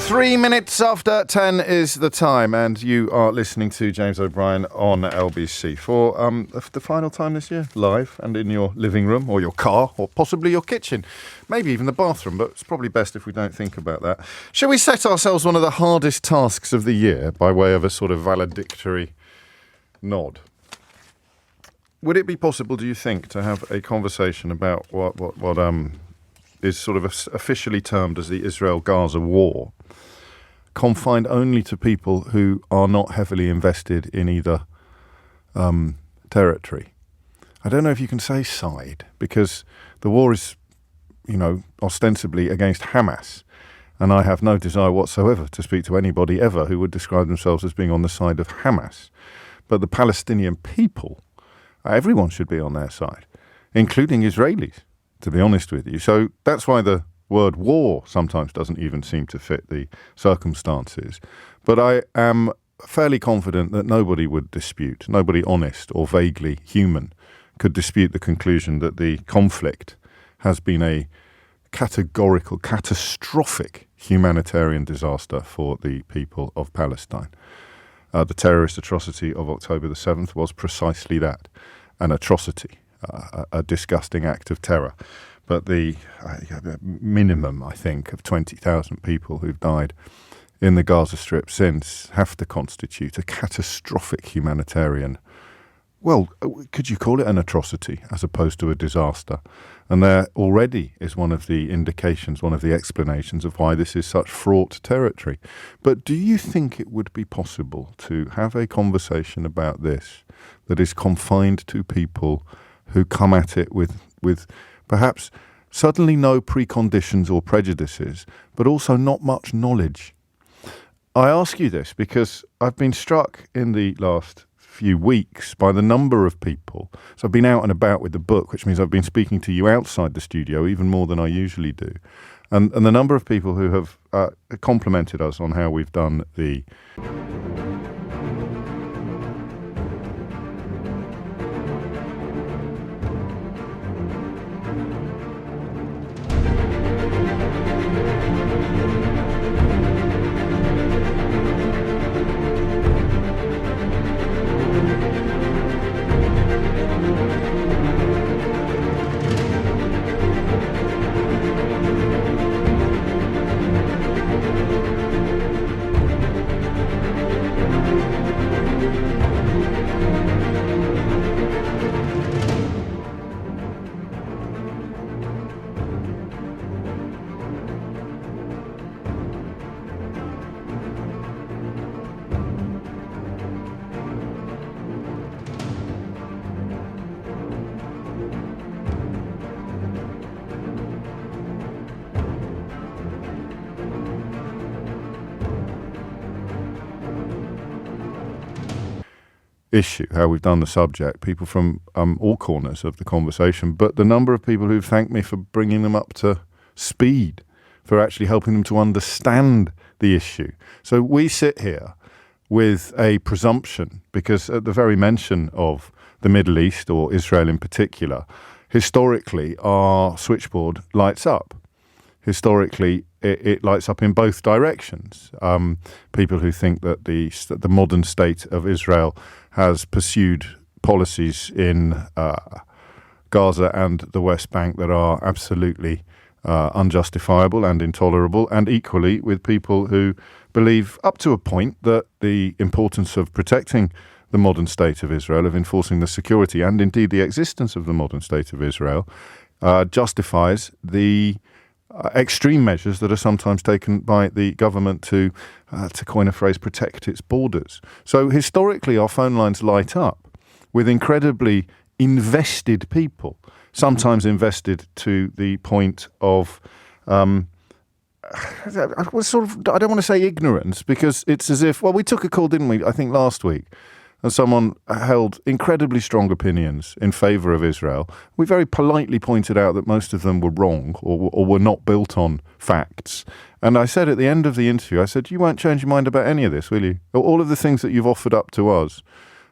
3 minutes after 10 is the time, and you are listening to James O'Brien on LBC for the final time this year, live and in your living room or your car or possibly your kitchen, maybe even the bathroom, but it's probably best if we don't think about that. Shall we set ourselves one of the hardest tasks of the year by way of a sort of valedictory nod? Would it be possible, do you think, to have a conversation about what is sort of officially termed as the Israel-Gaza war, confined only to people who are not heavily invested in either territory? I don't know if you can say side, because the war is, ostensibly against Hamas, and I have no desire whatsoever to speak to anybody ever who would describe themselves as being on the side of Hamas. But the Palestinian people, everyone should be on their side, including Israelis, to be honest with you. So that's why the word war sometimes doesn't even seem to fit the circumstances. But I am fairly confident that nobody would dispute, nobody honest or vaguely human could dispute the conclusion that the conflict has been a categorical, catastrophic humanitarian disaster for the people of Palestine. The terrorist atrocity of October the 7th was precisely that, an atrocity, a disgusting act of terror. But the minimum, I think, of 20,000 people who've died in the Gaza Strip since have to constitute a catastrophic humanitarian, well, could you call it an atrocity as opposed to a disaster? And there already is one of the indications, one of the explanations of why this is such fraught territory. But do you think it would be possible to have a conversation about this that is confined to people who come at it with perhaps suddenly no preconditions or prejudices, but also not much knowledge? I ask you this because I've been struck in the last few weeks by the number of people. So I've been out and about with the book, which means I've been speaking to you outside the studio even more than I usually do. And the number of people who have complimented us on how we've done the issue, how we've done the subject, people from all corners of the conversation, but the number of people who've thanked me for bringing them up to speed, for actually helping them to understand the issue. So we sit here with a presumption, because at the very mention of the Middle East, or Israel in particular, historically our switchboard lights up. Historically, it lights up in both directions. People who think that the modern state of Israel has pursued policies in Gaza and the West Bank that are absolutely unjustifiable and intolerable, and equally with people who believe up to a point that the importance of protecting the modern state of Israel, of enforcing the security and indeed the existence of the modern state of Israel, justifies the extreme measures that are sometimes taken by the government to coin a phrase, protect its borders. So historically, our phone lines light up with incredibly invested people, sometimes invested to the point of, I don't want to say ignorance, because it's as if, well, we took a call, didn't we, I think last week, and someone held incredibly strong opinions in favour of Israel. We very politely pointed out that most of them were wrong or were not built on facts. And I said at the end of the interview, I said, you won't change your mind about any of this, will you? All of the things that you've offered up to us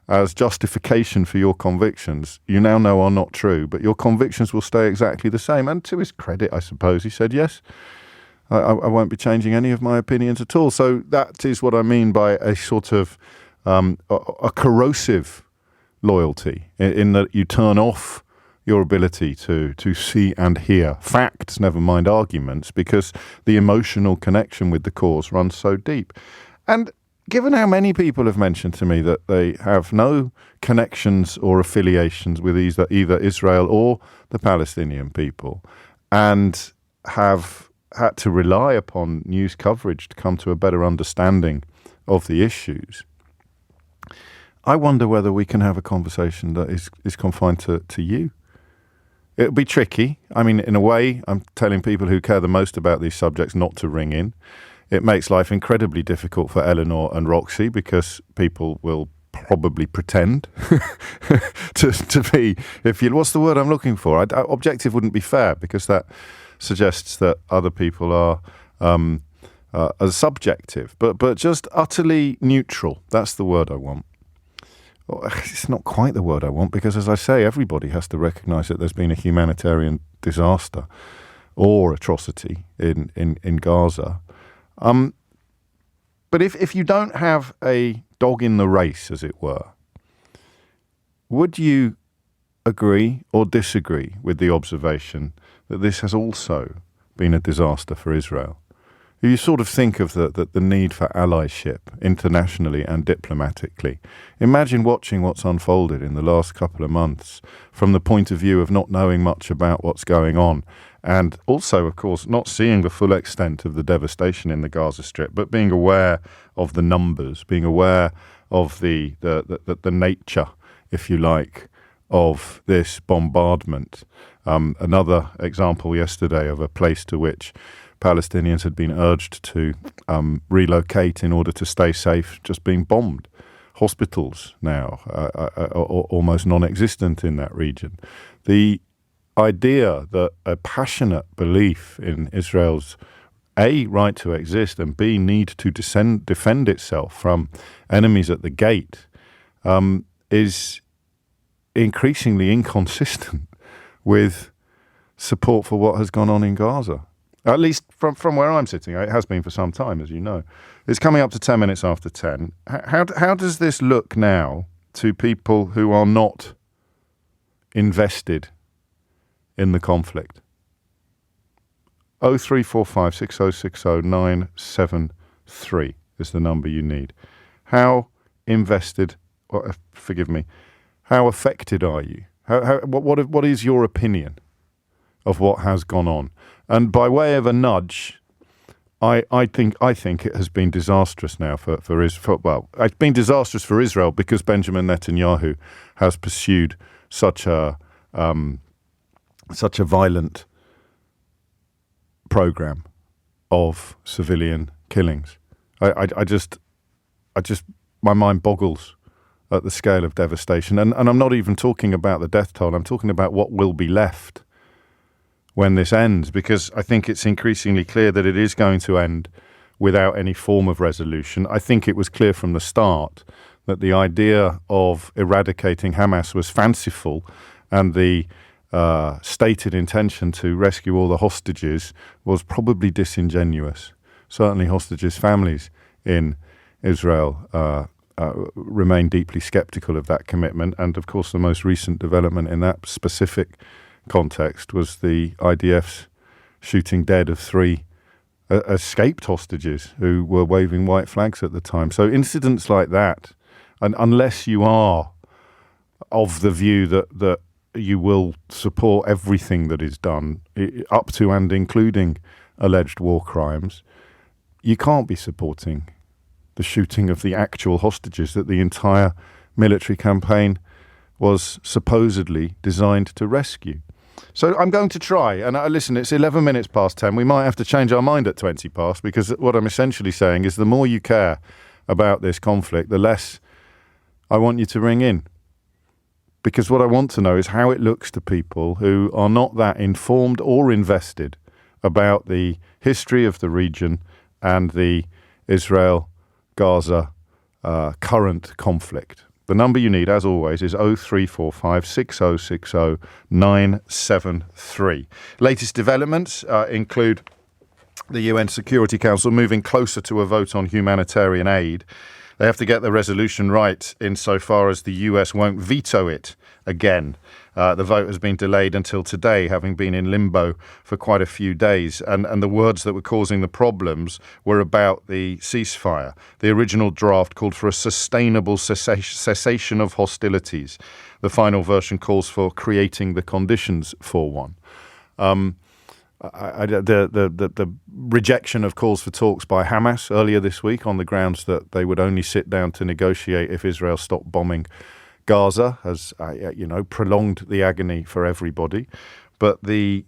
as justification for your convictions, you now know are not true, but your convictions will stay exactly the same. And to his credit, I suppose, he said, yes, I won't be changing any of my opinions at all. So that is what I mean by a sort of a corrosive loyalty, in that you turn off your ability to see and hear facts, never mind arguments, because the emotional connection with the cause runs so deep. And given how many people have mentioned to me that they have no connections or affiliations with either Israel or the Palestinian people, and have had to rely upon news coverage to come to a better understanding of the issues, I wonder whether we can have a conversation that is confined to you. It'll be tricky. I mean, in a way, I'm telling people who care the most about these subjects not to ring in. It makes life incredibly difficult for Eleanor and Roxy, because people will probably pretend to be, what's the word I'm looking for? Objective wouldn't be fair, because that suggests that other people are subjective, but just utterly neutral. That's the word I want. Well, it's not quite the word I want, because, as I say, everybody has to recognise that there's been a humanitarian disaster or atrocity in Gaza. But if you don't have a dog in the race, as it were, would you agree or disagree with the observation that this has also been a disaster for Israel? You sort of think of the need for allyship internationally and diplomatically. Imagine watching what's unfolded in the last couple of months from the point of view of not knowing much about what's going on, and also, of course, not seeing the full extent of the devastation in the Gaza Strip, but being aware of the numbers, being aware of the nature, if you like, of this bombardment. Another example yesterday of a place to which Palestinians had been urged to relocate in order to stay safe, just being bombed. Hospitals now are almost non-existent in that region. The idea that a passionate belief in Israel's A, right to exist, and B, need to defend itself from enemies at the gate is increasingly inconsistent with support for what has gone on in Gaza. At least from where I'm sitting. It has been for some time, as you know. It's coming up to 10 minutes after 10. How does this look now to people who are not invested in the conflict? 0345 6060 973 is the number you need. How invested, how affected are you? What is your opinion of what has gone on? And by way of a nudge, I think it has been disastrous now for Israel. Well, it's been disastrous for Israel because Benjamin Netanyahu has pursued such a violent program of civilian killings. I just my mind boggles at the scale of devastation, and I'm not even talking about the death toll. I'm talking about what will be left when this ends, because I think it's increasingly clear that it is going to end without any form of resolution. I think it was clear from the start that the idea of eradicating Hamas was fanciful, and the stated intention to rescue all the hostages was probably disingenuous. Certainly hostages' families in Israel remain deeply sceptical of that commitment. And of course, the most recent development in that specific context was the IDF's shooting dead of 3 escaped hostages who were waving white flags at the time. So incidents like that, and unless you are of the view that you will support everything that is done, up to and including alleged war crimes, you can't be supporting the shooting of the actual hostages that the entire military campaign was supposedly designed to rescue. So I'm going to try, and listen, it's 11 minutes past 10. We might have to change our mind at 20 past, because what I'm essentially saying is the more you care about this conflict, the less I want you to ring in. Because what I want to know is how it looks to people who are not that informed or invested about the history of the region and the Israel-Gaza current conflict. The number you need, as always, is 0345 6060 973. Latest developments include the UN Security Council moving closer to a vote on humanitarian aid. They have to get the resolution right insofar as the US won't veto it again. The vote has been delayed until today, having been in limbo for quite a few days. And the words that were causing the problems were about the ceasefire. The original draft called for a sustainable cessation of hostilities. The final version calls for creating the conditions for one. The rejection of calls for talks by Hamas earlier this week on the grounds that they would only sit down to negotiate if Israel stopped bombing Gaza has, prolonged the agony for everybody. But the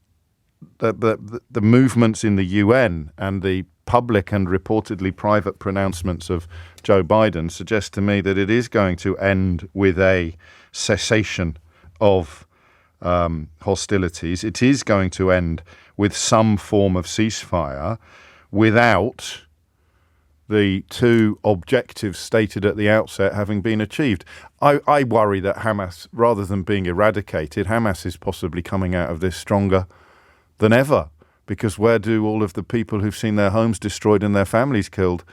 movements in the UN and the public and reportedly private pronouncements of Joe Biden suggest to me that it is going to end with a cessation of hostilities. It is going to end with some form of ceasefire without the two objectives stated at the outset having been achieved. I worry that Hamas, rather than being eradicated, Hamas is possibly coming out of this stronger than ever, because where do all of the people who've seen their homes destroyed and their families killed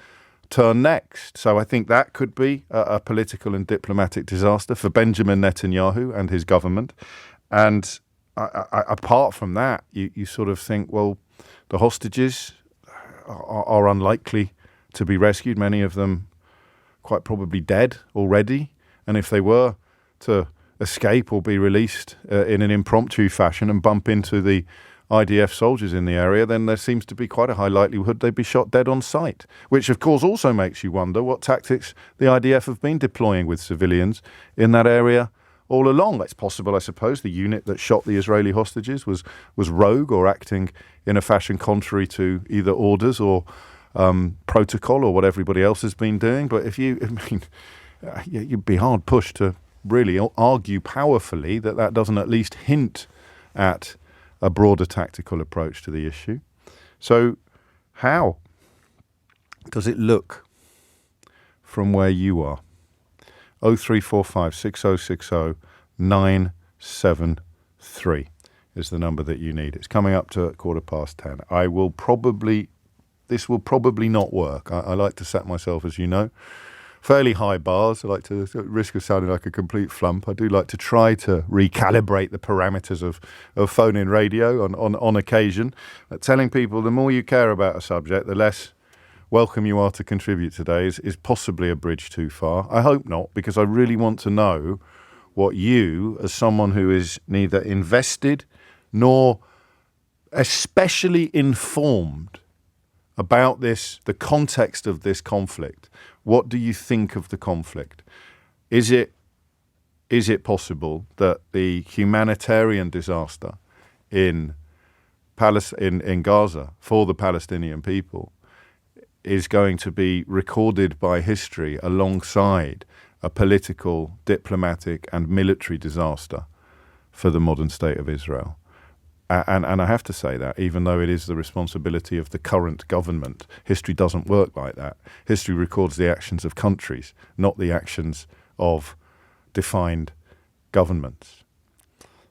turn next? So I think that could be a political and diplomatic disaster for Benjamin Netanyahu and his government. And apart from that, you sort of think, well, the hostages are unlikely to be rescued, many of them quite probably dead already. And if they were to escape or be released in an impromptu fashion and bump into the IDF soldiers in the area, then there seems to be quite a high likelihood they'd be shot dead on sight, which of course also makes you wonder what tactics the IDF have been deploying with civilians in that area all along. It's possible, I suppose, the unit that shot the Israeli hostages was rogue or acting in a fashion contrary to either orders or protocol or what everybody else has been doing. But you'd be hard pushed to really argue powerfully that doesn't at least hint at a broader tactical approach to the issue. So how does it look from where you are? 0345 6060 973 is the number that you need. It's coming up to 10:15. This will probably not work. I like to set myself, as you know, fairly high bars. I like to, at risk of sounding like a complete flump, I do like to try to recalibrate the parameters of phone-in radio on occasion. Telling people the more you care about a subject, the less welcome you are to contribute today is possibly a bridge too far. I hope not, because I really want to know what you, as someone who is neither invested nor especially informed about the context of this conflict. What do you think of the conflict? Is it possible that the humanitarian disaster in Gaza for the Palestinian people is going to be recorded by history alongside a political, diplomatic, and military disaster for the modern state of Israel? And I have to say that, even though it is the responsibility of the current government, history doesn't work like that. History records the actions of countries, not the actions of defined governments.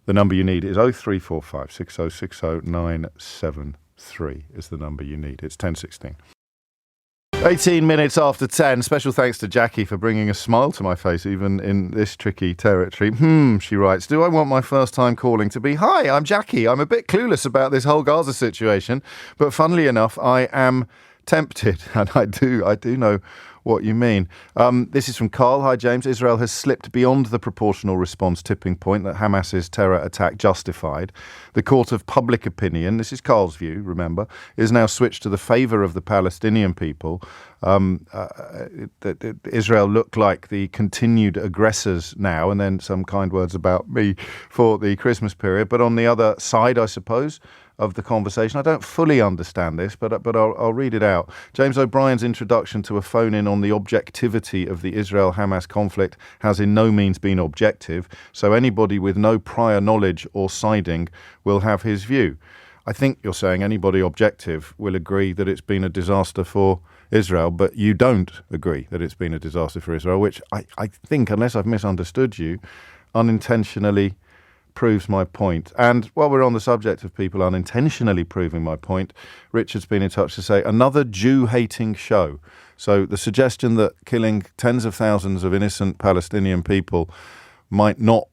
The number you need is 0345 6060 973 is the number you need. It's 10:16. 18 minutes after 10. Special thanks to Jackie for bringing a smile to my face, even in this tricky territory. She writes, do I want my first time calling to be, hi, I'm Jackie. I'm a bit clueless about this whole Gaza situation, but funnily enough, I am tempted. And I do know what you mean. This is from Carl. Hi, James. Israel has slipped beyond the proportional response tipping point that Hamas's terror attack justified. The court of public opinion, this is Carl's view, remember, is now switched to the favour of the Palestinian people. Israel look like the continued aggressors now, and then some kind words about me for the Christmas period. But on the other side, I suppose, of the conversation, I don't fully understand this, but I'll read it out. James O'Brien's introduction to a phone-in on the objectivity of the Israel-Hamas conflict has in no means been objective, so anybody with no prior knowledge or siding will have his view. I think you're saying anybody objective will agree that it's been a disaster for Israel, but you don't agree that it's been a disaster for Israel, which I think, unless I've misunderstood you, unintentionally proves my point. And while we're on the subject of people unintentionally proving my point, Richard's been in touch to say another Jew-hating show. So the suggestion that killing tens of thousands of innocent Palestinian people might not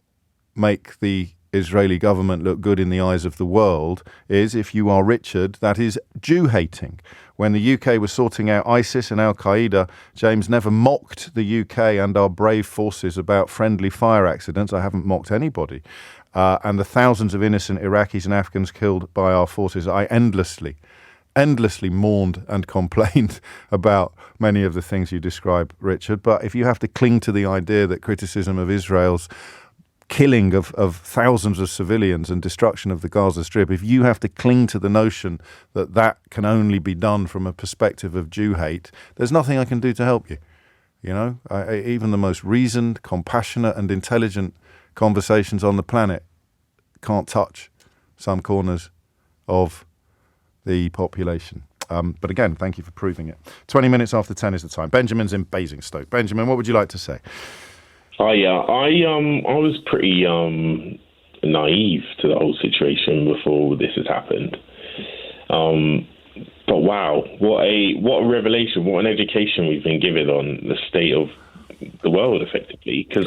make the Israeli government look good in the eyes of the world is, if you are Richard, that is Jew-hating. When the UK was sorting out ISIS and Al-Qaeda, James never mocked the UK and our brave forces about friendly fire accidents. I haven't mocked anybody. And the thousands of innocent Iraqis and Afghans killed by our forces, I endlessly mourned and complained about many of the things you describe, Richard. But if you have to cling to the idea that criticism of Israel's killing of thousands of civilians and destruction of the Gaza Strip, if you have to cling to the notion that that can only be done from a perspective of Jew hate, there's nothing I can do to help you. You know, even the most reasoned, compassionate and intelligent conversations on the planet can't touch some corners of the population. But again, thank you for proving it. 20 minutes after 10 is the time. Benjamin's in Basingstoke. Benjamin, what would you like to say? I was pretty naive to the whole situation before this has happened. But wow, what a revelation, what an education we've been given on the state of the world, effectively. Because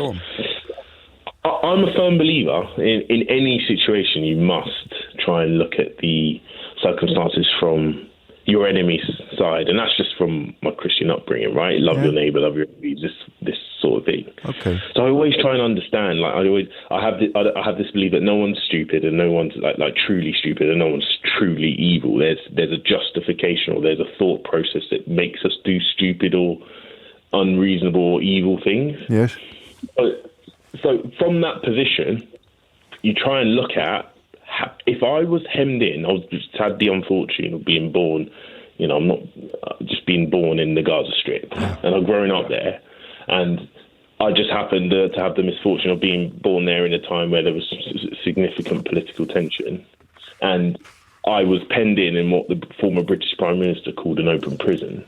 I'm a firm believer in any situation, you must try and look at the circumstances from your enemy's side, and that's just from my Christian upbringing, right? Love your neighbour, love your enemy, this sort of thing. Okay. So I always try and understand. Like I have this belief that no one's stupid and no one's like truly stupid and no one's truly evil. There's a justification or there's a thought process that makes us do stupid or unreasonable or evil things. Yes. So from that position, you try and look at, if I was hemmed in, I just had the unfortune of being born, I'm not just being born in the Gaza Strip, and I've grown up there, and I just happened to have the misfortune of being born there in a time where there was significant political tension, and I was penned in what the former British Prime Minister called an open prison,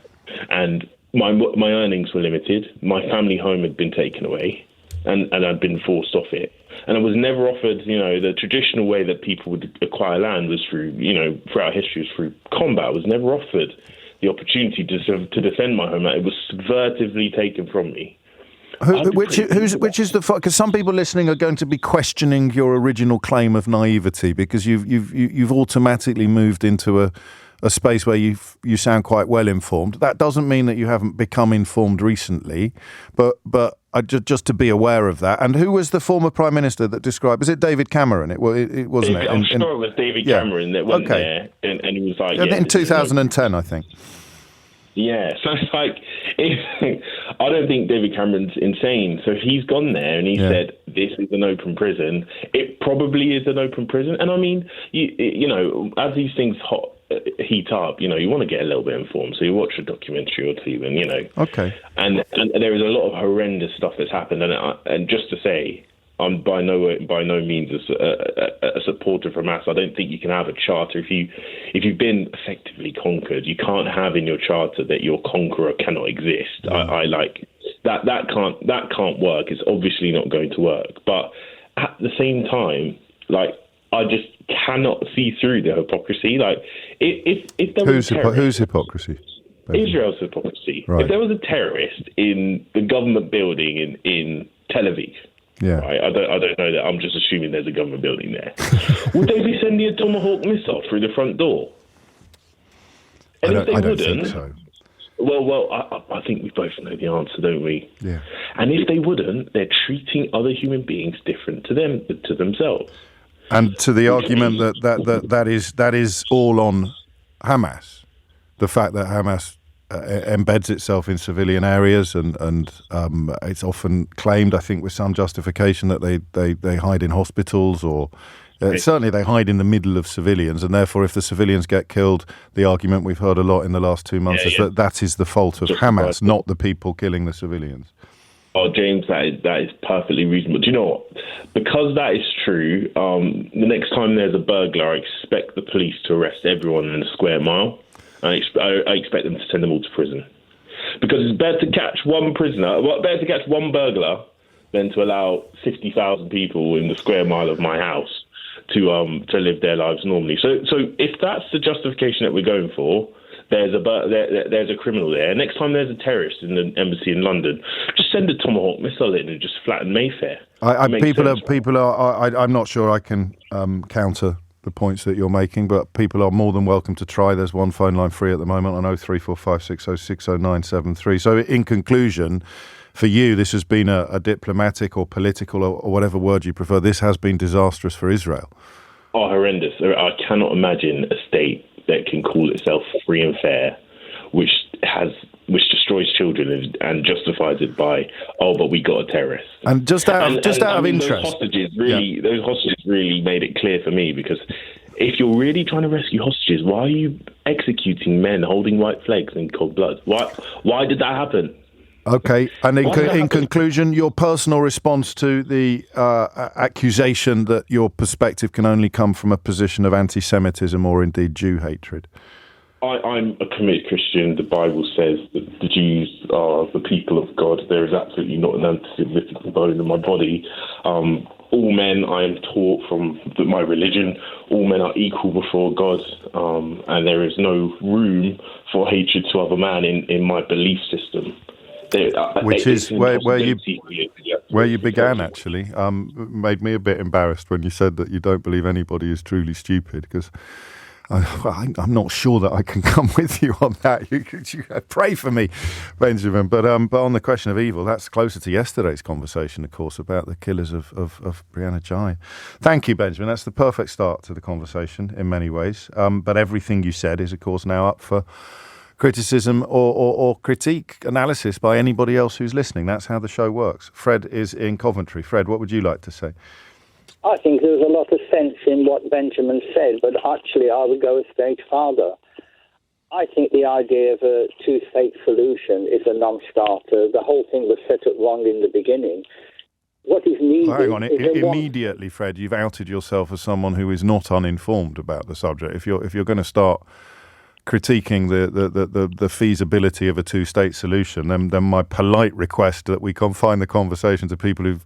and my earnings were limited, my family home had been taken away, and I'd been forced off it. And I was never offered, the traditional way that people would acquire land was through, throughout history was through combat. I was never offered the opportunity to defend my home. It was subvertively taken from me. Which is the because some people listening are going to be questioning your original claim of naivety because you've automatically moved into a space where you sound quite well informed. That doesn't mean that you haven't become informed recently, but just to be aware of that. And who was the former Prime Minister that described? Was it David Cameron? It wasn't it? I'm sure it was David Cameron that went there, and he was like, in 2010, I think. Yeah, so it's like, I don't think David Cameron's insane. So if he's gone there and he said, this is an open prison, it probably is an open prison. And I mean, as these things heat up, you want to get a little bit informed. So you watch a documentary or two and, Okay. And there is a lot of horrendous stuff that's happened. And just to say, I'm by no means a supporter for Hamas. I don't think you can have a charter if you've been effectively conquered. You can't have in your charter that your conqueror cannot exist. I like that can't work. It's obviously not going to work. But at the same time, like I just cannot see through the hypocrisy. Like if there was whose hypocrisy? Israel's hypocrisy. Right. If there was a terrorist in the government building in Tel Aviv. Yeah, right. I don't know that. I'm just assuming there's a government building there. Would they be sending a Tomahawk missile through the front door? And if they wouldn't, think so. Well, I think we both know the answer, don't we? Yeah. And if they wouldn't, they're treating other human beings different to themselves. And to the argument that is all on Hamas, the fact that Hamas embeds itself in civilian areas and it's often claimed, I think with some justification, that they hide in hospitals or certainly they hide in the middle of civilians, and therefore if the civilians get killed, the argument we've heard a lot in the last 2 months is that is the fault of Hamas, not the people killing the civilians. Oh, James, that is perfectly reasonable. Do you know what? Because that is true, the next time there's a burglar, I expect the police to arrest everyone in a square mile. I expect them to send them all to prison. Because it's better to catch one prisoner, better to catch one burglar than to allow 50,000 people in the square mile of my house to live their lives normally. So if that's the justification that we're going for, there's a criminal there. Next time there's a terrorist in the embassy in London, just send a Tomahawk missile in and just flatten Mayfair. People are. I'm not sure I can counter the points that you're making, but people are more than welcome to try. There's one phone line free at the moment on 03456060973. So in conclusion, for you, this has been a diplomatic or political or whatever word you prefer. This has been disastrous for Israel. Oh, horrendous. I cannot imagine a state that can call itself free and fair, which destroys children and justifies it by, but we got a terrorist. And just out of interest, those hostages really made it clear for me, because if you're really trying to rescue hostages, why are you executing men holding white flags in cold blood? Why did that happen? Okay, and in conclusion, your personal response to the accusation that your perspective can only come from a position of anti-Semitism or indeed Jew hatred. I'm a committed Christian. The Bible says that the Jews are the people of God. There is absolutely not an anti-Semitic bone in my body. All men, I am taught from my religion, all men are equal before God, and there is no room for hatred to other man in my belief system. Which is where you began, actually. Made me a bit embarrassed when you said that you don't believe anybody is truly stupid, because I'm not sure that I can come with you on that. You pray for me, Benjamin. But on the question of evil, that's closer to yesterday's conversation, of course, about the killers of Brianna Ghey. Thank you, Benjamin. That's the perfect start to the conversation in many ways. But everything you said is, of course, now up for criticism or critique, analysis by anybody else who's listening. That's how the show works. Fred is in Coventry. Fred, what would you like to say? I think there's a lot of sense in what Benjamin said, but actually I would go a stage farther. I think the idea of a two-state solution is a non-starter. The whole thing was set up wrong in the beginning. What is needed... Hang on, immediately, Fred, you've outed yourself as someone who is not uninformed about the subject. If you're going to start critiquing the feasibility of a two-state solution, then my polite request that we confine the conversation to people who've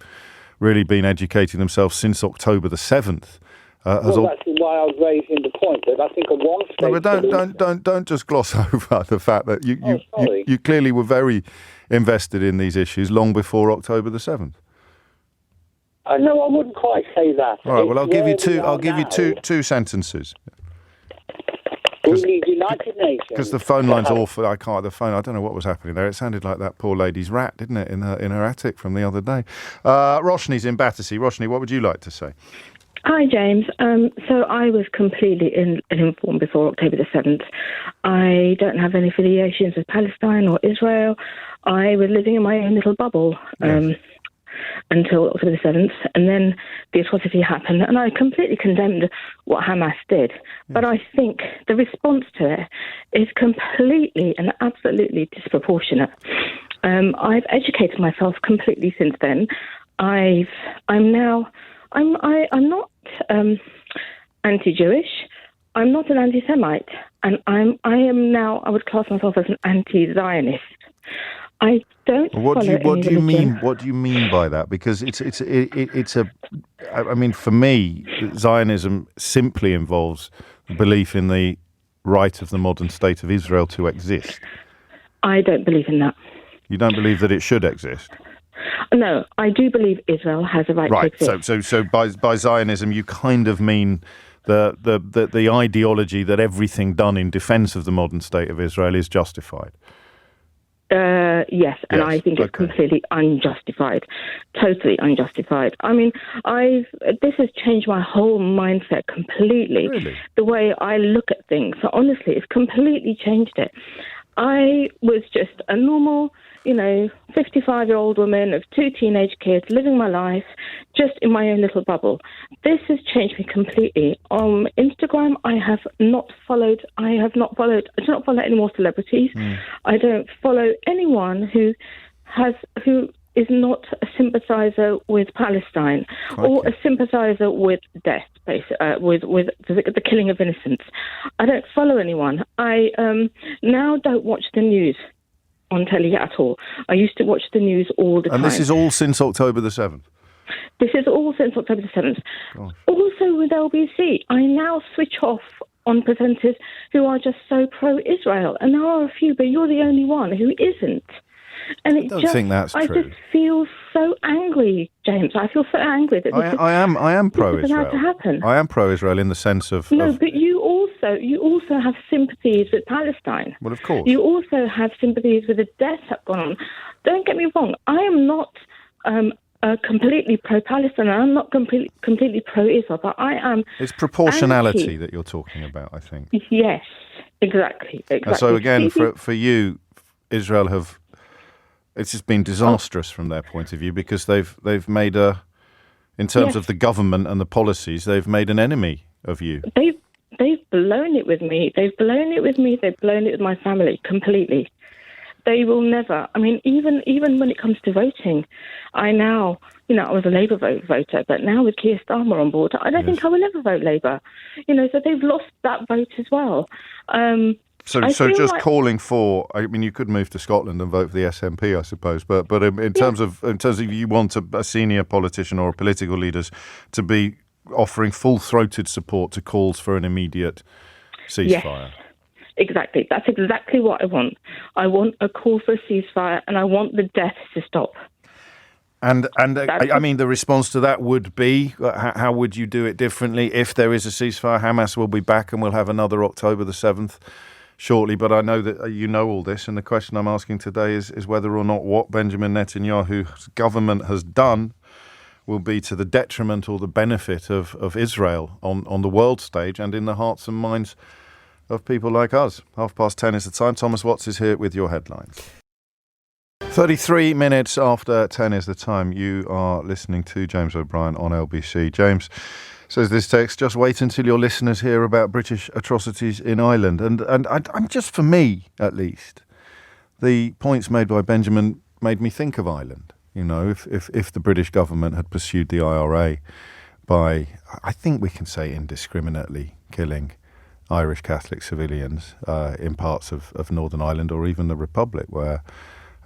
really been educating themselves since October the 7th. That's why I was raising the point that I think a one-state solution... Don't just gloss over the fact that you clearly were very invested in these issues long before October the 7th. No, I wouldn't quite say that. All right, well, I'll give you two sentences. We need United Nations. Because the phone line's awful. I don't know what was happening there. It sounded like that poor lady's rat, didn't it, in her attic from the other day. Roshni's in Battersea. Roshni, what would you like to say? Hi, James. So I was completely uninformed before October the 7th. I don't have any affiliations with Palestine or Israel. I was living in my own little bubble. Yes. Until October the 7th, and then the atrocity happened, and I completely condemned what Hamas did. But I think the response to it is completely and absolutely disproportionate. I've educated myself completely since then. I'm not anti-Jewish. I'm not an anti-Semite, and I would class myself as an anti-Zionist. I don't. What do you mean? What do you mean by that? Because I mean, for me, Zionism simply involves belief in the right of the modern state of Israel to exist. I don't believe in that. You don't believe that it should exist? No, I do believe Israel has a right to exist. Right. So by Zionism, you kind of mean the ideology that everything done in defence of the modern state of Israel is justified. Yes, and I think it's completely unjustified, totally unjustified. I mean, this has changed my whole mindset completely. Really? The way I look at things. So honestly, it's completely changed it. I was just a normal, 55-year-old woman of 2 teenage kids, living my life just in my own little bubble. This has changed me completely. On Instagram, I do not follow any more celebrities. I don't follow anyone who is not a sympathizer with Palestine or a sympathizer with death, with the killing of innocents. I don't follow anyone. I now don't watch the news. on telly at all. I used to watch the news all the time. And this is all since October the 7th? This is all since October the 7th. Gosh. Also with LBC, I now switch off on presenters who are just so pro-Israel. And there are a few, but you're the only one who isn't. And I don't think that's true. I just feel so angry, James. I feel so angry that I am pro-Israel. This is allowed to happen. I am pro-Israel in the sense of... No, but you also have sympathies with Palestine. Well, of course. You also have sympathies with the deaths that have gone on. Don't get me wrong. I am not completely pro-Palestine. I'm not completely pro-Israel, but I am... It's proportionality that you're talking about, I think. Yes, exactly. And so again, for you, Israel have... It's just been disastrous from their point of view because they've made in terms of the government and the policies, they've made an enemy of you. They've blown it with me. They've blown it with me. They've blown it with my family completely. They will never. I mean, even when it comes to voting, I now, I was a Labour voter, but now with Keir Starmer on board, I don't think I will ever vote Labour. So they've lost that vote as well. So just calling for, I mean, you could move to Scotland and vote for the SNP, I suppose, but in terms of you want a senior politician or political leaders to be offering full-throated support to calls for an immediate ceasefire. Yes, exactly. That's exactly what I want. I want a call for a ceasefire, and I want the deaths to stop. And I mean, the response to that would be, how would you do it differently? If there is a ceasefire, Hamas will be back and we'll have another October the 7th. Shortly, but I know that you know all this, and the question I'm asking today is whether or not what Benjamin Netanyahu's government has done will be to the detriment or the benefit of Israel on the world stage and in the hearts and minds of people like us. 10:30 is the time. Thomas Watts is here with your headlines. 33 minutes after 10 is the time. You are listening to James O'Brien on LBC. James says this text, just wait until your listeners hear about British atrocities in Ireland. And I'm just, for me at least, the points made by Benjamin made me think of Ireland. If the British government had pursued the IRA by, I think we can say indiscriminately, killing Irish Catholic civilians in parts of Northern Ireland or even the Republic, where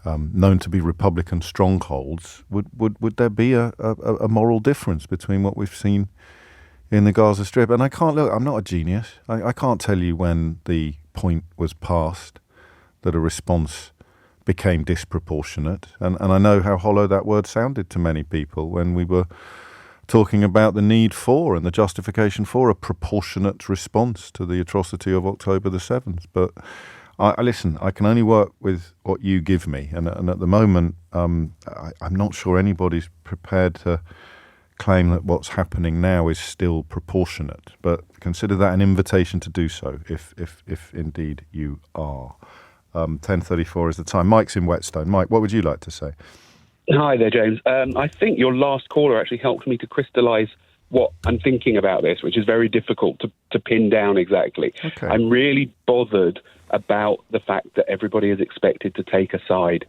known to be Republican strongholds, would there be a moral difference between what we've seen in the Gaza Strip? And I'm not a genius. I can't tell you when the point was passed that a response became disproportionate. And I know how hollow that word sounded to many people when we were talking about the need for and the justification for a proportionate response to the atrocity of October the 7th. But listen, I can only work with what you give me. And at the moment, I'm not sure anybody's prepared to claim that what's happening now is still proportionate, but consider that an invitation to do so, if indeed you are. 10:34 is the time. Mike's in Whetstone. Mike, what would you like to say? Hi there, James. I think your last caller actually helped me to crystallise what I'm thinking about this, which is very difficult to pin down exactly. Okay. I'm really bothered about the fact that everybody is expected to take a side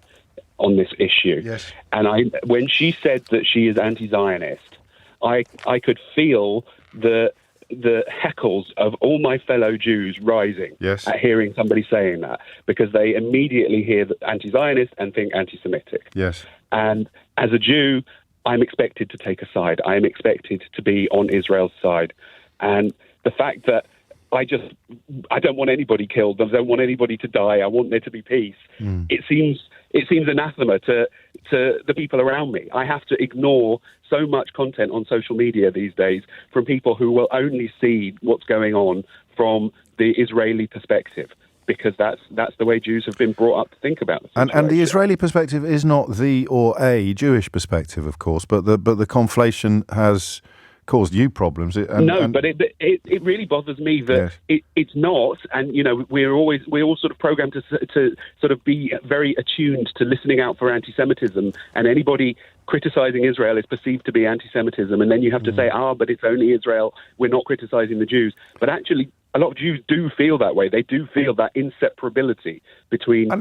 on this issue. Yes. And when she said that she is anti-Zionist, I could feel the heckles of all my fellow Jews rising at hearing somebody saying that, because they immediately hear anti-Zionist and think anti-Semitic. Yes. And as a Jew, I'm expected to take a side. I am expected to be on Israel's side. And the fact that I don't want anybody killed. I don't want anybody to die. I want there to be peace. It seems anathema to the people around me. I have to ignore so much content on social media these days from people who will only see what's going on from the Israeli perspective, because that's the way Jews have been brought up to think about the situation. And the Israeli perspective is not the or a Jewish perspective, of course, but the conflation has caused you problems. But it really bothers me that it's not. And we're all sort of programmed to sort of be very attuned to listening out for anti-Semitism, and anybody criticizing Israel is perceived to be anti-Semitism, and then you have to say, but it's only Israel, we're not criticizing the Jews. But actually, a lot of Jews do feel that way. They do feel that inseparability between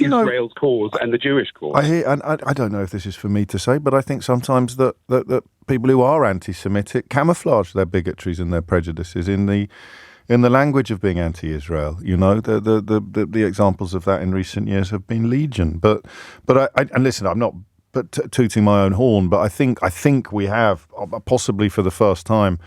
Israel's cause and the Jewish cause. I hear, and I don't know if this is for me to say, but I think sometimes that people who are anti-Semitic camouflage their bigotries and their prejudices in the in the language of being anti-Israel. You know, the examples of that in recent years have been legion. But and listen, I'm not tooting my own horn, but I think we have, possibly for the first time,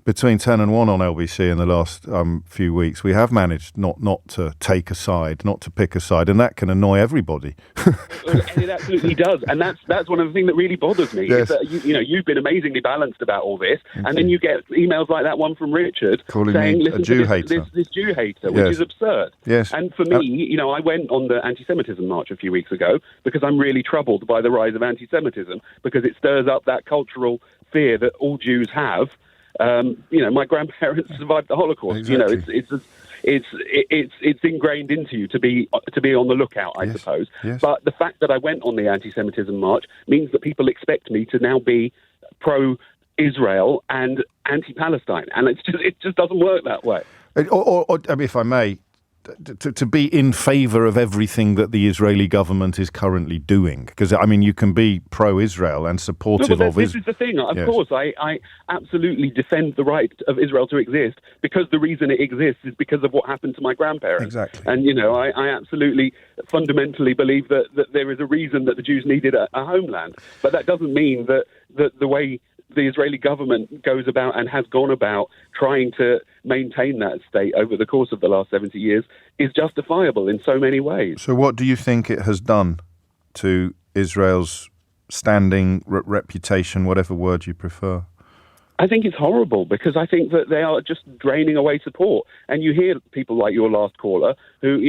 between 10 and 1 on LBC in the last few weeks, we have managed not to take a side, not to pick a side, and that can annoy everybody. It absolutely does, and that's one of the things that really bothers me. Yes. Is that you've been amazingly balanced about all this, and then you get emails like that one from Richard calling saying, me "Listen a Jew to hater." this Jew hater, Yes. which is absurd. Yes. And for me, I went on the anti-Semitism march a few weeks ago because I'm really troubled by the rise of anti-Semitism, because it stirs up that cultural fear that all Jews have. My grandparents survived the Holocaust. Exactly. It's ingrained into you to be on the lookout, I suppose. Yes. But the fact that I went on the anti-Semitism march means that people expect me to now be pro-Israel and anti-Palestine, and it just doesn't work that way. Or I mean, if I may, to be in favour of everything that the Israeli government is currently doing. Because, I mean, you can be pro-Israel and supportive of Israel. This is the thing. Of course, I absolutely defend the right of Israel to exist, because the reason it exists is because of what happened to my grandparents. Exactly. And, I absolutely fundamentally believe that there is a reason that the Jews needed a homeland. But that doesn't mean that the way the Israeli government goes about and has gone about trying to maintain that state over the course of the last 70 years is justifiable in so many ways. So what do you think it has done to Israel's standing, reputation, whatever word you prefer? I think it's horrible, because I think that they are just draining away support. And you hear people like your last caller who,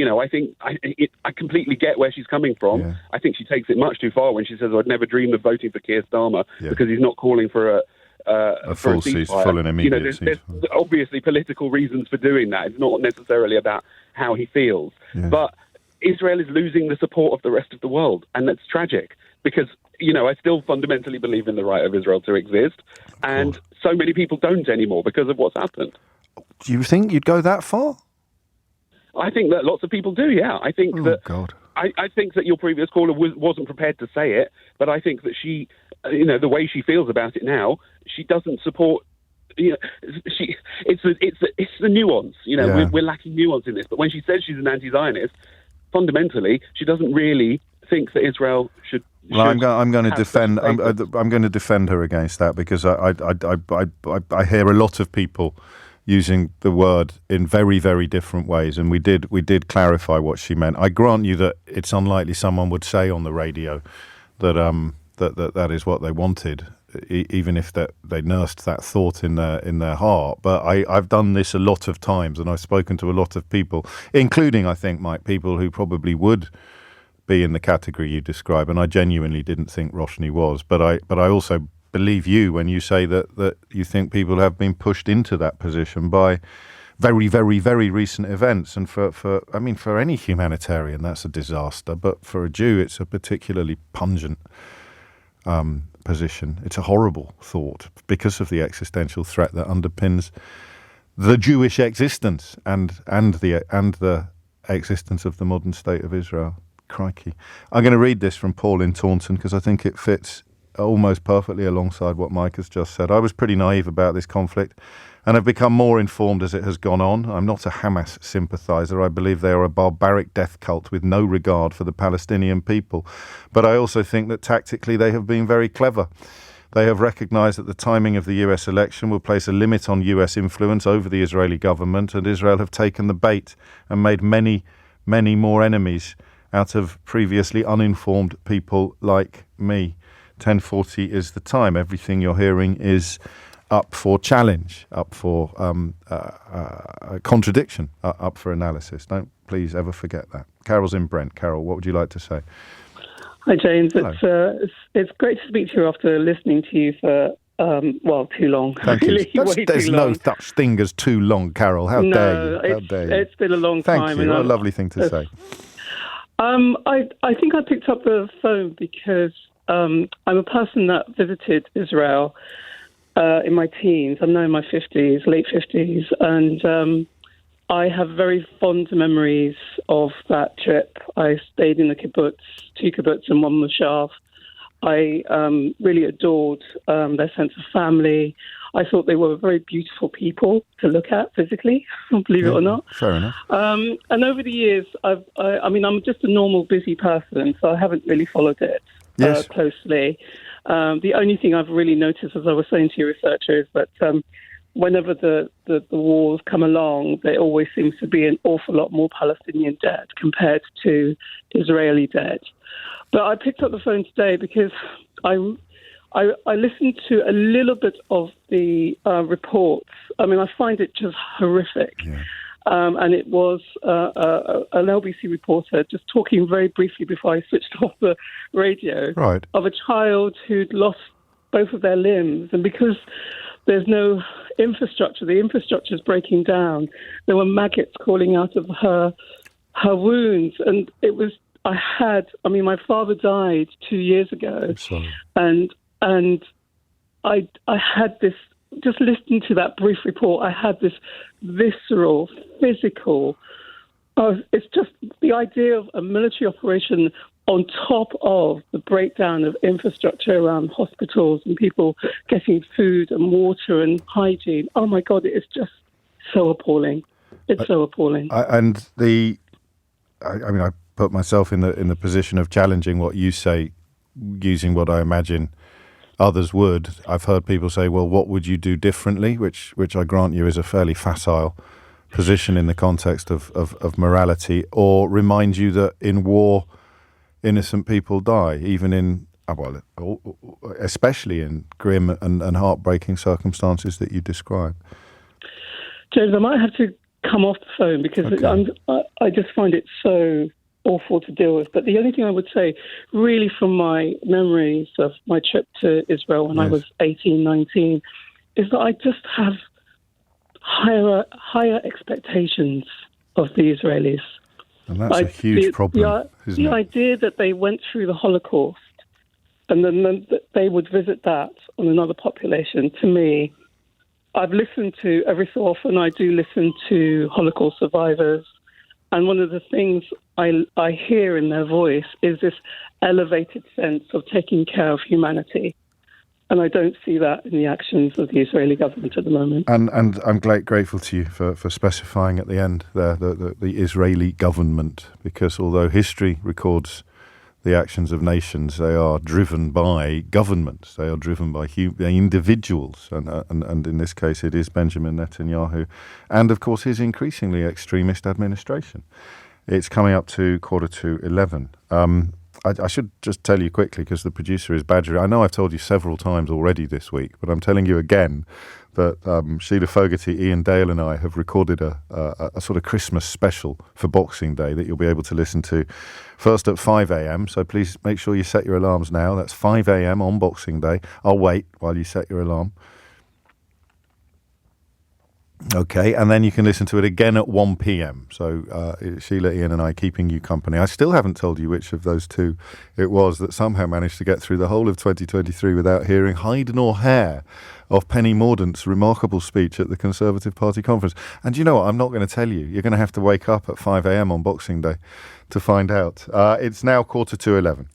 I completely get where she's coming from. Yeah. I think she takes it much too far when she says, I'd never dream of voting for Keir Starmer because he's not calling for a full ceasefire. full and immediate there's obviously political reasons for doing that. It's not necessarily about how he feels. Yeah. But Israel is losing the support of the rest of the world, and that's tragic, because I still fundamentally believe in the right of Israel to exist, and so many people don't anymore because of what's happened. Do you think you'd go that far? I think that lots of people do, yeah. I think I think that your previous caller wasn't prepared to say it, but I think that she, the way she feels about it now, she doesn't support. It's the nuance. We're lacking nuance in this. But when she says she's an anti-Zionist, fundamentally, she doesn't really think that Israel should. Well, I'm going to defend. I'm going to defend her against that, because I hear a lot of people using the word in very, very different ways, and we did clarify what she meant. I grant you that it's unlikely someone would say on the radio that that is what they wanted, even if they nursed that thought in their heart. But I've done this a lot of times, and I've spoken to a lot of people, including, I think, Mike, people who probably would be in the category you describe, and I genuinely didn't think Roshni was, but I also believe you when you say that you think people have been pushed into that position by very, very, very recent events. And for any humanitarian, that's a disaster, but for a Jew, it's a particularly pungent position. It's a horrible thought because of the existential threat that underpins the Jewish existence and the existence of the modern state of Israel. Crikey. I'm going to read this from Paul in Taunton, because I think it fits almost perfectly alongside what Mike has just said. I was pretty naive about this conflict, and have become more informed as it has gone on. I'm not a Hamas sympathiser. I believe they are a barbaric death cult with no regard for the Palestinian people. But I also think that tactically they have been very clever. They have recognised that the timing of the US election will place a limit on US influence over the Israeli government, and Israel have taken the bait and made many, many more enemies out of previously uninformed people like me. 10:40 is the time. Everything you're hearing is up for challenge, up for contradiction, up for analysis. Don't please ever forget that. Carol's in Brent. Carol, what would you like to say? Hi, James. Hello. It's great to speak to you after listening to you for too long. Thank really, you. There's no such thing as too long, Carol. How dare you? How dare you? It's been a long time. Thank you. What a lovely thing to say. I think I picked up the phone because I'm a person that visited Israel in my teens. I'm now in my 50s, late 50s, and I have very fond memories of that trip. I stayed in the kibbutz, 2 kibbutz and 1 moshav. I really adored their sense of family. I thought they were very beautiful people to look at physically, believe it or not. Fair enough. And over the years, I'm just a normal, busy person, so I haven't really followed it closely. The only thing I've really noticed, as I was saying to your researcher, is that whenever the wars come along, there always seems to be an awful lot more Palestinian dead compared to Israeli dead. But I picked up the phone today because I listened to a little bit of the reports. I mean, I find it just horrific. Yeah. And it was an LBC reporter just talking very briefly before I switched off the radio of a child who'd lost both of their limbs. And because there's no infrastructure, the infrastructure is breaking down, there were maggots crawling out of her wounds. And it was, my father died 2 years ago. I'm sorry. And I had this, just listening to that brief report, I had this visceral, physical, it's just the idea of a military operation on top of the breakdown of infrastructure around hospitals and people getting food and water and hygiene. Oh my God, it is just so appalling. It's so appalling. I put myself in the position of challenging what you say, using what I imagine others would. I've heard people say, well, what would you do differently? Which I grant you is a fairly facile position in the context of morality, or remind you that in war, innocent people die, even especially in grim and heartbreaking circumstances that you describe. James, I might have to come off the phone because I just find it so awful to deal with. But the only thing I would say, really from my memories of my trip to Israel when I was 18, 19, is that I just have higher expectations of the Israelis. And that's a huge problem, isn't it? The idea that they went through the Holocaust and then that they would visit that on another population, to me, I've listened to, every so often I do listen to Holocaust survivors, and one of the things I hear in their voice is this elevated sense of taking care of humanity. And I don't see that in the actions of the Israeli government at the moment. And I'm grateful to you for specifying at the end there the Israeli government, because although history records the actions of nations, they are driven by governments. They are driven by individuals. And in this case, it is Benjamin Netanyahu. And, of course, his increasingly extremist administration. It's coming up to 11:15. I should just tell you quickly, because the producer is badgering. I know I've told you several times already this week, but I'm telling you again that Sheila Fogarty, Ian Dale and I have recorded a sort of Christmas special for Boxing Day that you'll be able to listen to first at 5 a.m. So please make sure you set your alarms now. That's 5 a.m. on Boxing Day. I'll wait while you set your alarm. Okay, and then you can listen to it again at 1 p.m. So Sheila, Ian and I keeping you company. I still haven't told you which of those two it was that somehow managed to get through the whole of 2023 without hearing hide nor hair of Penny Mordaunt's remarkable speech at the Conservative Party conference. And you know what? I'm not going to tell you. You're going to have to wake up at 5 a.m. on Boxing Day to find out. It's now 11:15.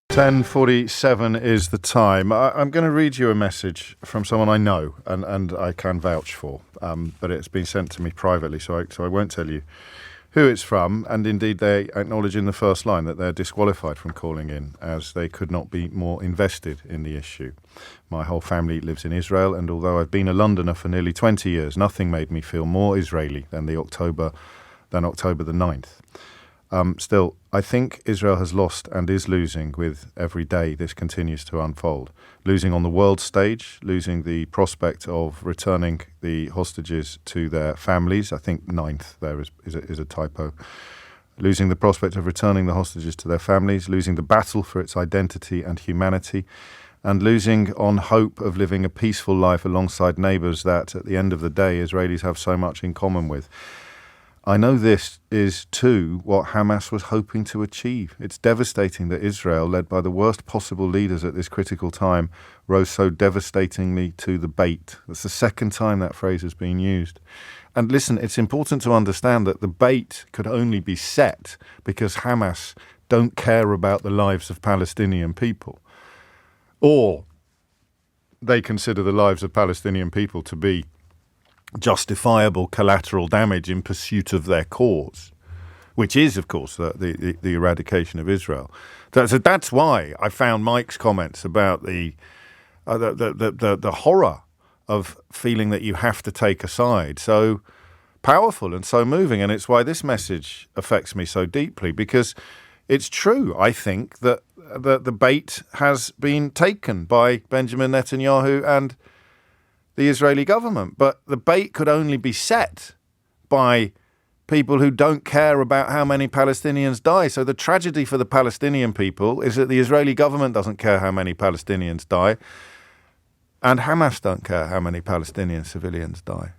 10:47 is the time. I'm going to read you a message from someone I know and I can vouch for, but it's been sent to me privately, so I won't tell you who it's from. And indeed, they acknowledge in the first line that they're disqualified from calling in, as they could not be more invested in the issue. My whole family lives in Israel, and although I've been a Londoner for nearly 20 years, nothing made me feel more Israeli than October the 9th. Still, I think Israel has lost and is losing with every day this continues to unfold. Losing on the world stage, losing the prospect of returning the hostages to their families. I think 9th there is a typo. Losing the prospect of returning the hostages to their families, losing the battle for its identity and humanity, and losing on hope of living a peaceful life alongside neighbours that, at the end of the day, Israelis have so much in common with. I know this is, too, what Hamas was hoping to achieve. It's devastating that Israel, led by the worst possible leaders at this critical time, rose so devastatingly to the bait. That's the second time that phrase has been used. And listen, it's important to understand that the bait could only be set because Hamas don't care about the lives of Palestinian people, or they consider the lives of Palestinian people to be justifiable collateral damage in pursuit of their cause, which is, of course, the eradication of Israel. So that's why I found Mike's comments about the horror of feeling that you have to take a side so powerful and so moving. And it's why this message affects me so deeply, because it's true, I think, that the bait has been taken by Benjamin Netanyahu and the Israeli government. But the bait could only be set by people who don't care about how many Palestinians die. So the tragedy for the Palestinian people is that the Israeli government doesn't care how many Palestinians die, and Hamas don't care how many Palestinian civilians die.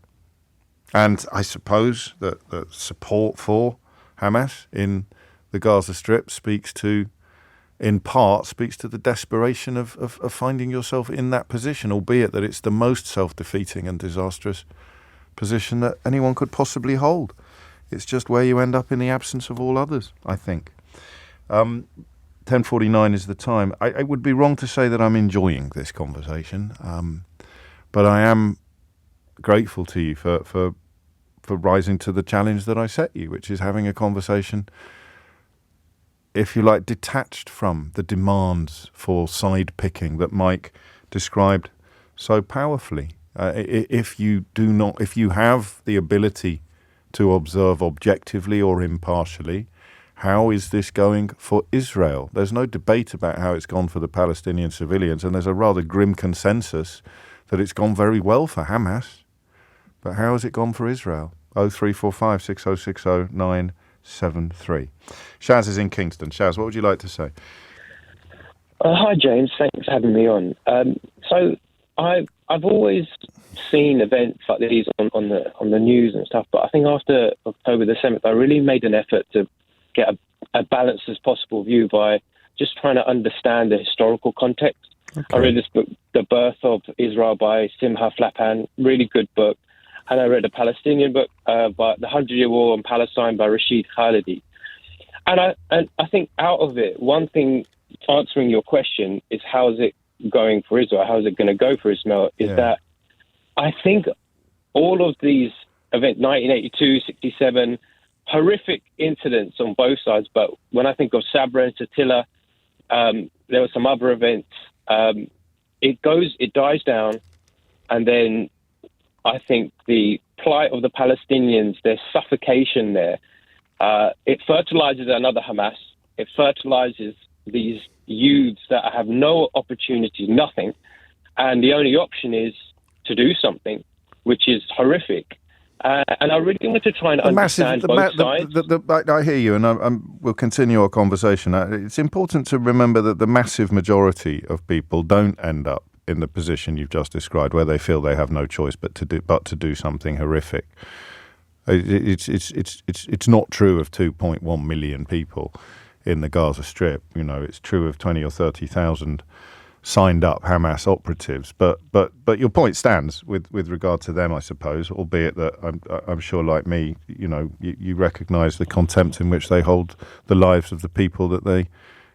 And I suppose that the support for Hamas in the Gaza Strip speaks to the desperation of finding yourself in that position, albeit that it's the most self-defeating and disastrous position that anyone could possibly hold. It's just where you end up in the absence of all others, I think. 10:49 is the time. I would be wrong to say that I'm enjoying this conversation, but I am grateful to you for rising to the challenge that I set you, which is having a conversation, if you like, detached from the demands for side picking that Mike described so powerfully. If you have the ability to observe objectively or impartially, how is this going for Israel? There's no debate about how it's gone for the Palestinian civilians, and there's a rather grim consensus that it's gone very well for Hamas. But how has it gone for Israel? 0345 6060 973. Shaz is in Kingston. Shaz, what would you like to say? Hi, James. Thanks for having me on. So I've always seen events like these on the news and stuff, but I think after October the 7th, I really made an effort to get a balanced as possible view by just trying to understand the historical context. Okay. I read this book, The Birth of Israel by Simha Flapan, really good book. And I read a Palestinian book by The 100-Year War on Palestine by Rashid Khalidi. And I think out of it, one thing answering your question is how is it going for Israel? How is it going to go for Israel? That I think all of these events, 1982, 67, horrific incidents on both sides. But when I think of Sabra and Shatila, there were some other events. It dies down, and then I think the plight of the Palestinians, their suffocation there, it fertilizes another Hamas. It fertilizes these youths that have no opportunities, nothing. And the only option is to do something, which is horrific. And I really want to try and understand both sides. I hear you, and we'll continue our conversation. It's important to remember that the massive majority of people don't end up in the position you've just described, where they feel they have no choice but to do something horrific. It's not true of 2.1 million people in the Gaza Strip. You know, it's true of 20 or 30,000 signed up Hamas operatives. But your point stands with regard to them, I suppose, albeit that I'm sure, like me, you recognise the contempt in which they hold the lives of the people that they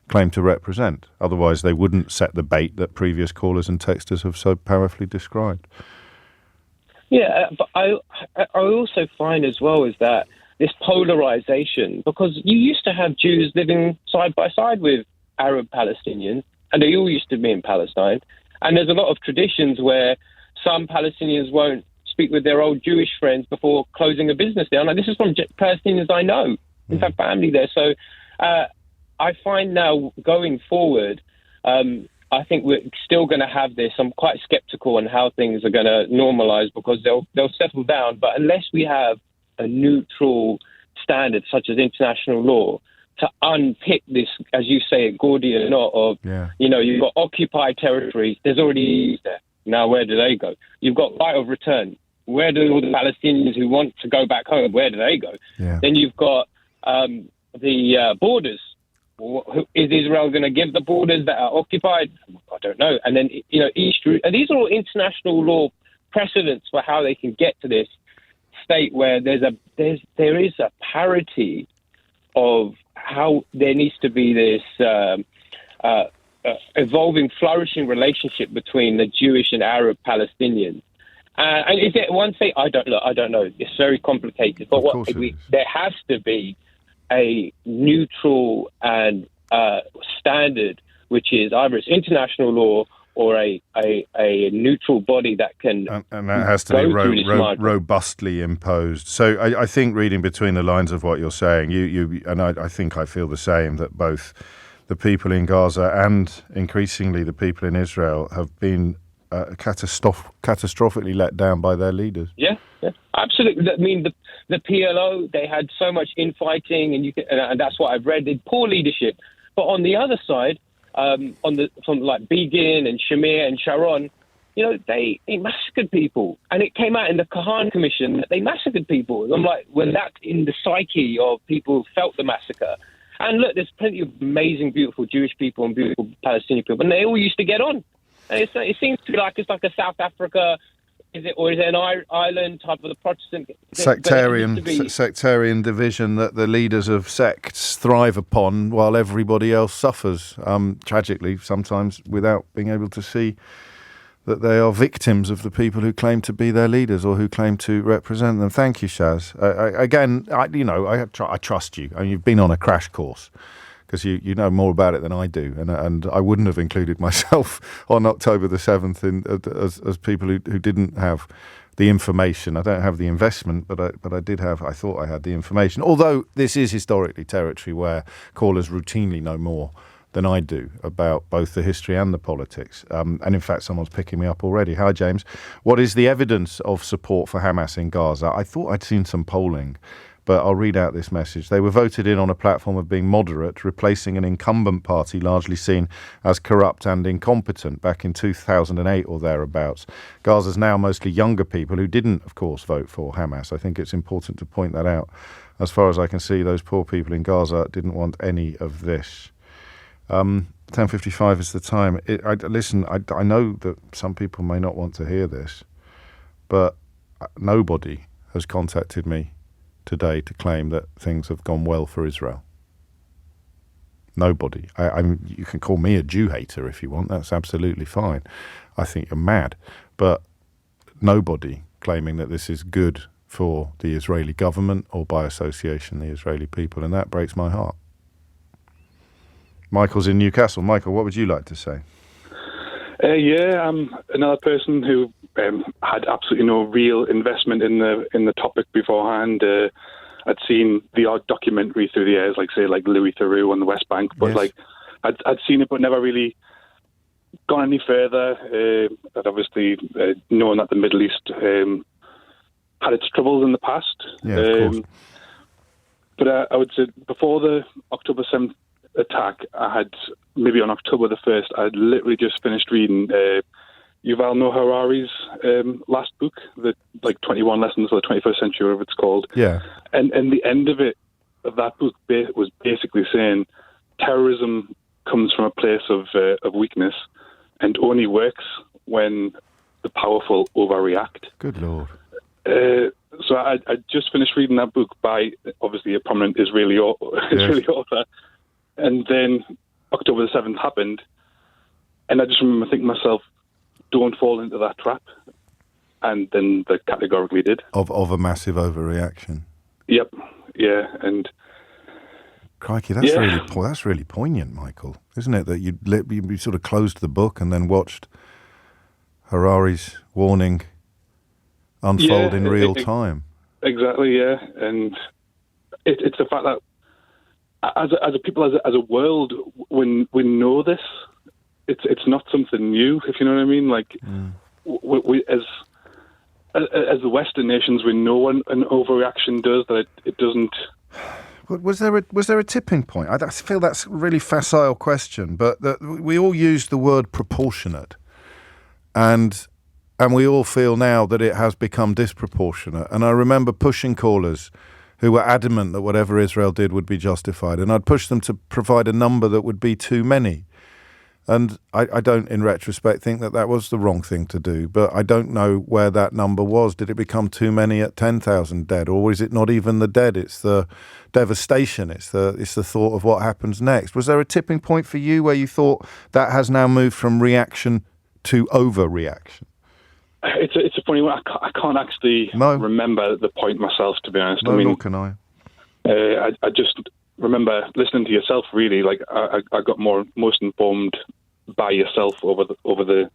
claim to represent. Otherwise, they wouldn't set the bait that previous callers and texters have so powerfully described. Yeah, but I also find as well is that this polarization, because you used to have Jews living side by side with Arab Palestinians, and they all used to be in Palestine. And there's a lot of traditions where some Palestinians won't speak with their old Jewish friends before closing a business there. And this is from Palestinians I know, in fact, family there. So I find now going forward, I think we're still going to have this. I'm quite skeptical on how things are going to normalize, because they'll settle down. But unless we have a neutral standard such as international law to unpick this, as you say, Gordian knot of, you've got occupied territories. There's already there. Now, where do they go? You've got right of return. Where do all the Palestinians who want to go back home, where do they go? Yeah. Then you've got the borders. Is Israel going to give the borders that are occupied? I don't know. And then, East, and these are all international law precedents for how they can get to this state where there is a parity of how there needs to be this evolving, flourishing relationship between the Jewish and Arab Palestinians. And is it one thing? I don't know. It's very complicated. But there has to be a neutral and standard, which is either it's international law or a neutral body that can and that has to be robustly imposed. So I think, reading between the lines of what you're saying, you and I think I feel the same, that both the people in Gaza and increasingly the people in Israel have been catastrophically let down by their leaders. Yeah, absolutely. I mean, the PLO, they had so much infighting, and that's what I've read. They had poor leadership. But on the other side, from like Begin and Shamir and Sharon, they massacred people, and it came out in the Kahan Commission that they massacred people. I'm like, well, that's in the psyche of people who felt the massacre. And look, there's plenty of amazing, beautiful Jewish people and beautiful Palestinian people, and they all used to get on. And it seems to be like it's like a South Africa, is it an island type of the Protestant sectarian division that the leaders of sects thrive upon, while everybody else suffers. Tragically, sometimes without being able to see that they are victims of the people who claim to be their leaders or who claim to represent them. Thank you, Shaz. I trust you. I mean, you've been on a crash course, because you know more about it than I do, and I wouldn't have included myself on October the 7th as people who didn't have the information. I don't have the investment, but I thought I had the information. Although this is historically territory where callers routinely know more than I do about both the history and the politics. And in fact, someone's picking me up already. Hi, James. What is the evidence of support for Hamas in Gaza? I thought I'd seen some polling, but I'll read out this message. They were voted in on a platform of being moderate, replacing an incumbent party largely seen as corrupt and incompetent back in 2008 or thereabouts. Gaza's now mostly younger people who didn't, of course, vote for Hamas. I think it's important to point that out. As far as I can see, those poor people in Gaza didn't want any of this. 10:55 is the time. I know that some people may not want to hear this, but nobody has contacted me today to claim that things have gone well for Israel. Nobody. You can call me a Jew hater if you want. That's absolutely fine. I think you're mad. But nobody claiming that this is good for the Israeli government or, by association, the Israeli people. And that breaks my heart. Michael's in Newcastle. Michael, what would you like to say? I'm another person who had absolutely no real investment in the topic beforehand. I'd seen the odd documentary through the years, like Louis Theroux on the West Bank, but yes. I'd seen it, but never really gone any further. I'd obviously known that the Middle East had its troubles in the past. Yeah, of course. But I would say before the October 7th attack, I had, maybe on October the 1st, I'd literally just finished reading Yuval Noah Harari's last book, the 21 Lessons of the 21st Century, whatever it's called. Yeah. And the end of that book was basically saying terrorism comes from a place of weakness and only works when the powerful overreact. Good Lord. So I just finished reading that book by, obviously, a prominent Israeli author. And then October the 7th happened, and I just remember thinking to myself, don't fall into that trap. And then they categorically did. Of a massive overreaction. Yep. Yeah. And crikey, that's really poignant, Michael, isn't it? That you sort of closed the book and then watched Harari's warning unfold in real time. Exactly. Yeah. And it's the fact that as a people, as a world, when we know this, it's not something new, if you know what I mean. We as the Western nations, we know when an overreaction does that it doesn't. Was there a tipping point? I feel that's a really facile question, but we all use the word proportionate, and we all feel now that it has become disproportionate. And I remember pushing callers who were adamant that whatever Israel did would be justified, and I'd push them to provide a number that would be too many. And I don't, in retrospect, think that was the wrong thing to do. But I don't know where that number was. Did it become too many at 10,000 dead? Or is it not even the dead? It's the devastation. It's the thought of what happens next. Was there a tipping point for you where you thought that has now moved from reaction to overreaction? It's a funny one. I can't actually remember the point myself, to be honest. No, nor can I. I just remember listening to yourself. Really, like I got most informed by yourself over the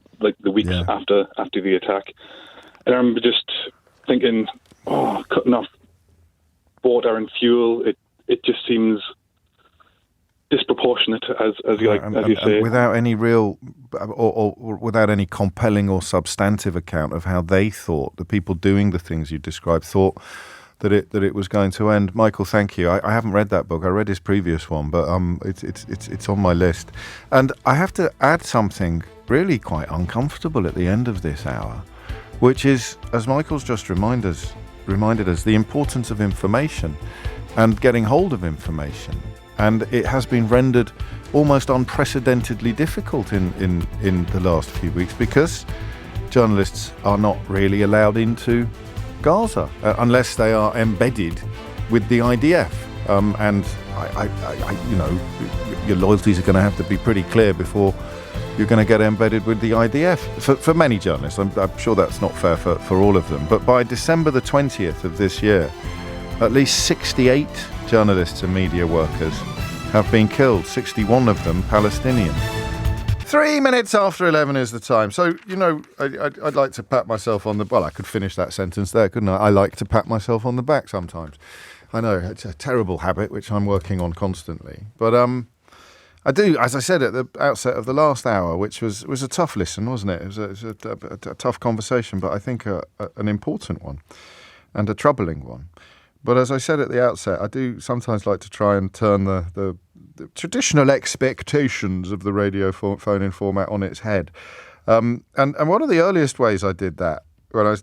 weeks after the attack. And I remember just thinking, cutting off water and fuel. It just seems disproportionate, as you say, without any real or without any compelling or substantive account of how they thought, the people doing the things you described thought that it was going to end. Michael, thank you. I haven't read that book. I read his previous one, but it's on my list. And I have to add something really quite uncomfortable at the end of this hour, which is, as Michael's just reminded us, the importance of information and getting hold of information. And it has been rendered almost unprecedentedly difficult in the last few weeks because journalists are not really allowed into Gaza unless they are embedded with the IDF. And your loyalties are going to have to be pretty clear before you're going to get embedded with the IDF. For many journalists, I'm sure that's not fair for all of them. But by December the 20th of this year, at least 68 journalists and media workers have been killed, 61 of them Palestinian. 3 minutes after 11 is the time. So, I'd like to pat myself on the... Well, I could finish that sentence there, couldn't I? I like to pat myself on the back sometimes. I know, it's a terrible habit, which I'm working on constantly. But I do, as I said at the outset of the last hour, which was a tough listen, wasn't it? It was a tough conversation, but I think an important one and a troubling one. But as I said at the outset, I do sometimes like to try and turn the traditional expectations of the radio phone-in format on its head. And one of the earliest ways I did that, when I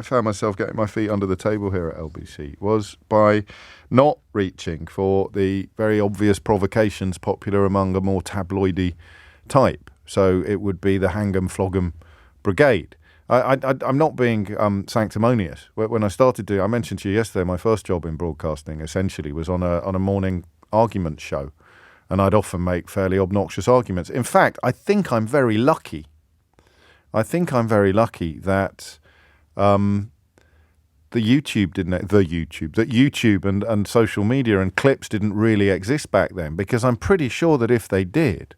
found myself getting my feet under the table here at LBC, was by not reaching for the very obvious provocations popular among a more tabloidy type. So it would be the hang 'em, flog 'em brigade. I'm not being sanctimonious. When I started doing, I mentioned to you yesterday, my first job in broadcasting essentially was on a morning argument show, and I'd often make fairly obnoxious arguments. In fact, I think I'm very lucky. That YouTube and social media and clips didn't really exist back then, because I'm pretty sure that if they did,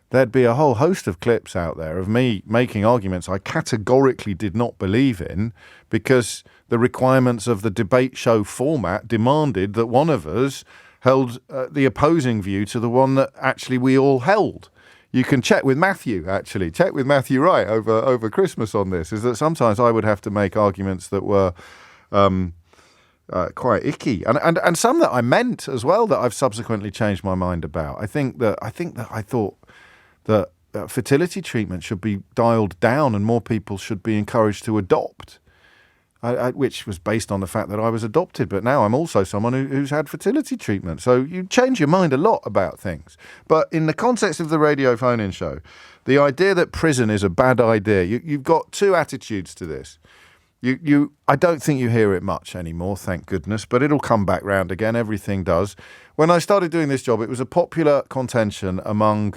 there'd be a whole host of clips out there of me making arguments I categorically did not believe in, because the requirements of the debate show format demanded that one of us held the opposing view to the one that actually we all held. You can check with Matthew Wright over Christmas on this, is that sometimes I would have to make arguments that were quite icky, and some that I meant as well that I've subsequently changed my mind about. I thought that fertility treatment should be dialed down and more people should be encouraged to adopt, which was based on the fact that I was adopted. But now I'm also someone who's had fertility treatment. So you change your mind a lot about things. But in the context of the radio phone-in show, the idea that prison is a bad idea, you've got two attitudes to this. I don't think you hear it much anymore, thank goodness, but it'll come back round again. Everything does. When I started doing this job, it was a popular contention among...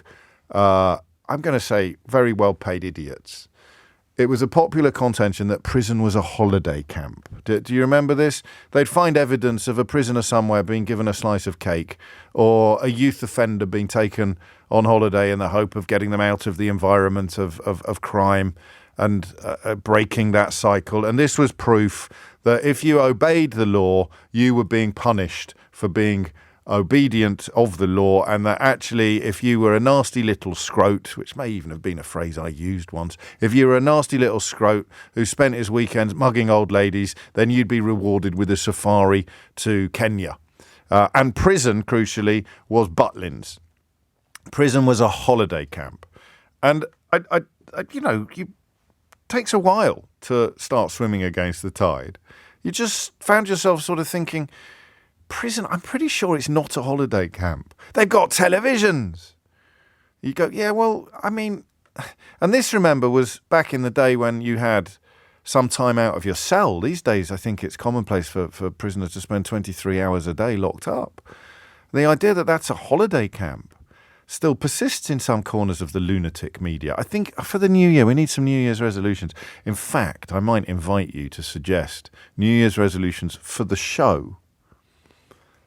I'm going to say very well-paid idiots. It was a popular contention that prison was a holiday camp. Do you remember this? They'd find evidence of a prisoner somewhere being given a slice of cake, or a youth offender being taken on holiday in the hope of getting them out of the environment of crime and breaking that cycle. And this was proof that if you obeyed the law, you were being punished for being obedient of the law, and that actually if you were a nasty little scrote, which may even have been a phrase I used once, if you were a nasty little scrote who spent his weekends mugging old ladies, then you'd be rewarded with a safari to Kenya. And prison, crucially, was Butlins. Prison was a holiday camp. And it takes a while to start swimming against the tide. You just found yourself sort of thinking, prison, I'm pretty sure it's not a holiday camp. They've got televisions. You go, yeah, well, I mean, and this, remember, was back in the day when you had some time out of your cell. These days, I think it's commonplace for prisoners to spend 23 hours a day locked up. The idea that that's a holiday camp still persists in some corners of the lunatic media. I think for the new year, we need some New Year's resolutions. In fact, I might invite you to suggest New Year's resolutions for the show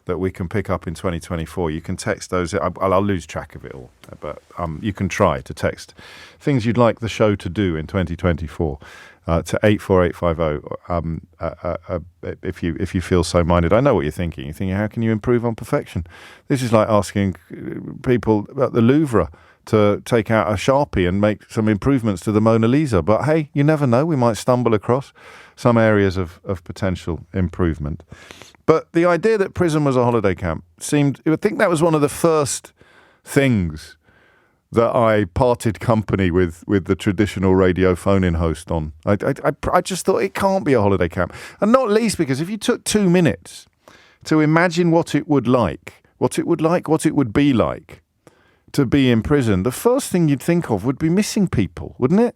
that we can pick up in 2024. You can text those. I'll lose track of it all, but you can try to text things you'd like the show to do in 2024 to 84850 if you feel so minded. I know what you're thinking. You're thinking, how can you improve on perfection? This is like asking people at the Louvre to take out a Sharpie and make some improvements to the Mona Lisa. But hey, you never know. We might stumble across some areas of potential improvement. But the idea that prison was a holiday camp I think that was one of the first things that I parted company with the traditional radio phone-in host on. I just thought it can't be a holiday camp. And not least because if you took 2 minutes to imagine what it would be like to be in prison, the first thing you'd think of would be missing people, wouldn't it?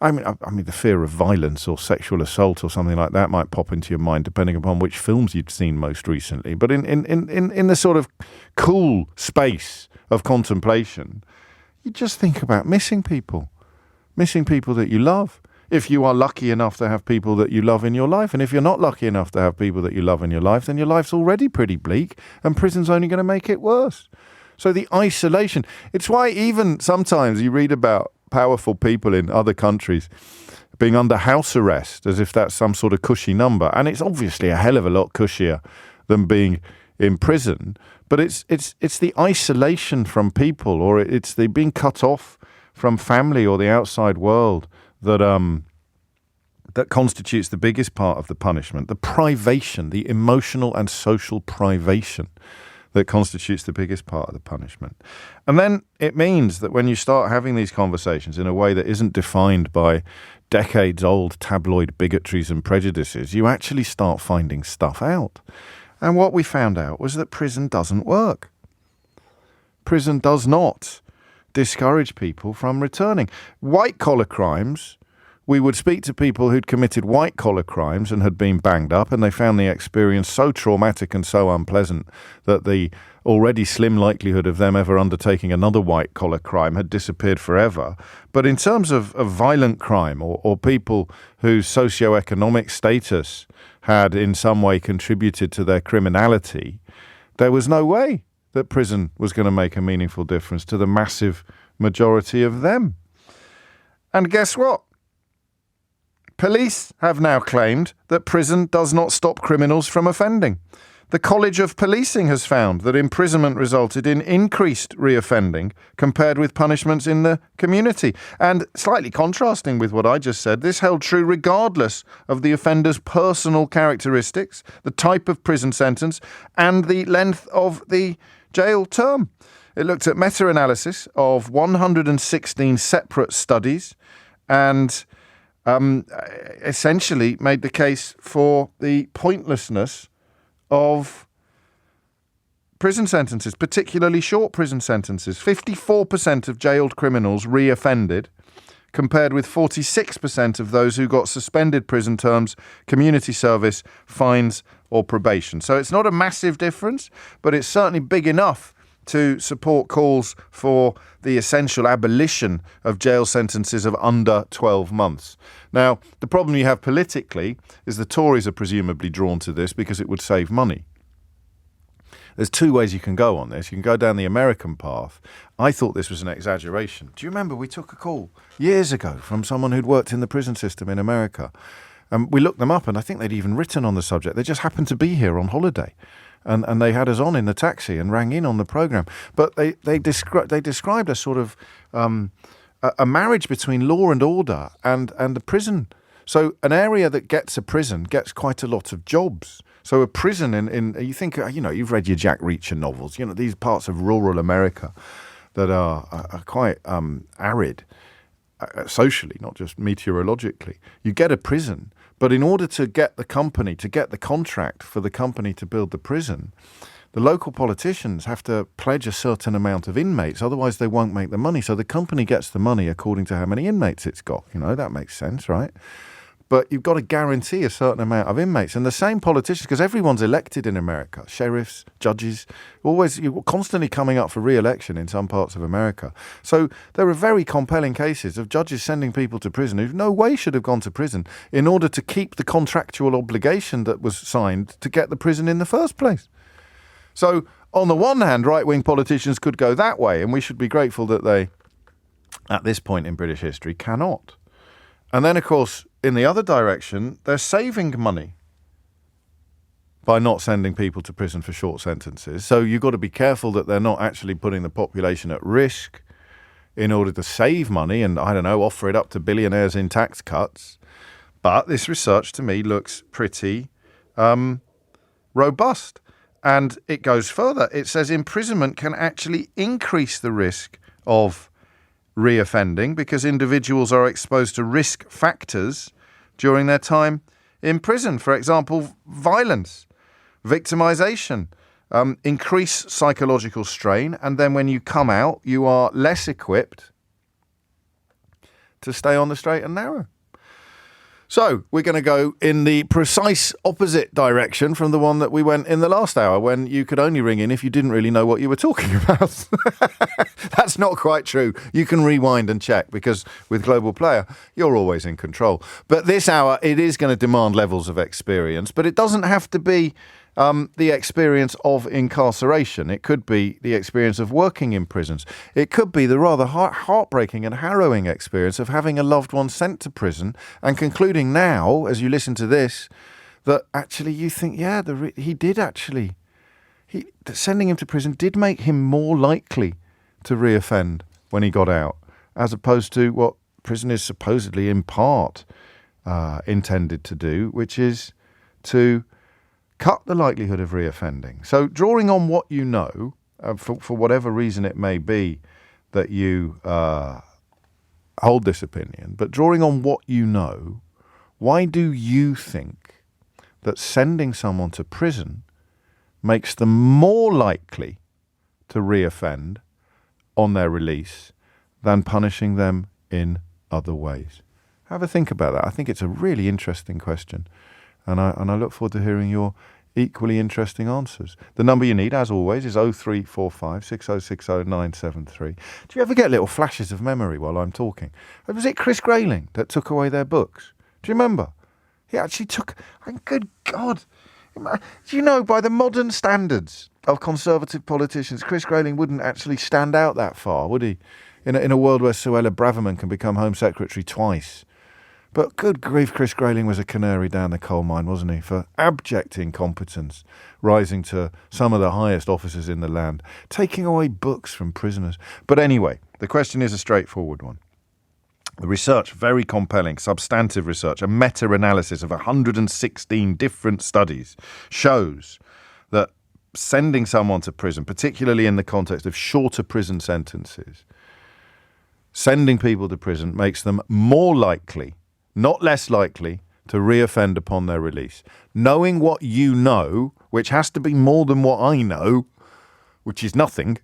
I mean, the fear of violence or sexual assault or something like that might pop into your mind, depending upon which films you'd seen most recently. But in the sort of cool space of contemplation, you just think about missing people that you love. If you are lucky enough to have people that you love in your life, and if you're not lucky enough to have people that you love in your life, then your life's already pretty bleak, and prison's only going to make it worse. So the isolation. It's why even sometimes you read about powerful people in other countries being under house arrest as if that's some sort of cushy number. And it's obviously a hell of a lot cushier than being in prison. But it's the isolation from people, or it's the being cut off from family or the outside world that constitutes the biggest part of the punishment. The privation, the emotional and social privation that constitutes the biggest part of the punishment. And then it means that when you start having these conversations in a way that isn't defined by decades-old tabloid bigotries and prejudices, you actually start finding stuff out. And what we found out was that prison doesn't work. Prison does not discourage people from returning. White-collar crimes, we would speak to people who'd committed white-collar crimes and had been banged up, and they found the experience so traumatic and so unpleasant that the already slim likelihood of them ever undertaking another white-collar crime had disappeared forever. But in terms of violent crime or people whose socioeconomic status had in some way contributed to their criminality, there was no way that prison was going to make a meaningful difference to the massive majority of them. And guess what? Police have now claimed that prison does not stop criminals from offending. The College of Policing has found that imprisonment resulted in increased reoffending compared with punishments in the community. And slightly contrasting with what I just said, this held true regardless of the offender's personal characteristics, the type of prison sentence, and the length of the jail term. It looked at meta-analysis of 116 separate studies and essentially made the case for the pointlessness of prison sentences, particularly short prison sentences. 54% of jailed criminals reoffended, compared with 46% of those who got suspended prison terms, community service, fines or probation. So it's not a massive difference, but it's certainly big enough to support calls for the essential abolition of jail sentences of under 12 months. Now, the problem you have politically is the Tories are presumably drawn to this because it would save money. There's two ways you can go on this. You can go down the American path. I thought this was an exaggeration. Do you remember we took a call years ago from someone who'd worked in the prison system in America? We looked them up, and I think they'd even written on the subject. They just happened to be here on holiday. And they had us on in the taxi and rang in on the programme. But they described a sort of a marriage between law and order and the prison. So an area that gets a prison gets quite a lot of jobs. So a prison in you think, you've read your Jack Reacher novels, these parts of rural America that are quite arid socially, not just meteorologically. You get a prison. But in order to get the contract for the company to build the prison, the local politicians have to pledge a certain amount of inmates, otherwise they won't make the money. So the company gets the money according to how many inmates it's got. That makes sense, right? But you've got to guarantee a certain amount of inmates. And the same politicians, because everyone's elected in America, sheriffs, judges, you're constantly coming up for re-election in some parts of America. So there are very compelling cases of judges sending people to prison who no way should have gone to prison in order to keep the contractual obligation that was signed to get the prison in the first place. So on the one hand, right-wing politicians could go that way, and we should be grateful that they, at this point in British history, cannot. And then, of course, in the other direction, they're saving money by not sending people to prison for short sentences. So you've got to be careful that they're not actually putting the population at risk in order to save money and, offer it up to billionaires in tax cuts. But this research, to me, looks pretty robust. And it goes further. It says imprisonment can actually increase the risk of reoffending because individuals are exposed to risk factors during their time in prison. For example, violence, victimization, increase psychological strain, and then when you come out, you are less equipped to stay on the straight and narrow. So we're going to go in the precise opposite direction from the one that we went in the last hour, when you could only ring in if you didn't really know what you were talking about. That's not quite true. You can rewind and check, because with Global Player, you're always in control. But this hour, it is going to demand levels of experience, but it doesn't have to be the experience of incarceration. It could be the experience of working in prisons. It could be the rather heartbreaking and harrowing experience of having a loved one sent to prison and concluding now, as you listen to this, that actually you think, sending him to prison did make him more likely to reoffend when he got out, as opposed to what prison is supposedly in part intended to do, which is to cut the likelihood of reoffending. So drawing on what you know, for whatever reason it may be that you hold this opinion, but drawing on what you know, why do you think that sending someone to prison makes them more likely to reoffend on their release than punishing them in other ways? Have a think about that. I think it's a really interesting question. And I look forward to hearing your equally interesting answers. The number you need, as always, is 0345 6060 973. Do you ever get little flashes of memory while I'm talking? Was it Chris Grayling that took away their books? Do you remember? He actually took... Good God. Do you know, by the modern standards of Conservative politicians, Chris Grayling wouldn't actually stand out that far, would he? In a world where Suella Braverman can become Home Secretary twice. But good grief, Chris Grayling was a canary down the coal mine, wasn't he? For abject incompetence, rising to some of the highest offices in the land, taking away books from prisoners. But anyway, the question is a straightforward one. The research, very compelling, substantive research, a meta-analysis of 116 different studies, shows that sending someone to prison, particularly in the context of shorter prison sentences, sending people to prison makes them more likely, not less likely, to reoffend upon their release. Knowing what you know, which has to be more than what I know, which is nothing,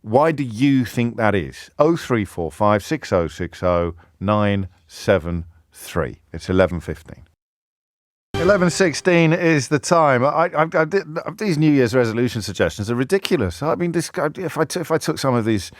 why do you think that is? 0345 6060 973. It's 11:15. 11:16 is the time. These New Year's resolution suggestions are ridiculous. I mean, if I took some of this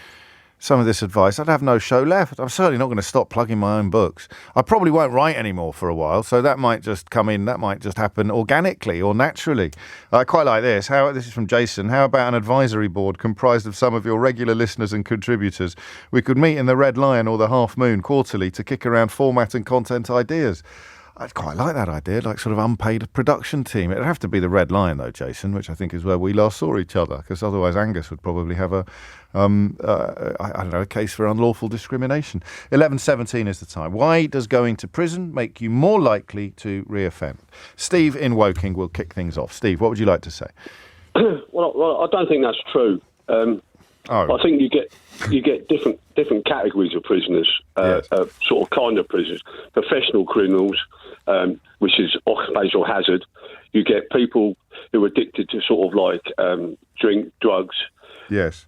advice, I'd have no show left. I'm certainly not going to stop plugging my own books. I probably won't write anymore for a while, so that might just come in. That might just happen organically or naturally. I quite like this. This is from Jason. How about an advisory board comprised of some of your regular listeners and contributors? We could meet in the Red Lion or the Half Moon quarterly to kick around format and content ideas. I'd quite like that idea, like sort of unpaid production team. It'd have to be the Red Lion, though, Jason, which I think is where we last saw each other, because otherwise Angus would probably have a case for unlawful discrimination. 11:17 is the time. Why does going to prison make you more likely to reoffend? Steve in Woking will kick things off. Steve, what would you like to say? Well, I don't think that's true. Oh. I think you get different categories of prisoners, Yes. sort of kind of prisoners. Professional criminals, which is occupational hazard. You get people who are addicted to sort of like drink, drugs. Yes.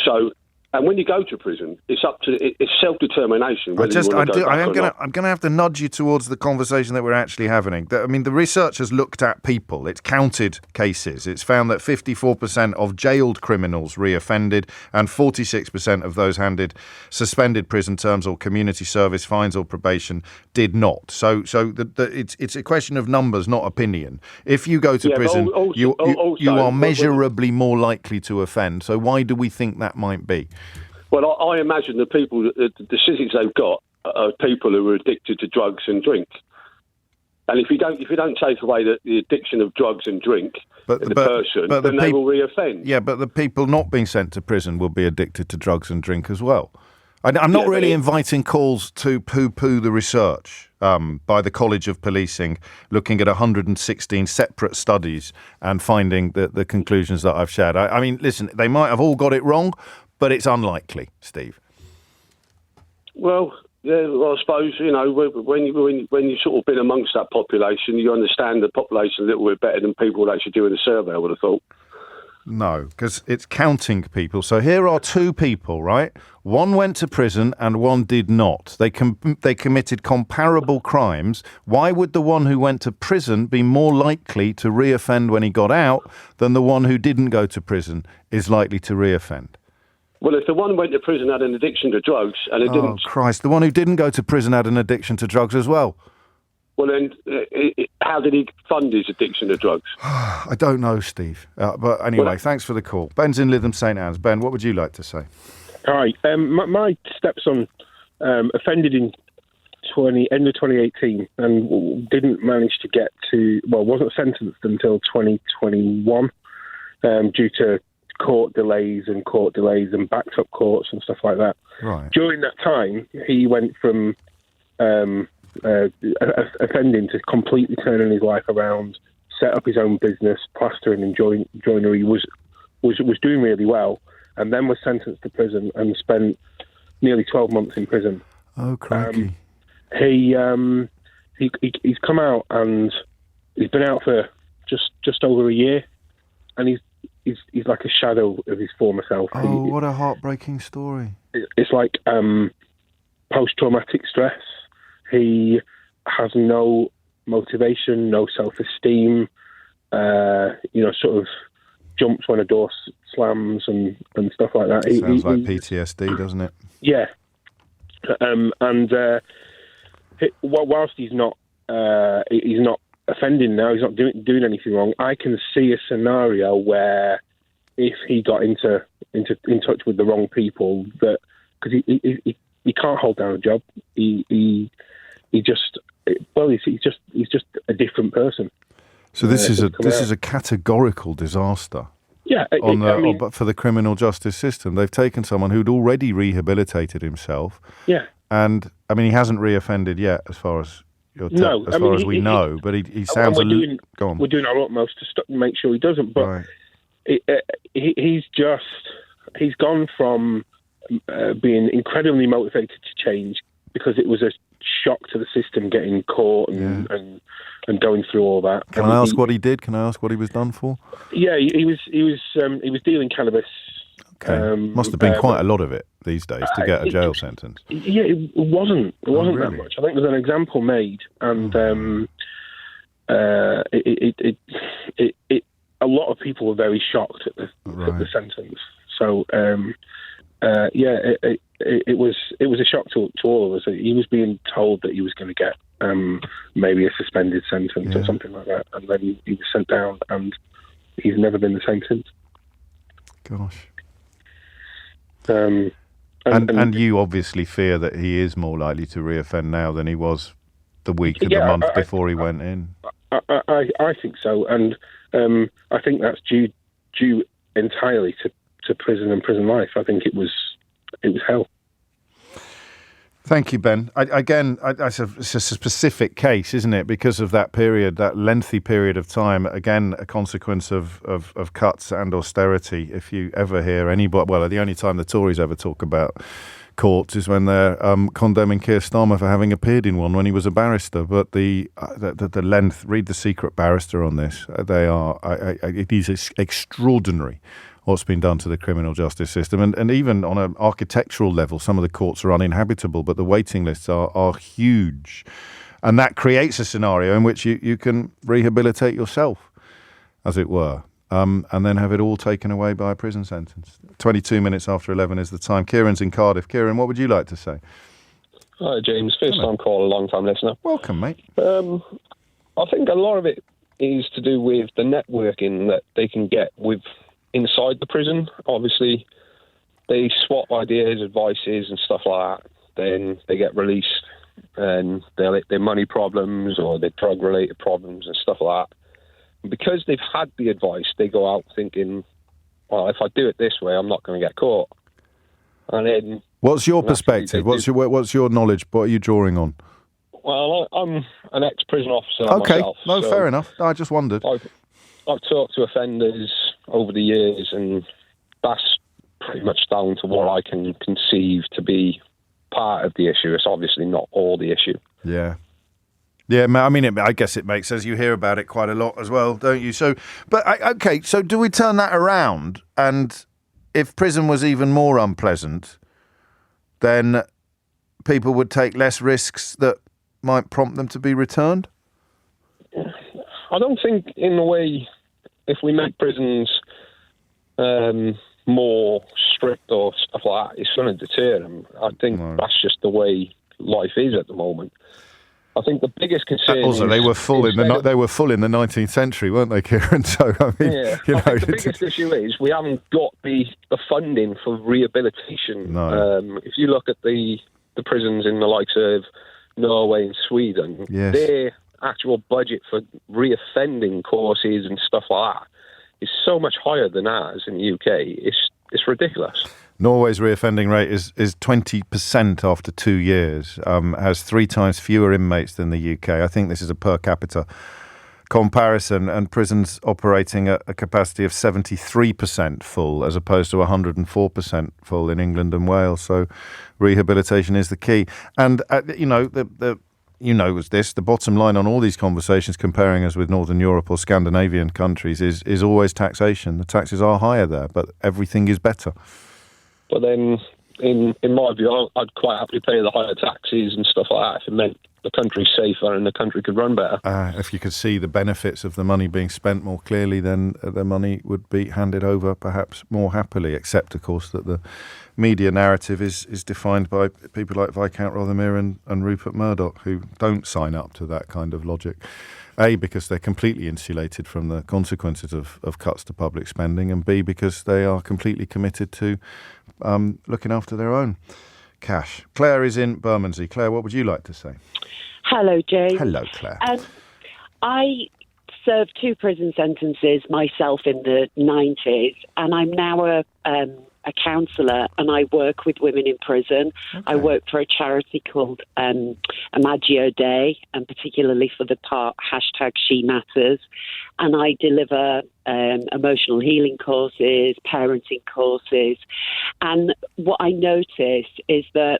So, and when you go to prison, it's self-determination. I'm going to have to nudge you towards the conversation that we're actually having. I mean, the research has looked at people. It's counted cases. It's found that 54% of jailed criminals reoffended, and 46% of those handed suspended prison terms or community service, fines or probation did not. So it's a question of numbers, not opinion. If you go to prison, you are measurably more likely to offend. So why do we think that might be? Well, I imagine the people, the statistics they've got are people who are addicted to drugs and drink. And if you don't take away the addiction of drugs and drink then they will reoffend. Yeah, but the people not being sent to prison will be addicted to drugs and drink as well. I'm not really inviting calls to poo-poo the research by the College of Policing, looking at 116 separate studies and finding the conclusions that I've shared. I mean, listen, they might have all got it wrong, but it's unlikely, Steve. Well, yeah, I suppose, when you've sort of been amongst that population, you understand the population a little bit better than people actually doing the survey, I would have thought. No, because it's counting people. So here are two people, right? One went to prison and one did not. They committed comparable crimes. Why would the one who went to prison be more likely to reoffend when he got out than the one who didn't go to prison is likely to reoffend? Well, if the one who went to prison had an addiction to drugs and it didn't... Oh, Christ, the one who didn't go to prison had an addiction to drugs as well. Well, then, how did he fund his addiction to drugs? I don't know, Steve. But anyway, thanks for the call. Ben's in Lytham St Anne's. Ben, what would you like to say? Hi. My stepson offended in end of 2018 and didn't manage to get to... Well, wasn't sentenced until 2021 due to court delays and backed up courts and stuff like that. Right. During that time, he went from offending to completely turning his life around, set up his own business, plastering and joinery, was doing really well, and then was sentenced to prison and spent nearly 12 months in prison. Oh, crikey. He's come out and he's been out for just over a year, and he's like a shadow of his former self. Oh, what a heartbreaking story. It's like post-traumatic stress. He has no motivation, no self-esteem, sort of jumps when a door slams and stuff like that. Sounds like PTSD, doesn't it? Yeah. Whilst he's not offending now, he's not doing anything wrong, I can see a scenario where if he got in touch with the wrong people, that because he can't hold down a job, he's just a different person. So this is a categorical disaster. Yeah, but for the criminal justice system, they've taken someone who'd already rehabilitated himself. Yeah, and I mean he hasn't reoffended yet, as far as we know. But he sounds. Go on. We're doing our utmost to make sure he doesn't. But right. He's gone from being incredibly motivated to change because it was a shock to the system getting caught and going through all that. Can I ask what he did? Can I ask what he was done for? Yeah, he was dealing cannabis. Okay. Must have been quite a lot of it these days to get a jail sentence. Yeah, it wasn't really? that much. I think there's an example made, and a lot of people were very shocked at the sentence. So it was a shock to all of us. He was being told that he was going to get maybe a suspended sentence or something like that, and then he was sent down, and he's never been the same since. Gosh. And you obviously fear that he is more likely to reoffend now than he was the week or the month before he went in. I think so, and I think that's due entirely to prison and prison life. I think it was hell. Thank you, Ben. It's a specific case, isn't it? Because of that period, that lengthy period of time, again, a consequence of cuts and austerity. If you ever hear anybody, well, the only time the Tories ever talk about courts is when they're condemning Keir Starmer for having appeared in one when he was a barrister. But the length, read The Secret Barrister on this. It is extraordinary what's been done to the criminal justice system. And even on an architectural level, some of the courts are uninhabitable, but the waiting lists are huge. And that creates a scenario in which you can rehabilitate yourself, as it were, and then have it all taken away by a prison sentence. 22 minutes after 11 is the time. Kieran's in Cardiff. Kieran, what would you like to say? Hi, James. First-time caller, long-time listener. Welcome, mate. I think a lot of it is to do with the networking that they can get with inside the prison. Obviously, they swap ideas, advices and stuff like that. Then they get released and their money problems or their drug-related problems and stuff like that. And because they've had the advice, they go out thinking, well, if I do it this way, I'm not going to get caught. And then, what's your perspective? What's your knowledge? What are you drawing on? Well, I'm an ex-prison officer myself. No, fair enough. I just wondered. I've talked to offenders over the years, and that's pretty much down to what I can conceive to be part of the issue. It's obviously not all the issue. Yeah. Yeah, I mean, I guess it makes sense. You hear about it quite a lot as well, don't you? So, so do we turn that around? And if prison was even more unpleasant, then people would take less risks that might prompt them to be returned? I don't think, in a way, if we make prisons more strict or stuff like that, it's going to deter them. I think that's just the way life is at the moment. I think the biggest concern also, they were full in the 19th century, weren't they, Kieran? So I mean, I think the biggest issue is we haven't got the funding for rehabilitation. No. If you look at the prisons in the likes of Norway and Sweden, their actual budget for reoffending courses and stuff like that is so much higher than ours in the UK. It's ridiculous. Norway's reoffending rate is 20% after 2 years, has 3 times fewer inmates than the UK. I think this is a per capita comparison, and prisons operating at a capacity of 73% full as opposed to 104% full in England and Wales. So rehabilitation is the key. And, the bottom line on all these conversations comparing us with Northern Europe or Scandinavian countries is always taxation. The taxes are higher there, but everything is better. But then, in my view, I'd quite happily pay the higher taxes and stuff like that if it meant the country's safer and the country could run better. If you could see the benefits of the money being spent more clearly, then the money would be handed over perhaps more happily, except, of course, that the media narrative is defined by people like Viscount Rothermere and Rupert Murdoch, who don't sign up to that kind of logic. A, because they're completely insulated from the consequences of cuts to public spending, and B, because they are completely committed to looking after their own cash. Claire is in Bermondsey. Claire, what would you like to say? Hello, Jay. Hello, Claire. I served 2 prison sentences myself in the 90s, and I'm now a counsellor, and I work with women in prison. Okay. I work for a charity called Imaggio Day, and particularly for the part #SheMatters. And I deliver emotional healing courses, parenting courses. And what I noticed is that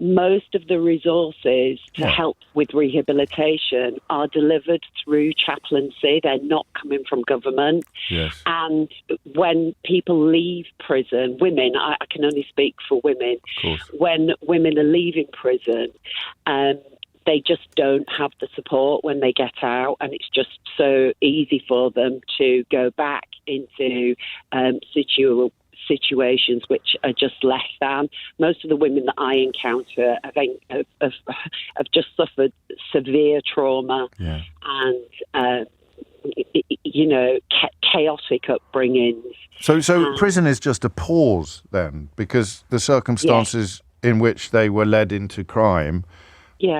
most of the resources to help with rehabilitation are delivered through chaplaincy. They're not coming from government. Yes. And when people leave prison, women, I can only speak for women, when women are leaving prison, they just don't have the support when they get out, and it's just so easy for them to go back into situations which are just less than. Most of the women that I encounter have just suffered severe trauma and chaotic upbringings. So prison is just a pause then, because the circumstances in which they were led into crime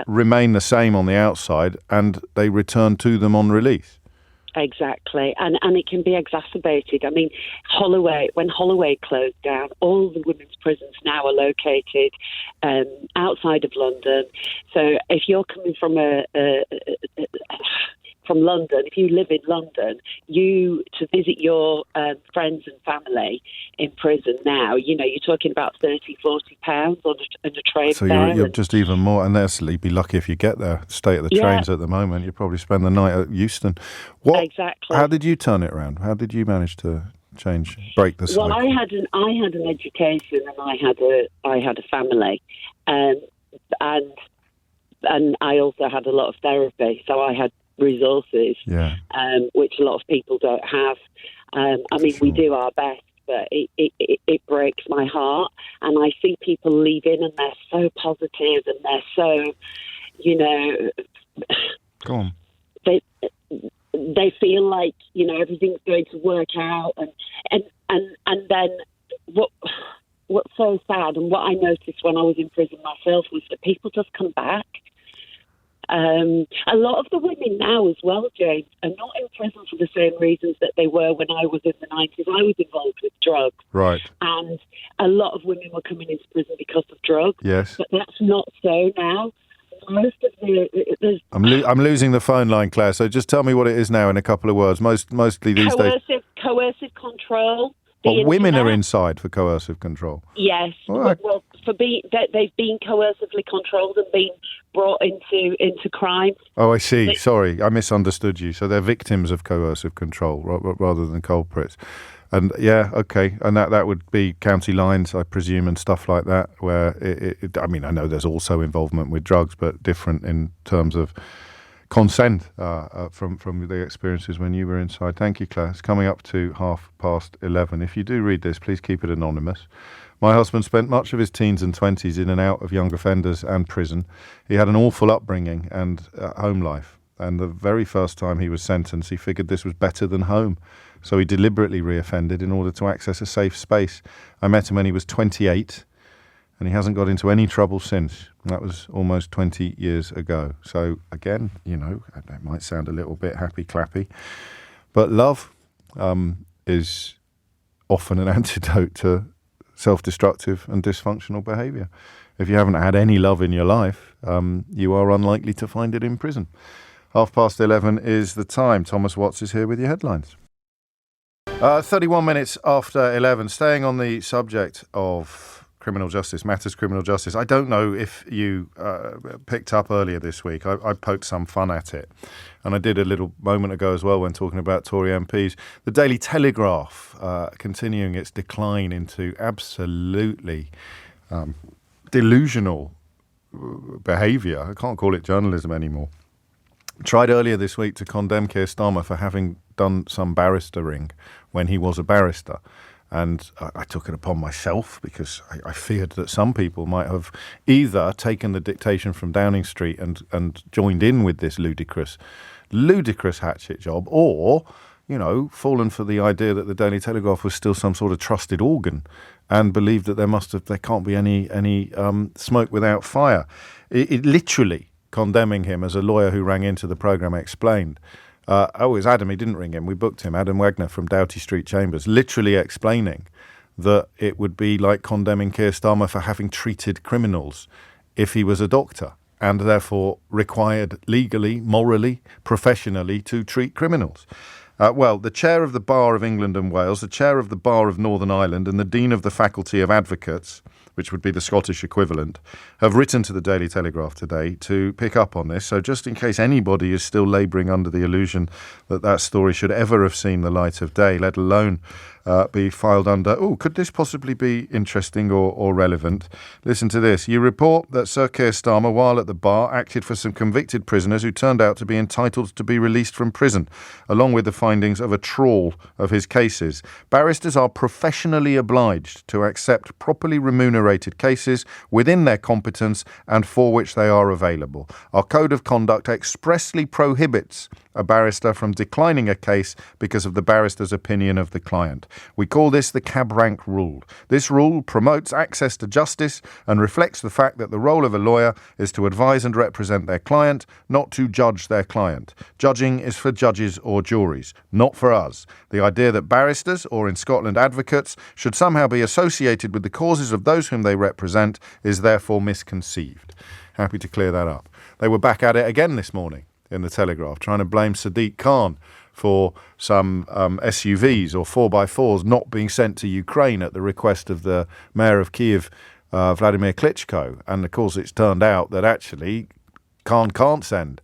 remain the same on the outside, and they return to them on release. Exactly, and it can be exacerbated. I mean, when Holloway closed down, all the women's prisons now are located outside of London. So if you're coming from from London, if you live in London, to visit your friends and family in prison now, you're talking about £30-40 on a train so fare. you're just even more, and you'd be lucky if you get there. State of the trains at the moment, you'd probably spend the night at Euston. Exactly. How did you turn it around? How did you manage to break the cycle? Well, I had an education, and I had a family, and I also had a lot of therapy, so I had resources, which a lot of people don't have. We do our best, but it breaks my heart, and I see people leaving, and they're so positive, and they're so, Go on. They feel like everything's going to work out, and then what's so sad, and what I noticed when I was in prison myself, was that people just come back. A lot of the women now as well, James, are not in prison for the same reasons that they were when I was in the 90s. I was involved with drugs. Right. And a lot of women were coming into prison because of drugs. Yes. But that's not so now. Most of I'm losing the phone line, Claire, so just tell me what it is now in a couple of words. Mostly these days. Coercive control. Well, women are inside for coercive control. Yes. Right. Well, they've been coercively controlled and been brought into crime. Oh, I see. Sorry, I misunderstood you. So they're victims of coercive control rather than culprits. And okay. And that would be county lines, I presume, and stuff like that, where I know there's also involvement with drugs, but different in terms of consent from the experiences when you were inside. Thank you, Claire. It's coming up to 11:30. If you do read this, please keep it anonymous. My husband spent much of his teens and 20s in and out of young offenders and prison. He had an awful upbringing and home life. And the very first time he was sentenced, he figured this was better than home. So he deliberately reoffended in order to access a safe space. I met him when he was 28. And he hasn't got into any trouble since. That was almost 20 years ago. So again, that might sound a little bit happy-clappy, but love is often an antidote to self-destructive and dysfunctional behaviour. If you haven't had any love in your life, you are unlikely to find it in prison. 11:30 is the time. Thomas Watts is here with your headlines. 31 minutes after 11, staying on the subject of criminal justice, criminal justice. I don't know if you picked up earlier this week. I poked some fun at it. And I did a little moment ago as well when talking about Tory MPs. The Daily Telegraph continuing its decline into absolutely delusional behaviour. I can't call it journalism anymore. Tried earlier this week to condemn Keir Starmer for having done some barristering when he was a barrister. And I took it upon myself because I feared that some people might have either taken the dictation from Downing Street and joined in with this ludicrous hatchet job, or, fallen for the idea that the Daily Telegraph was still some sort of trusted organ and believed that there can't be any smoke without fire. It literally condemning him, as a lawyer who rang into the programme explained. It was Adam, he didn't ring him, we booked him, Adam Wagner from Doughty Street Chambers, literally explaining that it would be like condemning Keir Starmer for having treated criminals if he was a doctor, and therefore required legally, morally, professionally to treat criminals. The chair of the Bar of England and Wales, the chair of the Bar of Northern Ireland, and the Dean of the Faculty of Advocates, which would be the Scottish equivalent, have written to the Daily Telegraph today to pick up on this. So just in case anybody is still labouring under the illusion that story should ever have seen the light of day, let alone be filed under, could this possibly be interesting or relevant? Listen to this. You report that Sir Keir Starmer, while at the bar, acted for some convicted prisoners who turned out to be entitled to be released from prison, along with the findings of a trawl of his cases. Barristers are professionally obliged to accept properly remunerated cases within their competence and for which they are available. Our code of conduct expressly prohibits a barrister from declining a case because of the barrister's opinion of the client. We call this the cab rank rule. This rule promotes access to justice and reflects the fact that the role of a lawyer is to advise and represent their client, not to judge their client. Judging is for judges or juries, not for us. The idea that barristers, or in Scotland advocates, should somehow be associated with the causes of those whom they represent is therefore misconceived. Happy to clear that up. They were back at it again this morning in the Telegraph, trying to blame Sadiq Khan for some SUVs or 4x4s not being sent to Ukraine at the request of the mayor of Kiev, Vladimir Klitschko. And of course it's turned out that actually Khan can't send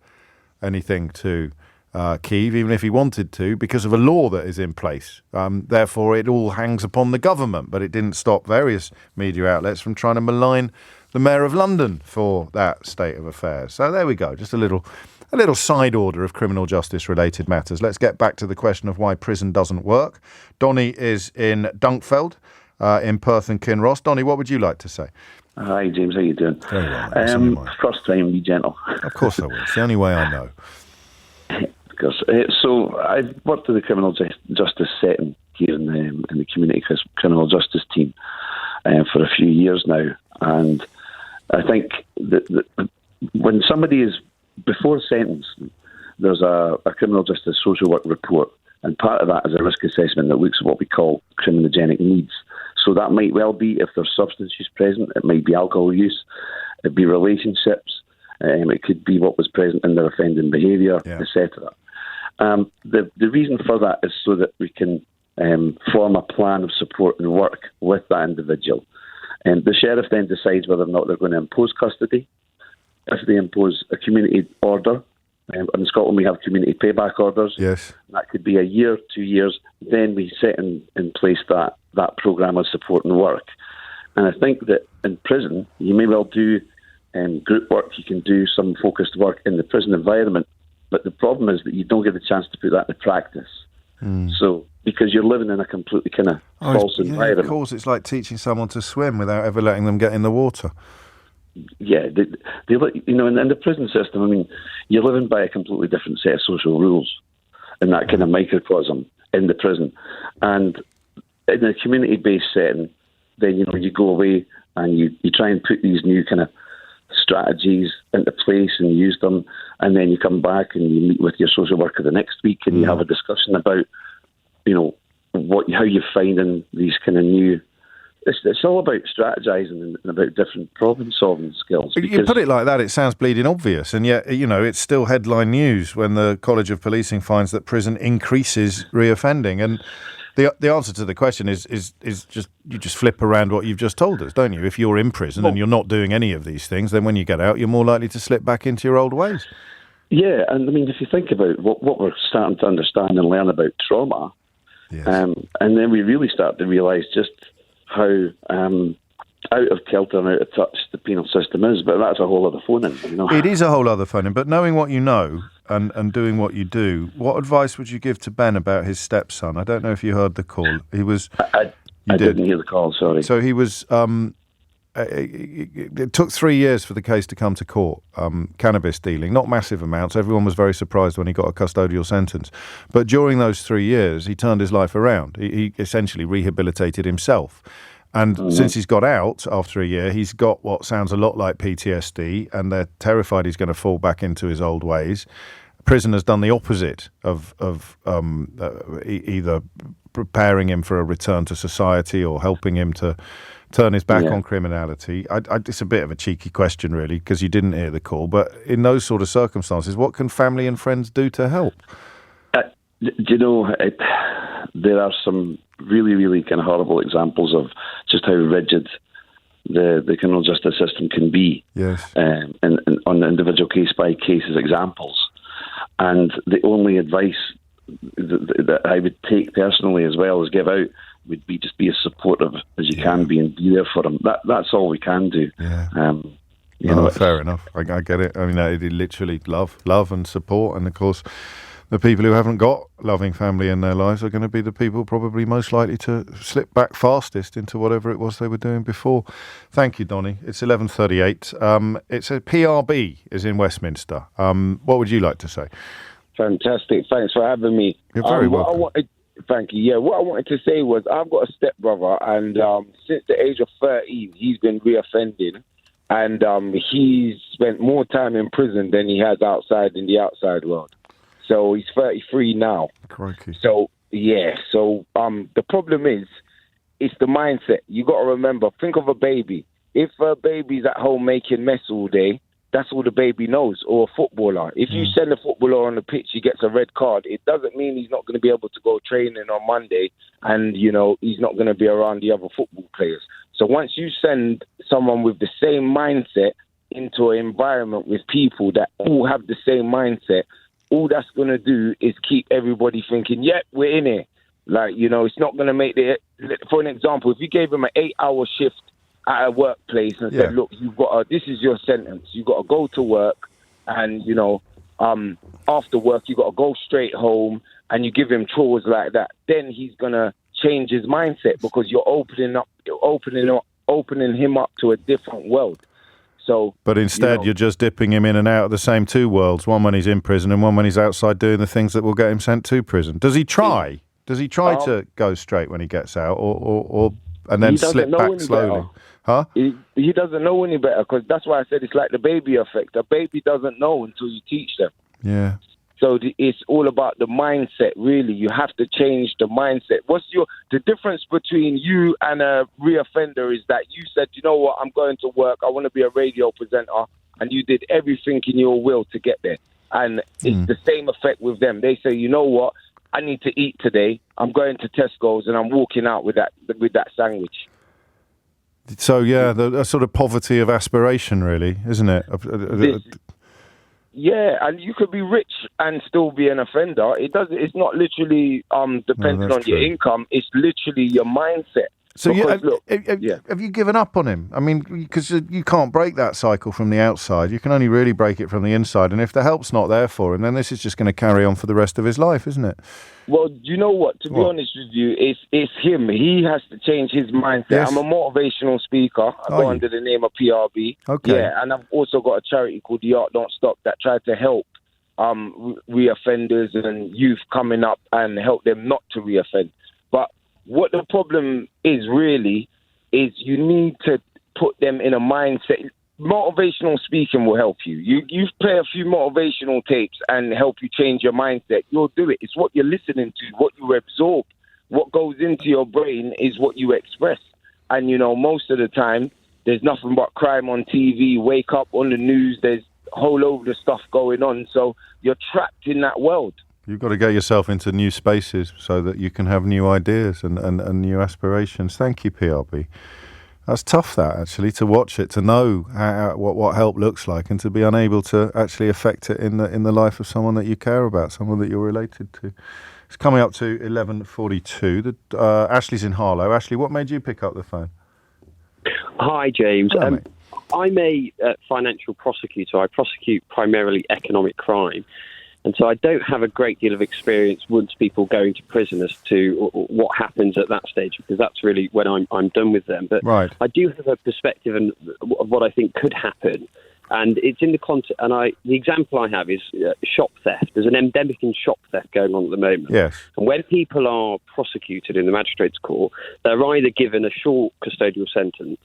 anything to Kiev, even if he wanted to, because of a law that is in place. Therefore, it all hangs upon the government. But it didn't stop various media outlets from trying to malign the Mayor of London for that state of affairs. So there we go, just a little side order of criminal justice-related matters. Let's get back to the question of why prison doesn't work. Donnie is in Dunkfeld, in Perth and Kinross. Donnie, what would you like to say? Hi, James. How you doing? Very well. First time, be gentle. Of course I will. It's the only way I know. So I've worked in the criminal justice setting here in the community criminal justice team for a few years now, and I think that when somebody is before sentence, there's a criminal justice social work report, and part of that is a risk assessment that looks at what we call criminogenic needs. So that might well be if there's substance use present, it might be alcohol use, it'd be relationships, it could be what was present in their offending behaviour, etc. The reason for that is so that we can form a plan of support and work with that individual. And the sheriff then decides whether or not they're going to impose custody. If they impose a community order, in Scotland we have community payback orders. Yes. That could be a year, 2 years. Then we set in place that programme of support and work. And I think that in prison, you may well do group work, you can do some focused work in the prison environment, but the problem is that you don't get the chance to put that into practice. So, because you're living in a completely kind of false environment. Of course, it's like teaching someone to swim without ever letting them get in the water. Yeah, in the prison system, I mean, you're living by a completely different set of social rules in that kind of microcosm in the prison. And in a community-based setting, then, you go away and you try and put these new kind of strategies into place and use them, and then you come back and you meet with your social worker the next week and you have a discussion about, how you're finding these kind of new. It's all about strategising and about different problem-solving skills. You put it like that, it sounds bleeding obvious, and yet, it's still headline news when the College of Policing finds that prison increases reoffending. And the answer to the question is just you just flip around what you've just told us, don't you? If you're in prison and you're not doing any of these things, then when you get out, you're more likely to slip back into your old ways. Yeah, and I mean, if you think about what we're starting to understand and learn about trauma, and then we really start to realise just how out of kilter and out of touch the penal system is, but that's a whole other phone-in. It is a whole other phone-in, but knowing what you know and doing what you do, what advice would you give to Ben about his stepson? I don't know if you heard the call. He was... I didn't hear the call, sorry. So he was... it took 3 years for the case to come to court, cannabis dealing, not massive amounts. Everyone was very surprised when he got a custodial sentence. But during those 3 years, he turned his life around. He essentially rehabilitated himself. And since he's got out after a year, he's got what sounds a lot like PTSD, and they're terrified he's going to fall back into his old ways. Prison has done the opposite of either preparing him for a return to society or helping him to turn his back on criminality. It's a bit of a cheeky question, really, because you didn't hear the call. But in those sort of circumstances, what can family and friends do to help? There are some really, really kind of horrible examples of just how rigid the criminal justice system can be. Yes. And on the individual case-by-case examples. And the only advice that I would take personally as well as give out would be just be as supportive as you can be and be there for them. That's all we can do. Yeah. Fair enough. I get it. I mean, literally love and support. And of course, the people who haven't got loving family in their lives are going to be the people probably most likely to slip back fastest into whatever it was they were doing before. Thank you, Donnie. It's 11:38. It's a PRB is in Westminster. What would you like to say? Fantastic. Thanks for having me. You're very welcome. Thank you. Yeah, what I wanted to say was I've got a stepbrother, and since the age of 13, he's been reoffending, and he's spent more time in prison than he has outside in the outside world. So he's 33 now. Crikey. So, yeah. So the problem is, it's the mindset. You got to remember, think of a baby. If a baby's at home making mess all day, that's all the baby knows, or a footballer. If you send a footballer on the pitch, he gets a red card, it doesn't mean he's not going to be able to go training on Monday and, you know, he's not going to be around the other football players. So once you send someone with the same mindset into an environment with people that all have the same mindset, all that's going to do is keep everybody thinking, yeah, we're in here. Like, you know, it's not going to make the... For an example, if you gave him an 8-hour shift at a workplace and said, look, you've got this is your sentence. You've got to go to work and, you know, after work, you've got to go straight home, and you give him chores like that. Then he's going to change his mindset because you're opening him up to a different world. So, but instead, you're just dipping him in and out of the same two worlds, one when he's in prison and one when he's outside doing the things that will get him sent to prison. Does he try? Does he try to go straight when he gets out or and then slip back slowly? Better. Huh? He doesn't know any better, because that's why I said it's like the baby effect. A baby doesn't know until you teach them. Yeah. So it's all about the mindset, really. You have to change the mindset. The difference between you and a reoffender is that you said, you know what, I'm going to work, I want to be a radio presenter, and you did everything in your will to get there. And it's the same effect with them. They say, you know what, I need to eat today. I'm going to Tesco's and I'm walking out with that sandwich. So, yeah, a sort of poverty of aspiration, really, isn't it? Yeah, and you could be rich and still be an offender. It's not literally dependent on your income. It's literally your mindset. So have you given up on him? I mean, because you can't break that cycle from the outside. You can only really break it from the inside. And if the help's not there for him, then this is just going to carry on for the rest of his life, isn't it? Well, you know what? To be honest with you, it's him. He has to change his mindset. Yes. I'm a motivational speaker. I go under the name of PRB. Okay. Yeah, and I've also got a charity called The Art Don't Stop that tries to help reoffenders and youth coming up and help them not to reoffend. But what the problem is really is you need to put them in a mindset. Motivational speaking will help you. You play a few motivational tapes and help you change your mindset. You'll do it. It's what you're listening to, what you absorb. What goes into your brain is what you express. And, you know, most of the time, there's nothing but crime on TV. Wake up on the news, there's a whole load of stuff going on. So you're trapped in that world. You've got to get yourself into new spaces so that you can have new ideas and new aspirations. Thank you, PRB. That's tough, that, actually, to watch it, to know what help looks like, and to be unable to actually affect it in the life of someone that you care about, someone that you're related to. It's coming up to 11:42. Ashley's in Harlow. Ashley, what made you pick up the phone? Hi, James. Hello, I'm a financial prosecutor. I prosecute primarily economic crime. And so I don't have a great deal of experience once people go into prison as to what happens at that stage, because that's really when I'm done with them. But right. I do have a perspective of what I think could happen. And it's in the context, and the example I have is shop theft. There's an endemic in shop theft going on at the moment. Yes. And when people are prosecuted in the magistrates' court, they're either given a short custodial sentence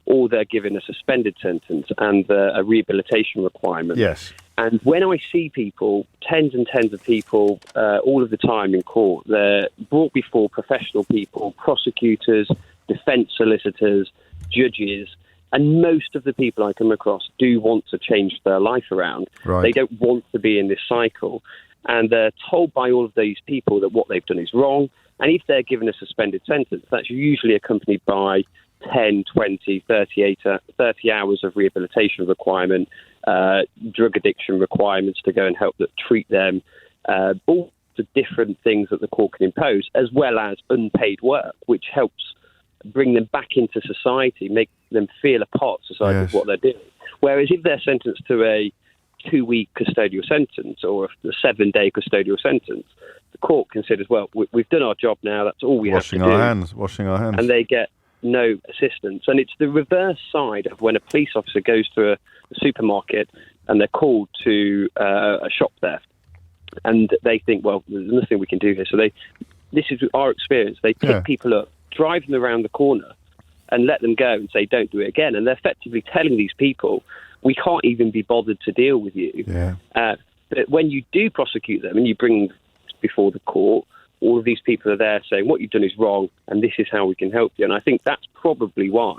or they're given a suspended sentence and a rehabilitation requirement. Yes. And when I see people, tens and tens of people, all of the time in court, they're brought before professional people, prosecutors, defence solicitors, judges, and most of the people I come across do want to change their life around. Right. They don't want to be in this cycle. And they're told by all of these people that what they've done is wrong. And if they're given a suspended sentence, that's usually accompanied by 10, 20, 30 hours of rehabilitation requirement, drug addiction requirements to go and help treat them, all the different things that the court can impose, as well as unpaid work, which helps bring them back into society, make them feel a part of society of what they're doing. Whereas if they're sentenced to a 2-week custodial sentence or a 7-day custodial sentence, the court considers, well, we've done our job now, that's all we have to do. Washing our hands. And they get no assistance. And it's the reverse side of when a police officer goes to a supermarket and they're called to a shop theft. And they think, well, there's nothing we can do here. So they this is our experience. They pick people up, drive them around the corner, and let them go and say, don't do it again. And they're effectively telling these people, we can't even be bothered to deal with you. Yeah. But when you do prosecute them and you bring them before the court, all of these people are there saying, what you've done is wrong, and this is how we can help you. And I think that's probably why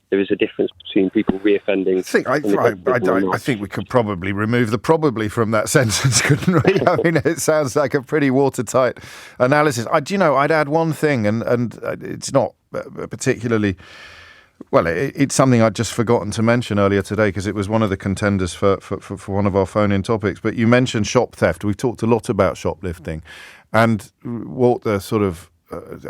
there is a difference between people reoffending. I think we could probably remove the probably from that sentence, couldn't we? I mean, it sounds like a pretty watertight analysis. I'd add one thing, and it's not particularly... Well, it's something I'd just forgotten to mention earlier today because it was one of the contenders for one of our phone-in topics. But you mentioned shop theft. We've talked a lot about shoplifting and walked the sort of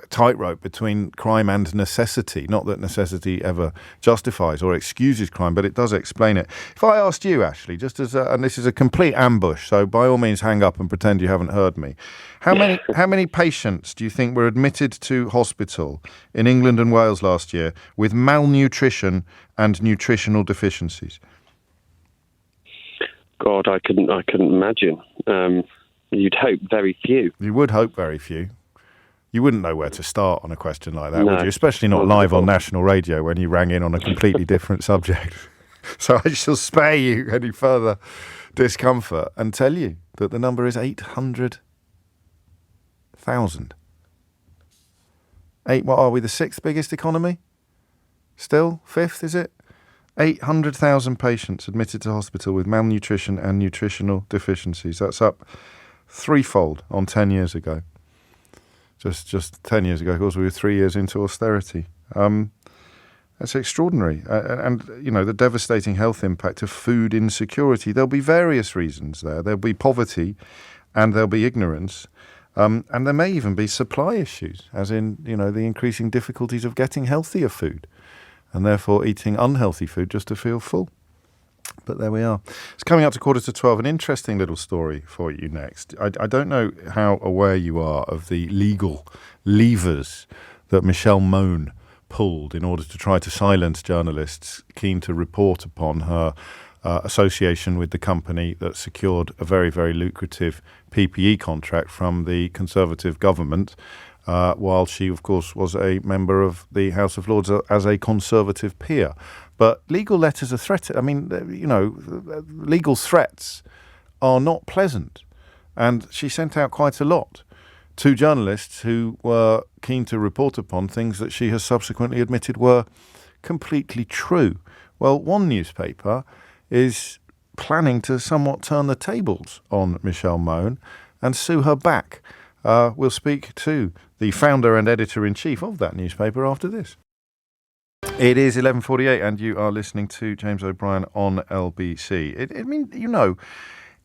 tightrope between crime and necessity. Not that necessity ever justifies or excuses crime, but it does explain it. If I asked you, Ashley, just as and this is a complete ambush, so by all means hang up and pretend you haven't heard me. How many patients do you think were admitted to hospital in England and Wales last year with malnutrition and nutritional deficiencies? God, I couldn't imagine. You'd hope very few. You would hope very few. You wouldn't know where to start on a question like that, would you? Especially not live on national radio when you rang in on a completely different subject. So I shall spare you any further discomfort and tell you that the number is 800,000. What are we, the sixth biggest economy? Still? Fifth, is it? 800,000 patients admitted to hospital with malnutrition and nutritional deficiencies. That's up threefold on 10 years ago. Just 10 years ago, of course, we were 3 years into austerity. That's extraordinary. And the devastating health impact of food insecurity. There'll be various reasons there. There'll be poverty and there'll be ignorance. And there may even be supply issues, as in, the increasing difficulties of getting healthier food and therefore eating unhealthy food just to feel full. But there we are. It's coming up to 11:45. An interesting little story for you next. I don't know how aware you are of the legal levers that Michelle Mone pulled in order to try to silence journalists keen to report upon her association with the company that secured a very, very lucrative PPE contract from the Conservative government, while she, of course, was a member of the House of Lords as a Conservative peer. But legal letters are threatened. I mean, legal threats are not pleasant. And she sent out quite a lot to journalists who were keen to report upon things that she has subsequently admitted were completely true. Well, one newspaper is planning to somewhat turn the tables on Michelle Mone and sue her back. We'll speak to the founder and editor-in-chief of that newspaper after this. It is 11:48 and you are listening to James O'Brien on LBC.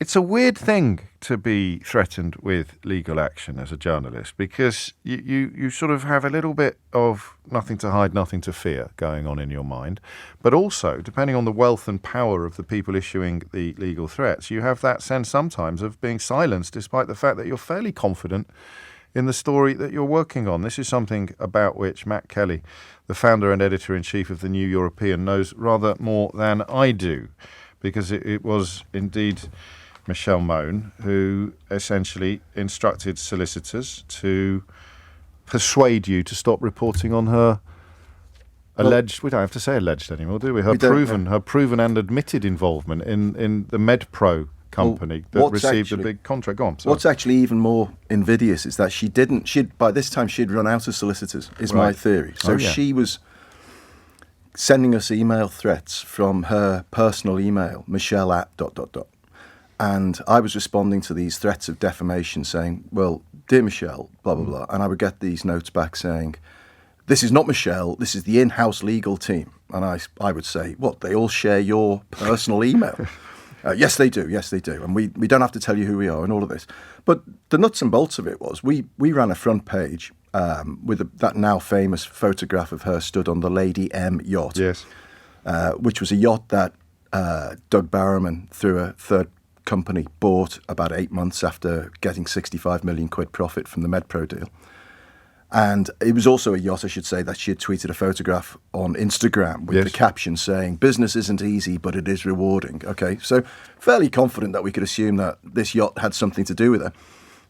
It's a weird thing to be threatened with legal action as a journalist because you sort of have a little bit of nothing to hide, nothing to fear going on in your mind. But also, depending on the wealth and power of the people issuing the legal threats, you have that sense sometimes of being silenced despite the fact that you're fairly confident in the story that you're working on. This is something about which Matt Kelly, the founder and editor-in-chief of the New European, knows rather more than I do, because it was indeed Michelle Mone who essentially instructed solicitors to persuade you to stop reporting on her alleged, we don't have to say alleged anymore, do we? Her proven and admitted involvement in the MedPro company that received a big contract. Go on. Sorry. What's actually even more invidious is that by this time she'd run out of solicitors, is my theory. So she was sending us email threats from her personal email, Michelle @ ... And I was responding to these threats of defamation saying, well, dear Michelle, blah, blah, blah. And I would get these notes back saying, this is not Michelle, this is the in-house legal team. And I would say, what, they all share your personal email? Yes, they do. And we don't have to tell you who we are and all of this. But the nuts and bolts of it was we ran a front page with that now famous photograph of her stood on the Lady M yacht, yes, which was a yacht that Doug Barrowman, through a third company, bought about 8 months after getting 65 million quid profit from the MedPro deal. And it was also a yacht, I should say, that she had tweeted a photograph on Instagram with the caption saying, business isn't easy, but it is rewarding. Okay, so fairly confident that we could assume that this yacht had something to do with it.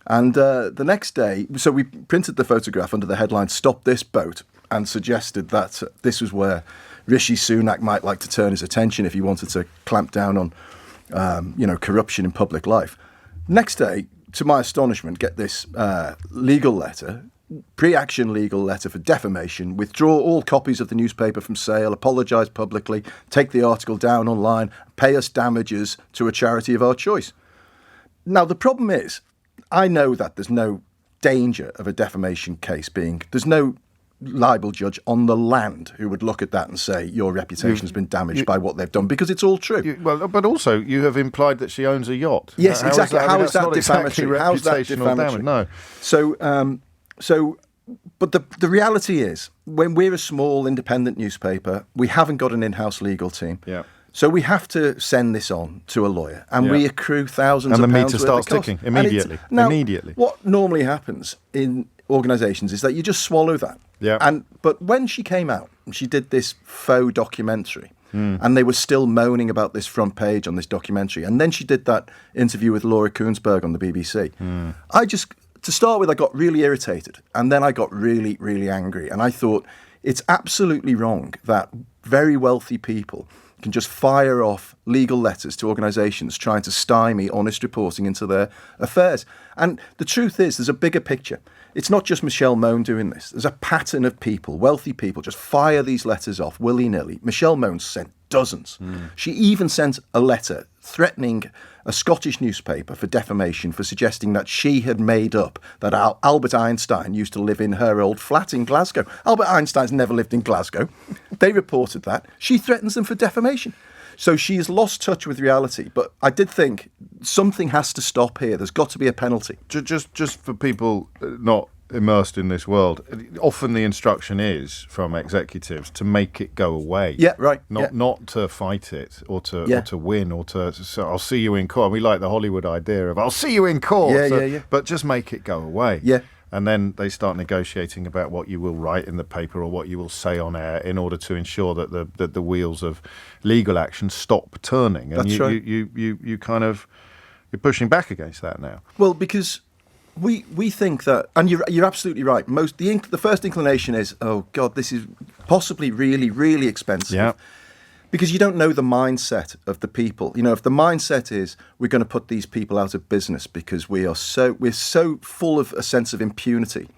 And the next day, so we printed the photograph under the headline, "Stop This Boat," and suggested that this was where Rishi Sunak might like to turn his attention if he wanted to clamp down on, corruption in public life. Next day, to my astonishment, get this legal letter, pre-action legal letter for defamation, withdraw all copies of the newspaper from sale, apologise publicly, take the article down online, pay us damages to a charity of our choice. Now, the problem is, I know that there's no danger of a defamation case there's no libel judge on the land who would look at that and say your reputation has been damaged by what they've done, because it's all true. But also you have implied that she owns a yacht. Yes, exactly. How is that defamatory? How's that defamatory? No. But the reality is, when we're a small independent newspaper, we haven't got an in-house legal team. Yeah. So we have to send this on to a lawyer, and we accrue thousands of pounds. And the meter starts ticking immediately. Immediately. What normally happens in organisations is that you just swallow that. Yeah. But when she came out, she did this faux documentary, and they were still moaning about this front page on this documentary. And then she did that interview with Laura Koonsberg on the BBC. To start with, I got really irritated, and then I got really, really angry. And I thought it's absolutely wrong that very wealthy people can just fire off legal letters to organisations trying to stymie honest reporting into their affairs. And the truth is, there's a bigger picture. It's not just Michelle Mone doing this. There's a pattern of people, wealthy people, just fire these letters off willy-nilly. Michelle Mone sent dozens. She even sent a letter threatening a Scottish newspaper for defamation for suggesting that she had made up that Albert Einstein used to live in her old flat in Glasgow. Albert Einstein's never lived in Glasgow. They reported that. She threatens them for defamation. So she has lost touch with reality. But I did think something has to stop here. There's got to be a penalty. Just for people not immersed in this world, often the instruction is from executives to make it go away. Yeah, right. Not to fight it or to win or to so I'll see you in court. We like the Hollywood idea of I'll see you in court. But just make it go away. Yeah. And then they start negotiating about what you will write in the paper or what you will say on air in order to ensure that the wheels of legal action stop turning. And That's right. You kind of you're pushing back against that now. Well, because we think that, and you're absolutely right. The first inclination is, oh God, this is possibly really, really expensive. Yeah. Because you don't know the mindset of the people. You know, if the mindset is we're going to put these people out of business because we're so full of a sense of impunity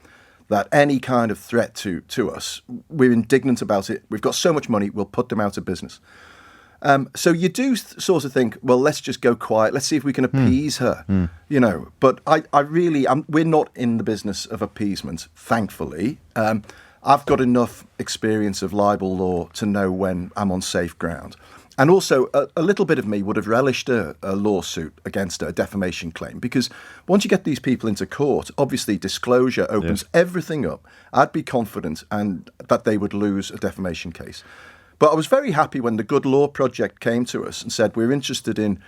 that any kind of threat to us, we're indignant about it. We've got so much money, we'll put them out of business. So you do sort of think, well, let's just go quiet. Let's see if we can appease her, you know. But we're not in the business of appeasement, thankfully. I've got enough experience of libel law to know when I'm on safe ground. And also, a little bit of me would have relished a lawsuit against a defamation claim, because once you get these people into court, obviously disclosure opens everything up. I'd be confident that they would lose a defamation case. But I was very happy when the Good Law Project came to us and said, we're interested in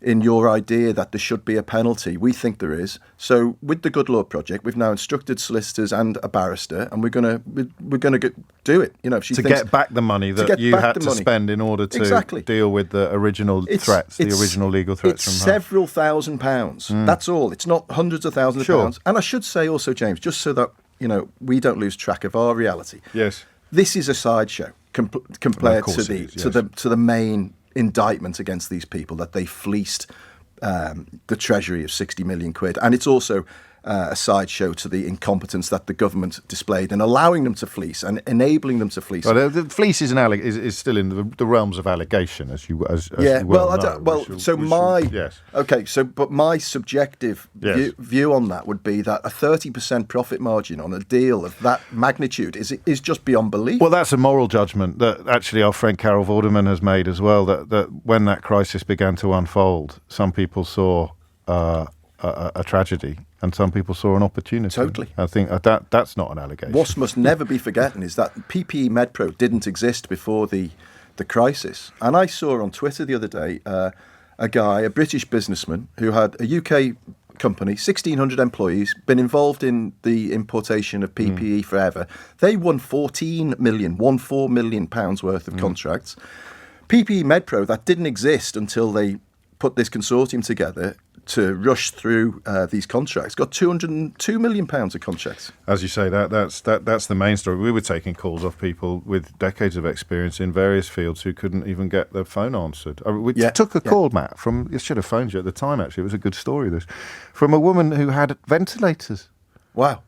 your idea that there should be a penalty. We think there is. So with the Good Law Project, we've now instructed solicitors and a barrister, and we're going to do it. You know, if she thinks, get back the money that you had to spend in order to deal with the original threats, the original legal threats from her. It's several £1,000s. That's all. It's not hundreds of thousands of pounds. And I should say also, James, just so that we don't lose track of our reality. Yes, this is a sideshow compared to the main indictment against these people, that they fleeced the Treasury of 60 million quid. And it's also a sideshow to the incompetence that the government displayed in allowing them to fleece and enabling them to fleece. Well, the fleece is still in the realms of allegation, as you well know. But my subjective view on that would be that a 30% profit margin on a deal of that magnitude is just beyond belief. Well, that's a moral judgment that actually our friend Carol Vorderman has made as well, that when that crisis began to unfold, some people saw a tragedy and some people saw an opportunity. Totally. I think that's not an allegation. What must never be forgotten is that PPE MedPro didn't exist before the crisis. And I saw on Twitter the other day a British businessman who had a UK company, 1,600 employees, been involved in the importation of PPE forever. They won 14 million pounds worth of contracts. PPE MedPro, that didn't exist until they put this consortium together, to rush through these contracts. Got £202 million of contracts. As you say, that's the main story. We were taking calls off people with decades of experience in various fields who couldn't even get their phone answered. We took a call, Matt, from, I should have phoned you at the time, actually. It was a good story, this, from a woman who had ventilators. Wow.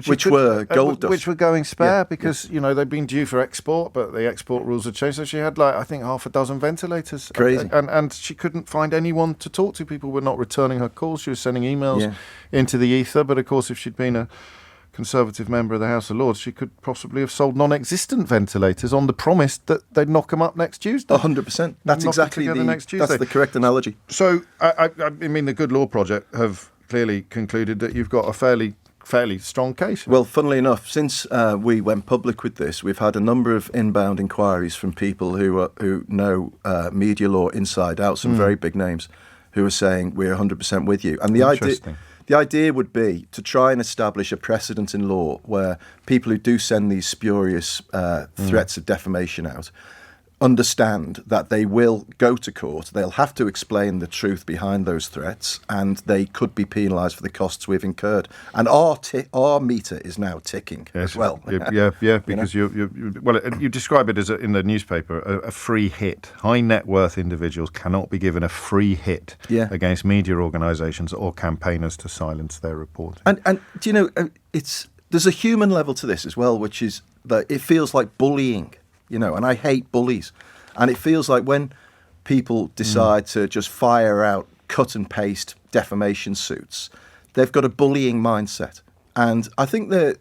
Which were gold dust. Which were going spare because, they'd been due for export, but the export rules had changed. So she had, I think, half a dozen ventilators. Crazy. And she couldn't find anyone to talk to. People were not returning her calls. She was sending emails into the ether. But, of course, if she'd been a Conservative member of the House of Lords, she could possibly have sold non-existent ventilators on the promise that they'd knock them up next Tuesday. 100%. That's exactly next Tuesday. That's the correct analogy. So, I mean, the Good Law Project have clearly concluded that you've got a fairly strong case. Well, funnily enough, since we went public with this, we've had a number of inbound inquiries from people who know media law inside out, some very big names, who are saying we're 100% with you. And the idea would be to try and establish a precedent in law where people who do send these spurious threats of defamation out understand that they will go to court, they'll have to explain the truth behind those threats, and they could be penalised for the costs we've incurred. And our meter is now ticking as well. Because you describe it as in the newspaper a free hit. High net worth individuals cannot be given a free hit against media organisations or campaigners to silence their reporting. And do you know, there's a human level to this as well, which is that it feels like bullying. And I hate bullies. And it feels like when people decide to just fire out cut and paste defamation suits, they've got a bullying mindset. And I think that,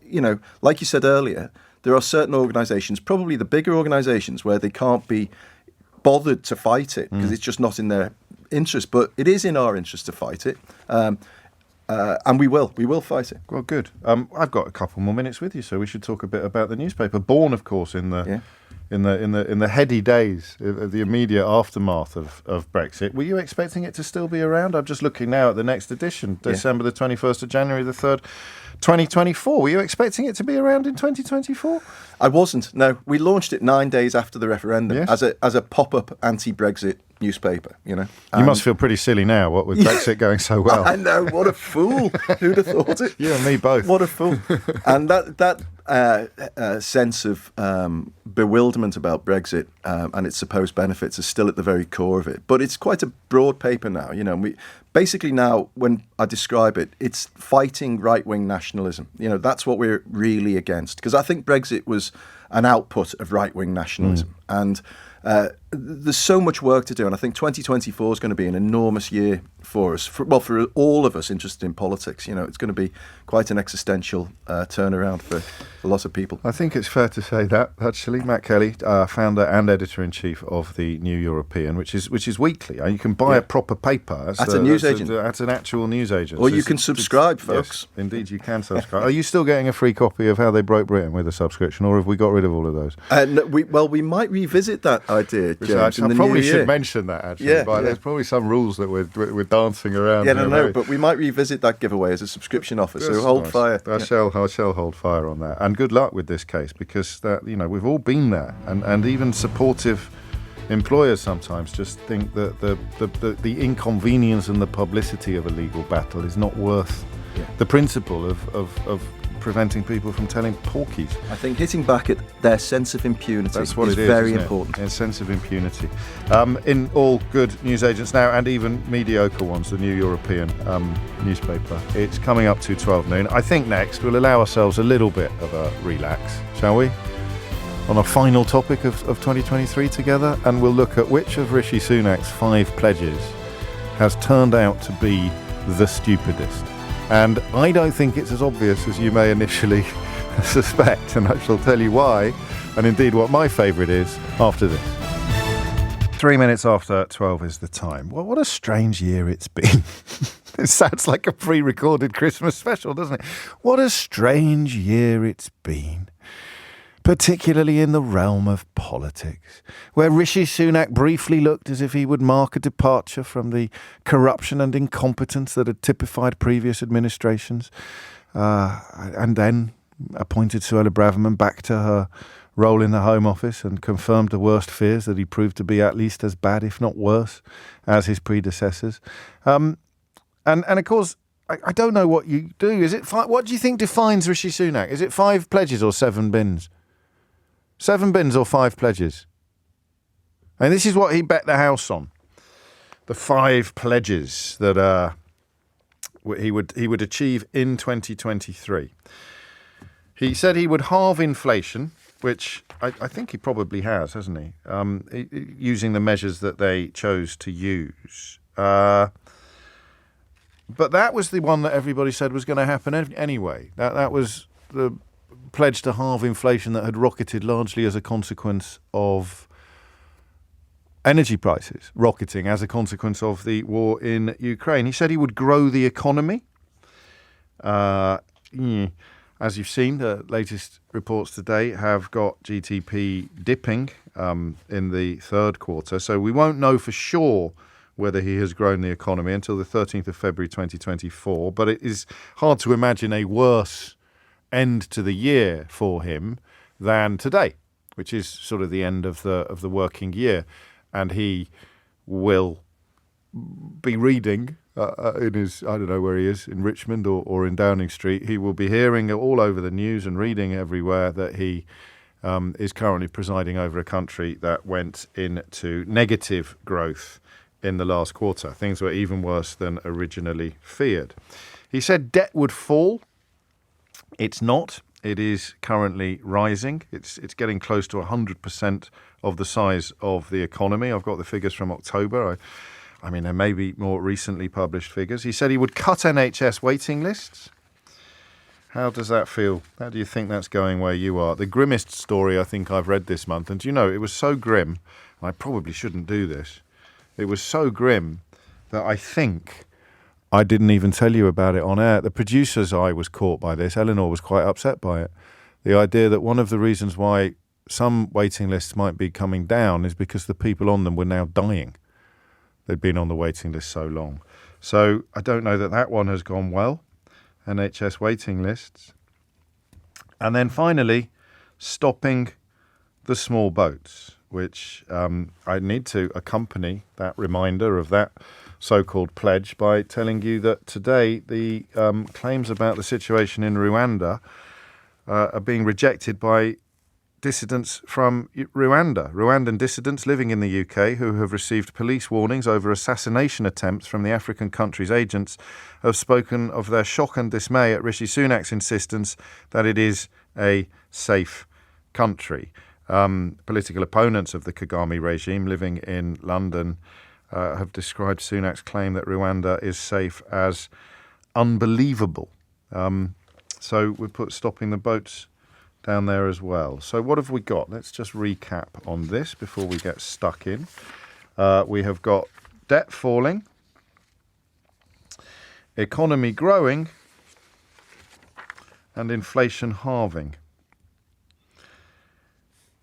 like you said earlier, there are certain organisations, probably the bigger organisations, where they can't be bothered to fight it because it's just not in their interest. But it is in our interest to fight it. And we will fight it. Well, good. I've got a couple more minutes with you, so we should talk a bit about the newspaper. Born, of course, in the heady days of the immediate aftermath of Brexit. Were you expecting it to still be around? I'm just looking now at the next edition, December the 21st of January the 3rd, 2024. Were you expecting it to be around in 2024? I wasn't. No, we launched it 9 days after the referendum as a pop-up anti-Brexit newspaper. You must feel pretty silly now, what with Brexit going so well. I know, what a fool! Who'd have thought it? You and me both. What a fool! And that sense of bewilderment about Brexit and its supposed benefits is still at the very core of it. But it's quite a broad paper now. We basically now, when I describe it, it's fighting right-wing nationalism. That's what we're really against. Because I think Brexit was an output of right-wing nationalism. And there's so much work to do, and I think 2024 is going to be an enormous year for us, for all of us interested in politics. It's going to be quite an existential turnaround for a lot of people. I think it's fair to say that, actually. Matt Kelly, founder and editor-in-chief of the New European, which is weekly. You can buy a proper paper at a newsagent. At an actual newsagent. Or you can subscribe, folks. Yes, indeed, you can subscribe. Are you still getting a free copy of How They Broke Britain with a subscription, or have we got rid of all of those? We might revisit that idea, James, I probably should mention that, actually. There's probably some rules that we're dancing around. But we might revisit that giveaway as a subscription offer, so hold fire. I shall hold fire on that. And good luck with this case, because we've all been there, and even supportive employers sometimes just think that the inconvenience and the publicity of a legal battle is not worth the principle of preventing people from telling porkies. I think hitting back at their sense of impunity is very important. A sense of impunity. In all good newsagents now, and even mediocre ones, the New European newspaper. It's coming up to 12 noon. I think next we'll allow ourselves a little bit of a relax, shall we? On a final topic of 2023 together, and we'll look at which of Rishi Sunak's 5 pledges has turned out to be the stupidest. And I don't think it's as obvious as you may initially suspect, and I shall tell you why, and indeed what my favourite is, after this. 3 minutes after 12 is the time. Well, what a strange year it's been. It sounds like a pre-recorded Christmas special, doesn't it? What a strange year it's been. Particularly in the realm of politics, where Rishi Sunak briefly looked as if he would mark a departure from the corruption and incompetence that had typified previous administrations, and then appointed Suella Braverman back to her role in the Home Office and confirmed the worst fears that he proved to be at least as bad, if not worse, as his predecessors. And of course, I don't know what you do. Is it what do you think defines Rishi Sunak? Is it 5 pledges or 7 bins? 7 bins or 5 pledges? And this is what he bet the house on. The 5 pledges that he would achieve in 2023. He said he would halve inflation, which I think he probably has, hasn't he? Using the measures that they chose to use. But that was the one that everybody said was going to happen anyway. That was the pledge to halve inflation that had rocketed largely as a consequence of energy prices rocketing as a consequence of the war in Ukraine. He said he would grow the economy. As you've seen, the latest reports today have got GDP dipping in the third quarter. So we won't know for sure whether he has grown the economy until the 13th of February 2024. But it is hard to imagine a worse end to the year for him than today, which is sort of the end of the working year. And he will be reading in his, I don't know where he is, in Richmond or in Downing Street. He will be hearing all over the news and reading everywhere that he is currently presiding over a country that went into negative growth in the last quarter. Things were even worse than originally feared. He said debt would fall. It's not. It is currently rising. It's getting close to 100% of the size of the economy. I've got the figures from October. I mean, there may be more recently published figures. He said he would cut NHS waiting lists. How does that feel? How do you think that's going where you are? The grimmest story I think I've read this month, and you know, it was so grim, and I probably shouldn't do this. It was so grim that I think I didn't even tell you about it on air. The producer's eye was caught by this. Eleanor was quite upset by it. The idea that one of the reasons why some waiting lists might be coming down is because the people on them were now dying. They'd been on the waiting list so long. So I don't know that one has gone well, NHS waiting lists. And then finally, stopping the small boats, which I need to accompany that reminder of that so-called pledge by telling you that today the claims about the situation in Rwanda are being rejected by dissidents from Rwanda. Rwandan dissidents living in the UK who have received police warnings over assassination attempts from the African country's agents have spoken of their shock and dismay at Rishi Sunak's insistence that it is a safe country. Political opponents of the Kagame regime living in London have described Sunak's claim that Rwanda is safe as unbelievable. So we put stopping the boats down there as well. So what have we got? Let's just recap on this before we get stuck in. We have got debt falling, economy growing, and inflation halving.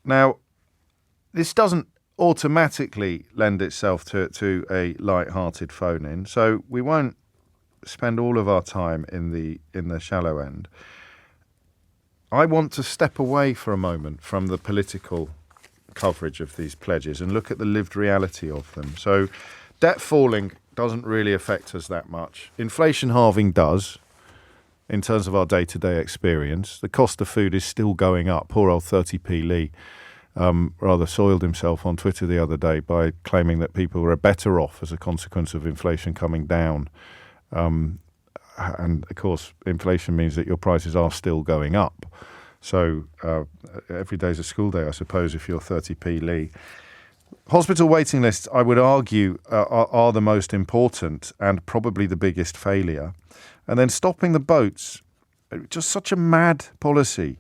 Now, this doesn't automatically lend itself to a light-hearted phone-in, so we won't spend all of our time in the shallow end. I want to step away for a moment from the political coverage of these pledges and look at the lived reality of them. So debt falling doesn't really affect us that much. Inflation halving does, in terms of our day-to-day experience. The cost of food is still going up. Poor old 30p Lee rather soiled himself on Twitter the other day by claiming that people were better off as a consequence of inflation coming down. And, of course, inflation means that your prices are still going up. So every day's a school day, I suppose, if you're 30p Lee. Hospital waiting lists, I would argue, are the most important and probably the biggest failure. And then stopping the boats, just such a mad policy,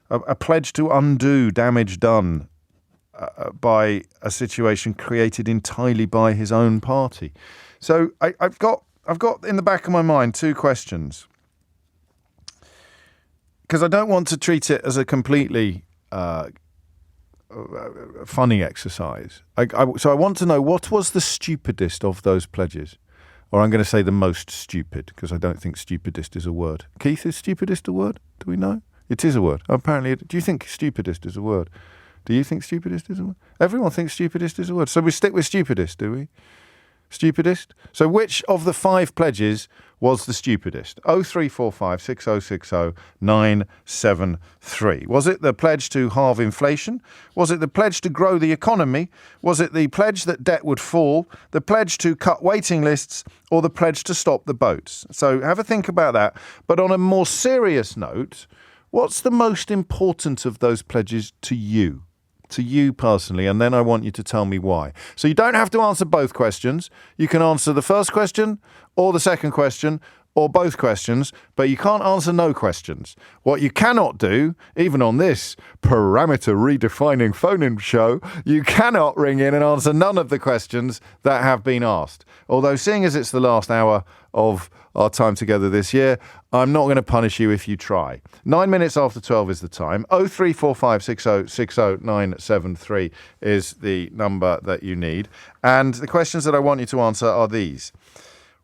a pledge to undo damage done by a situation created entirely by his own party. So I've got in the back of my mind 2 questions, because I don't want to treat it as a completely funny exercise. So I want to know, what was the stupidest of those pledges? Or I'm going to say the most stupid, because I don't think stupidest is a word. Keith, is stupidest a word? Do we know? It is a word. Apparently, do you think stupidest is a word? Do you think stupidest is a word? Everyone thinks stupidest is a word. So we stick with stupidest, do we? Stupidest? So which of the 5 pledges was the stupidest? 0345 6060 973. Was it the pledge to halve inflation? Was it the pledge to grow the economy? Was it the pledge that debt would fall? The pledge to cut waiting lists? Or the pledge to stop the boats? So have a think about that. But on a more serious note, what's the most important of those pledges to you? To you personally, and then I want you to tell me why. So you don't have to answer both questions. You can answer the first question or the second question or both questions, but you can't answer no questions. What you cannot do, even on this parameter redefining phone-in show, you cannot ring in and answer none of the questions that have been asked. Although seeing as it's the last hour of our time together this year, I'm not going to punish you if you try. 9 minutes after 12 is the time. 0345 6060 973 is the number that you need. And the questions that I want you to answer are these.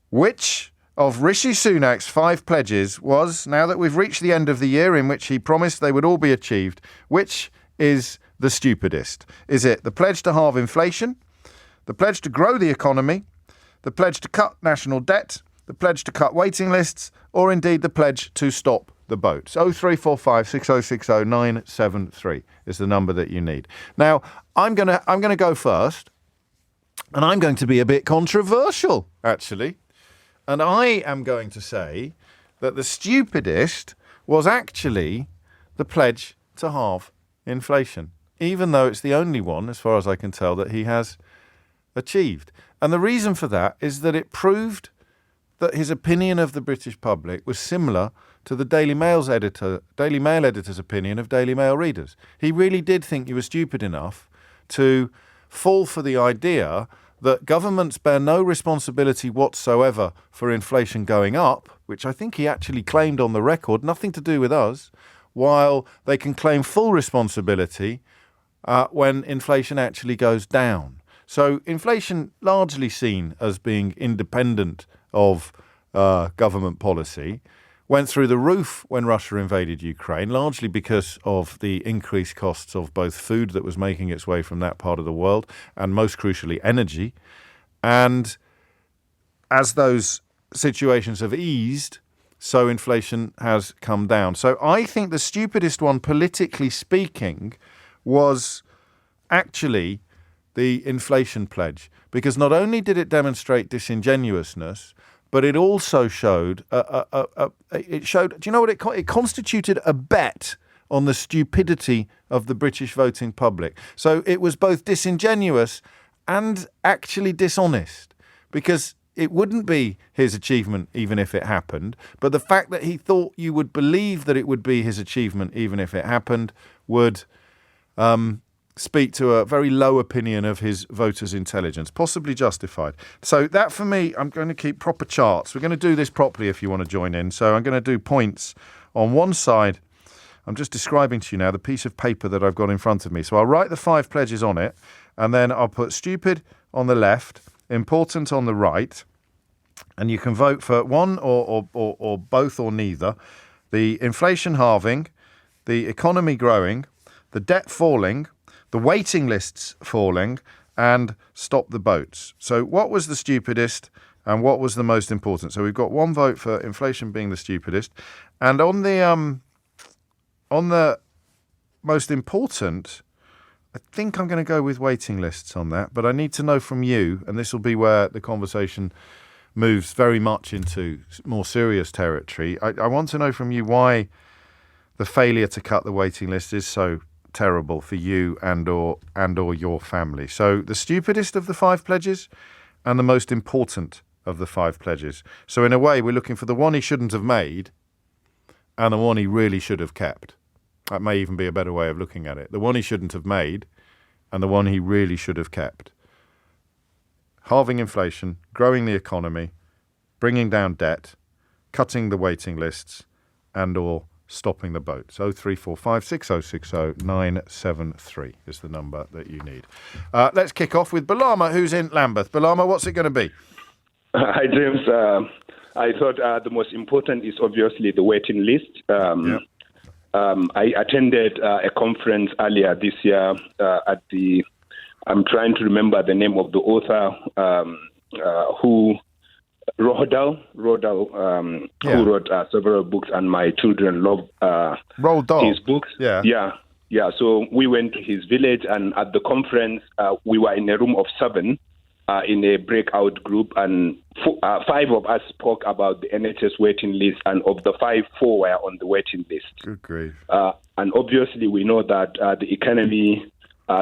Which of Rishi Sunak's 5 pledges was, now that we've reached the end of the year in which he promised they would all be achieved, which is the stupidest? Is it the pledge to halve inflation, the pledge to grow the economy, the pledge to cut national debt, the pledge to cut waiting lists, or indeed the pledge to stop the boats? 0345 6060 973 is the number that you need. Now, I'm gonna go first, and I'm going to be a bit controversial, actually. And I am going to say that the stupidest was actually the pledge to halve inflation, even though it's the only one, as far as I can tell, that he has achieved. And the reason for that is that it proved that his opinion of the British public was similar to the Daily Mail editor's opinion of Daily Mail readers. He really did think you were stupid enough to fall for the idea that governments bear no responsibility whatsoever for inflation going up, which I think he actually claimed on the record, nothing to do with us, while they can claim full responsibility when inflation actually goes down. So inflation largely seen as being independent of government policy went through the roof when Russia invaded Ukraine, largely because of the increased costs of both food that was making its way from that part of the world and, most crucially, energy. And as those situations have eased, so inflation has come down. So I think the stupidest one, politically speaking, was actually the inflation pledge, because not only did it demonstrate disingenuousness, but it also showed, do you know what it constituted? A bet on the stupidity of the British voting public. So it was both disingenuous and actually dishonest, because it wouldn't be his achievement even if it happened. But the fact that he thought you would believe that it would be his achievement even if it happened would speak to a very low opinion of his voters' intelligence, possibly justified. So that, for me, I'm going to keep proper charts. We're going to do this properly if you want to join in. So I'm going to do points on one side. I'm just describing to you now the piece of paper that I've got in front of me. So I'll write the 5 pledges on it, and then I'll put stupid on the left, important on the right, and you can vote for one or both or neither. The inflation halving, the economy growing, the debt falling, the waiting lists falling, and stop the boats. So what was the stupidest and what was the most important? So we've got one vote for inflation being the stupidest. And on the most important, I think I'm going to go with waiting lists on that. But I need to know from you, and this will be where the conversation moves very much into more serious territory. I want to know from you why the failure to cut the waiting list is so terrible for you and or your family. So the stupidest of the 5 pledges and the most important of the 5 pledges. So in a way, we're looking for the one he shouldn't have made and the one he really should have kept. That may even be a better way of looking at it. The one he shouldn't have made and the one he really should have kept. Halving inflation, growing the economy, bringing down debt, cutting the waiting lists, and or stopping the boats. 0345 6060 973 is the number that you need. Let's kick off with Balama, who's in Lambeth. Balama, what's it going to be? Hi, James. I thought the most important is obviously the waiting list. I attended a conference earlier this year at the, I'm trying to remember the name of the author, who Rodal, who wrote several books, and my children love his books. Yeah. So we went to his village, and at the conference, we were in a room of 7 in a breakout group, and 5 of us spoke about the NHS waiting list, and of the 5, 4 were on the waiting list. Good grief. And obviously, we know that the economy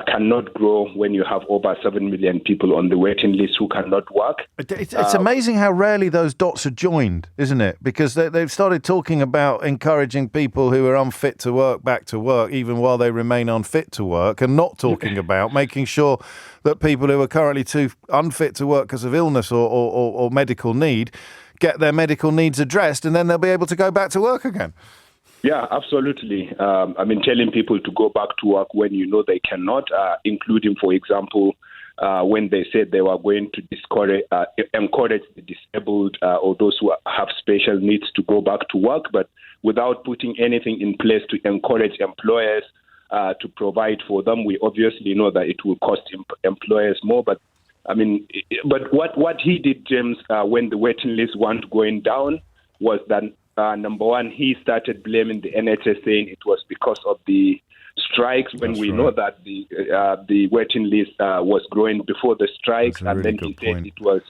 cannot grow when you have over 7 million people on the waiting list who cannot work. It's amazing how rarely those dots are joined, isn't it? Because they've started talking about encouraging people who are unfit to work back to work, even while they remain unfit to work, and not talking about making sure that people who are currently too unfit to work because of illness or medical need get their medical needs addressed, and then they'll be able to go back to work again. Yeah, absolutely. Telling people to go back to work when you know they cannot, including, for example, when they said they were going to encourage the disabled or those who have special needs to go back to work, but without putting anything in place to encourage employers to provide for them. We obviously know that it will cost employers more, but what he did, James, when the waiting list weren't going down was that, number one, he started blaming the NHS, saying it was because of the strikes, when we know that the waiting list was growing before the strikes, and then he said it was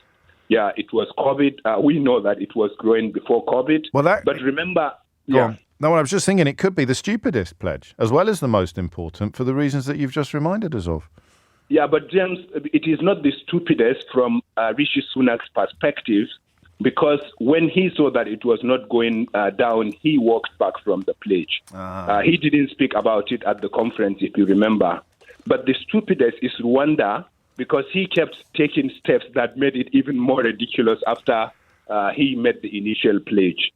COVID. We know that it was growing before COVID. But remember, No, I was just thinking it could be the stupidest pledge, as well as the most important, for the reasons that you've just reminded us of. Yeah, but James, it is not the stupidest from Rishi Sunak's perspective, because when he saw that it was not going down, he walked back from the pledge. He didn't speak about it at the conference, if you remember. But the stupidest is Rwanda, because he kept taking steps that made it even more ridiculous after he made the initial pledge.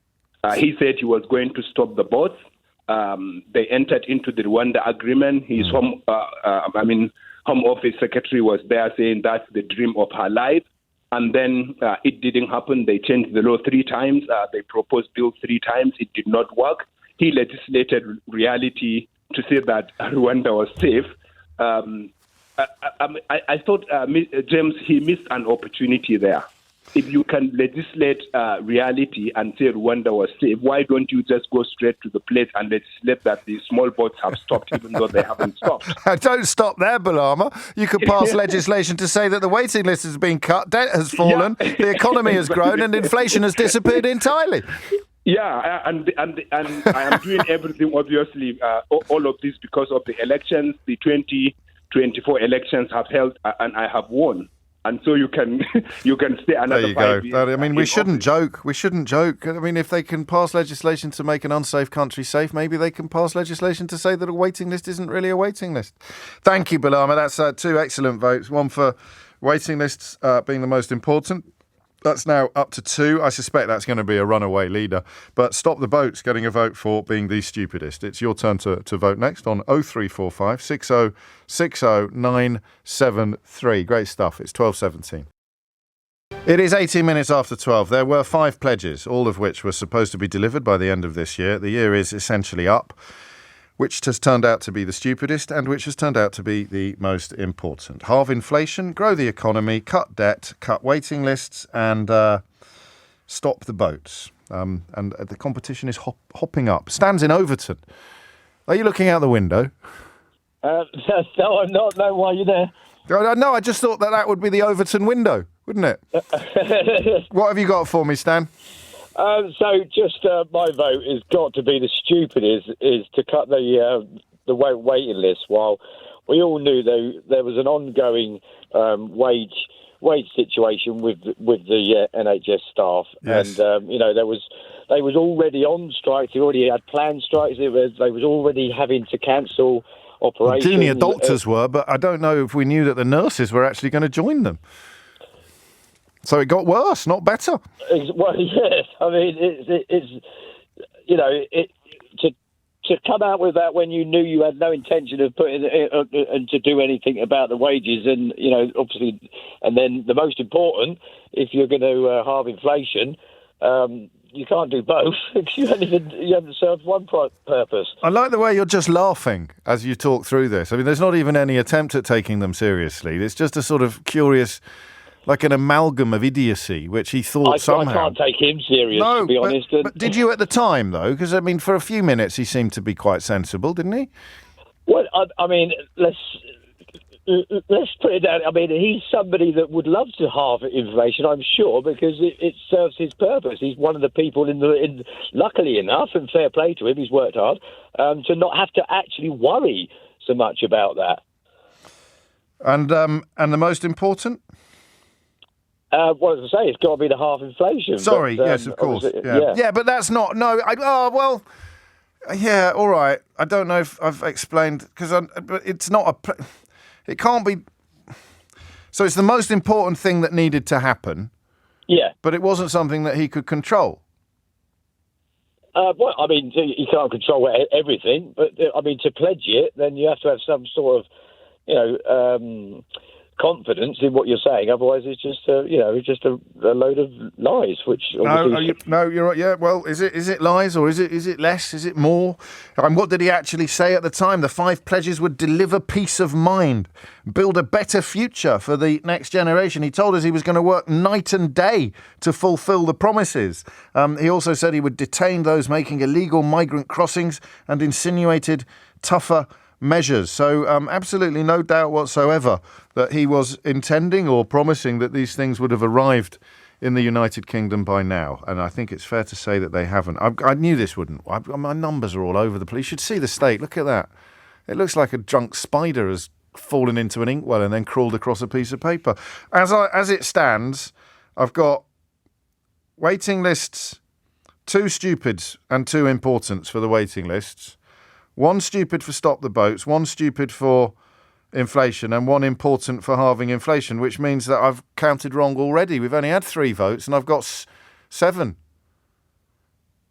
He said he was going to stop the boats. They entered into the Rwanda agreement. His Home Office secretary was there saying that's the dream of her life. And then it didn't happen. They changed the law 3 times. They proposed bill 3 times. It did not work. He legislated reality to say that Rwanda was safe. I thought, James, he missed an opportunity there. If you can legislate reality and say Rwanda was safe, why don't you just go straight to the place and legislate that the small boats have stopped, even though they haven't stopped? Don't stop there, Balama. You could pass legislation to say that the waiting list has been cut, debt has fallen, the economy has grown, and inflation has disappeared entirely. Yeah, and I am doing everything, obviously, all of this because of the elections. The 2024 elections have held, and I have won. And so you can stay another 5 years. I mean, we shouldn't joke. I mean, if they can pass legislation to make an unsafe country safe, maybe they can pass legislation to say that a waiting list isn't really a waiting list. Thank you, Balama. That's 2 excellent votes. One for waiting lists being the most important. That's now up to 2. I suspect that's going to be a runaway leader. But Stop the Boats getting a vote for being the stupidest. It's your turn to vote next on 0345 60 60 973. Great stuff. It's 12:17. It is 18 minutes after 12. There were 5 pledges, all of which were supposed to be delivered by the end of this year. The year is essentially up, which has turned out to be the stupidest and which has turned out to be the most important. Halve inflation, grow the economy, cut debt, cut waiting lists, and stop the boats. And the competition is hopping up. Stan's in Overton. Are you looking out the window? No, I'm not. No, why are you there? No, I just thought that would be the Overton window, wouldn't it? What have you got for me, Stan? My vote has got to be the stupidest is to cut the waiting list. While we all knew there was an ongoing wage situation with the NHS staff, yes. And they was already on strikes. They already had planned strikes. They was already having to cancel operations. Junior doctors were, but I don't know if we knew that the nurses were actually going to join them. So it got worse, not better. Well, yes. I mean, it's to come out with that when you knew you had no intention of putting and to do anything about the wages, and obviously, and then the most important, if you're going to halve inflation, you can't do both because you haven't served one purpose. I like the way you're just laughing as you talk through this. I mean, there's not even any attempt at taking them seriously. It's just a sort of curious like an amalgam of idiocy, which he thought somehow... I can't take him serious, to be honest. But did you at the time, though? Because, I mean, for a few minutes he seemed to be quite sensible, didn't he? Well, I mean, let's put it down. I mean, he's somebody that would love to halve information, I'm sure, because it serves his purpose. He's one of the people luckily enough, and fair play to him, he's worked hard, to not have to actually worry so much about that. And the most important? Well, as I say, it's got to be the half inflation. Sorry, yes, of course. Yeah, but that's not... No, yeah, all right. I don't know if I've explained, but it's not it can't be... So it's the most important thing that needed to happen. Yeah. But it wasn't something that he could control. Well, I mean, you can't control everything, but, I mean, to pledge it, then you have to have some sort of, confidence in what you're saying. Otherwise, it's just a load of lies. Which no, you're right. Yeah, well, is it lies or is it less? Is it more? And what did he actually say at the time? The 5 pledges would deliver peace of mind, build a better future for the next generation. He told us he was going to work night and day to fulfil the promises. He also said he would detain those making illegal migrant crossings and insinuated tougher measures. So absolutely no doubt whatsoever that he was intending or promising that these things would have arrived in the United Kingdom by now. And I think it's fair to say that they haven't. I knew this wouldn't. My numbers are all over the place. You should see the state. Look at that. It looks like a drunk spider has fallen into an inkwell and then crawled across a piece of paper. As it stands, I've got waiting lists, 2 stupids and 2 importants for the waiting lists. 1 stupid for stop the boats, 1 stupid for inflation, and 1 important for halving inflation, which means that I've counted wrong already. We've only had 3 votes, and I've got 7.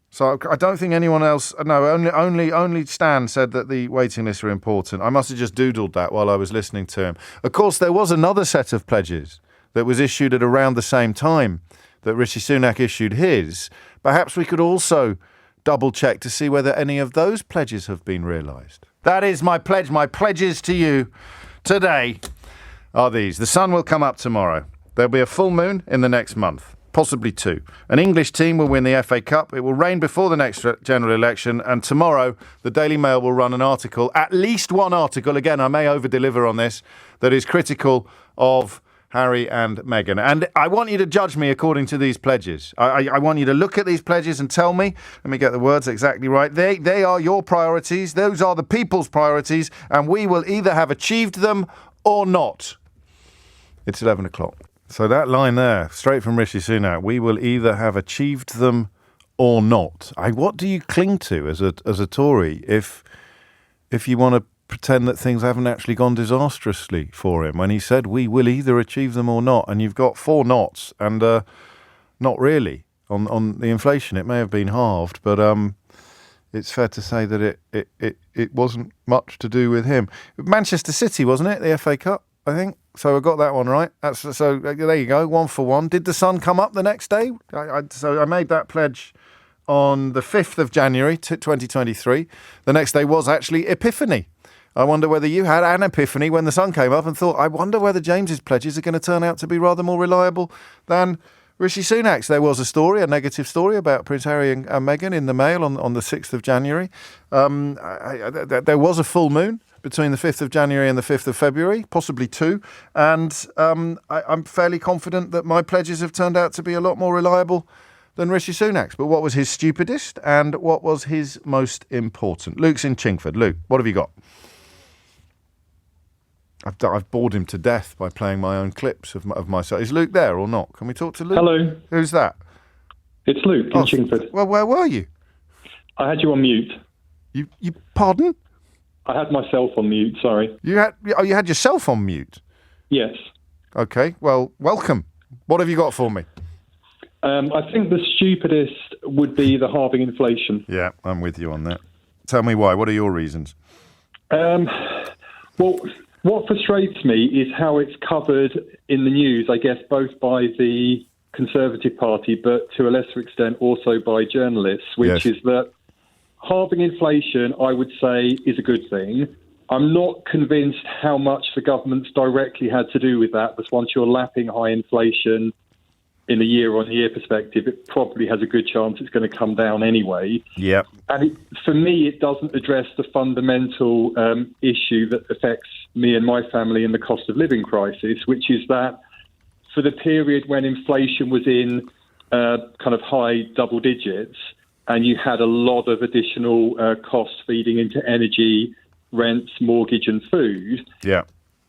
So I don't think anyone else... No, only Stan said that the waiting lists are important. I must have just doodled that while I was listening to him. Of course, there was another set of pledges that was issued at around the same time that Rishi Sunak issued his. Perhaps we could also double-check to see whether any of those pledges have been realised. That is my pledge. My pledges to you today are these. The sun will come up tomorrow. There'll be a full moon in the next month, possibly 2. An English team will win the FA Cup. It will rain before the next general election. And tomorrow, the Daily Mail will run an article, at least 1 article, again, I may over-deliver on this, that is critical of Harry and Meghan. And I want you to judge me according to these pledges. I want you to look at these pledges and tell me, let me get the words exactly right, they are your priorities, those are the people's priorities, and we will either have achieved them or not. It's 11 o'clock. So that line there, straight from Rishi Sunak, we will either have achieved them or not. What do you cling to as a Tory if you want to pretend that things haven't actually gone disastrously for him when he said we will either achieve them or not, and you've got 4 nots and not really on the inflation. It may have been halved, but it's fair to say that it wasn't much to do with him. Manchester City, wasn't it, the FA Cup, I think? So I got that one right. So there you go, 1 for 1. Did the sun come up the next day? So I made that pledge on the 5th of January 2023. The next day was actually Epiphany. I wonder whether you had an epiphany when the sun came up and thought, I wonder whether James's pledges are going to turn out to be rather more reliable than Rishi Sunak's. There was a negative story about Prince Harry and Meghan in the Mail on the 6th of January. There was a full moon between the 5th of January and the 5th of February, possibly 2. And I'm fairly confident that my pledges have turned out to be a lot more reliable than Rishi Sunak's. But what was his stupidest and what was his most important? Luke's in Chingford. Luke, what have you got? I've bored him to death by playing my own clips of myself. Is Luke there or not? Can we talk to Luke? Hello. Who's that? It's Luke in Chingford. Well, where were you? I had you on mute. You pardon? I had myself on mute, sorry. You had yourself on mute? Yes. Okay, well, welcome. What have you got for me? I think the stupidest would be the halving inflation. Yeah, I'm with you on that. Tell me why. What are your reasons? Well, what frustrates me is how it's covered in the news, I guess, both by the Conservative Party, but to a lesser extent also by journalists, which is that halving inflation, I would say, is a good thing. I'm not convinced how much the government's directly had to do with that, but once you're lapping high inflation in a year-on-year perspective, it probably has a good chance it's going to come down anyway. Yep. And for me, it doesn't address the fundamental issue that affects me and my family in the cost of living crisis, which is that for the period when inflation was in kind of high double digits and you had a lot of additional costs feeding into energy, rents, mortgage and food,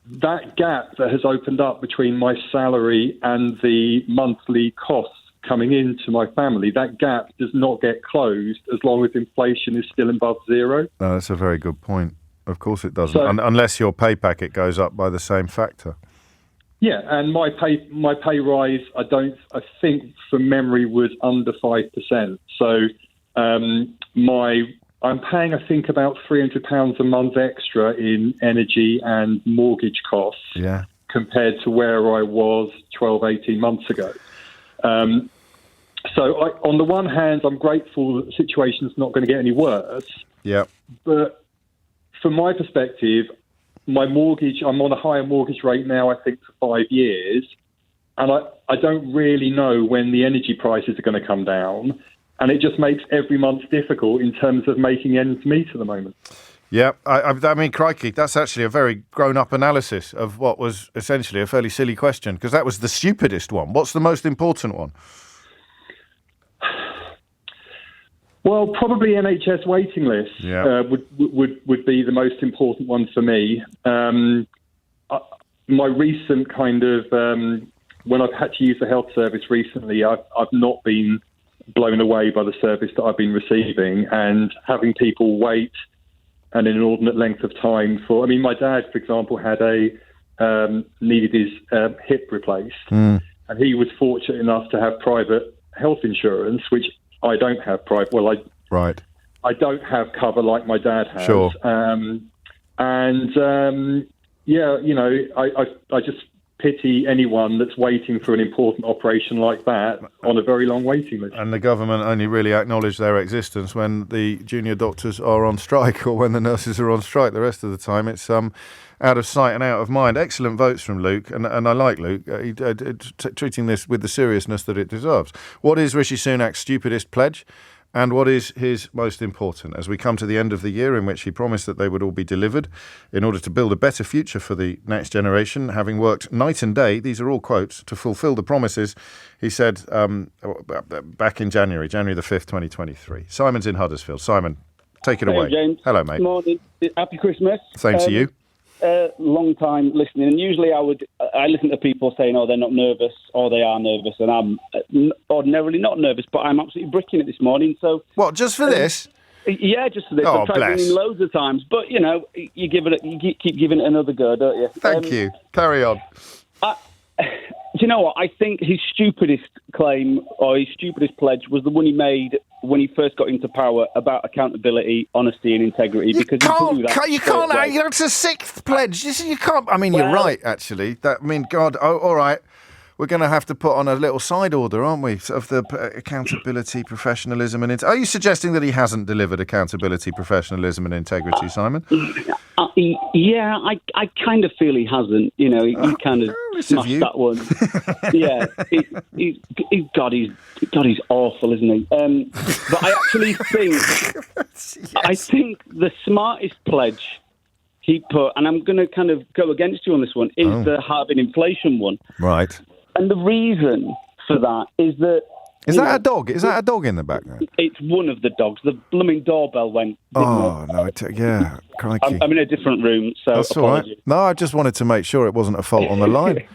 that gap that has opened up between my salary and the monthly costs coming into my family, that gap does not get closed as long as inflation is still above zero. No, that's a very good point. Of course it doesn't, unless your pay packet goes up by the same factor. Yeah, and my pay rise, I think from memory was under 5%. So I'm paying, I think, about £300 a month extra in energy and mortgage costs compared to where I was 12, 18 months ago. So on the one hand, I'm grateful that the situation's not going to get any worse. Yeah. But from my perspective, my mortgage, I'm on a higher mortgage rate now, I think, for 5 years. And I don't really know when the energy prices are going to come down. And it just makes every month difficult in terms of making ends meet at the moment. Yeah, I mean, crikey, that's actually a very grown-up analysis of what was essentially a fairly silly question, because that was the stupidest one. What's the most important one? Well, probably NHS waiting lists would be the most important one for me. My recent kind of, when I've had to use the health service recently, I've not been blown away by the service that I've been receiving, and having people wait an inordinate length of time for. I mean, my dad, for example, had needed his hip replaced, and he was fortunate enough to have private health insurance, which I don't have private. Well, I don't have cover like my dad has. Sure. I just pity anyone that's waiting for an important operation like that on a very long waiting list. And the government only really acknowledge their existence when the junior doctors are on strike or when the nurses are on strike. The rest of the time, it's out of sight and out of mind. Excellent votes from Luke, and I like Luke. Treating this with the seriousness that it deserves. What is Rishi Sunak's stupidest pledge? And what is his most important? As we come to the end of the year in which he promised that they would all be delivered in order to build a better future for the next generation, having worked night and day, these are all quotes, to fulfil the promises, he said back in January the 5th, 2023. Simon's in Huddersfield. Simon, take it away. James. Hello, mate. Good morning. Happy Christmas. Same to you. Long time listening, and usually I listen to people saying, oh, they're not nervous, or they are nervous, and I'm ordinarily not nervous, but I'm absolutely bricking it this morning. So what, just for this? Yeah, just for this. Oh, I've tried ringing loads of times, but you keep giving it another go, don't you? Thank you. Carry on. Do you know what? I think his stupidest claim or his stupidest pledge was the one he made when he first got into power about accountability, honesty and integrity. You can't. That's a sixth pledge. You can't. I mean, you're right, actually. God, all right. We're going to have to put on a little side order, aren't we, of the accountability, professionalism and are you suggesting that he hasn't delivered accountability, professionalism and integrity, Simon? Yeah, I kind of feel he hasn't. You know, he kind of smashed that one. Yeah, he's awful, isn't he? But I actually think, I think the smartest pledge he put, and I'm going to kind of go against you on this one, is the halving inflation one. Right. And the reason for that is that... Is that a dog? Is that a dog in the background? It's one of the dogs. The blooming doorbell went. Yeah, crikey. I'm in a different room, so that's apologies. All right. No, I just wanted to make sure it wasn't a fault on the line.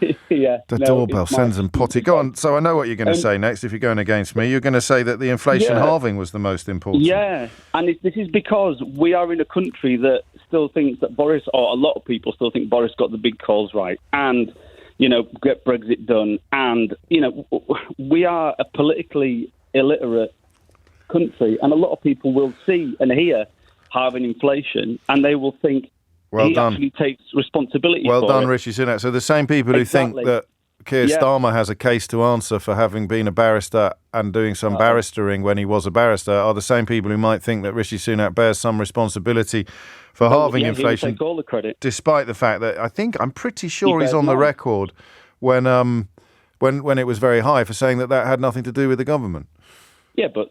Doorbell sends them potty. Go on. So I know what you're going to say next. If you're going against me, you're going to say that the inflation halving was the most important. Yeah, and this is because we are in a country that still thinks that Boris, or a lot of people still think Boris got the big calls right, and get Brexit done. And, we are a politically illiterate country, and a lot of people will see and hear halving inflation, and they will think actually takes responsibility for it. Well done, Rishi Sunak. So the same people who think that Keir Starmer has a case to answer for having been a barrister and doing some barristering when he was a barrister are the same people who might think that Rishi Sunak bears some responsibility for halving inflation, he will take all the credit, despite the fact that I'm pretty sure he's on the record when it was very high for saying that had nothing to do with the government. Yeah, but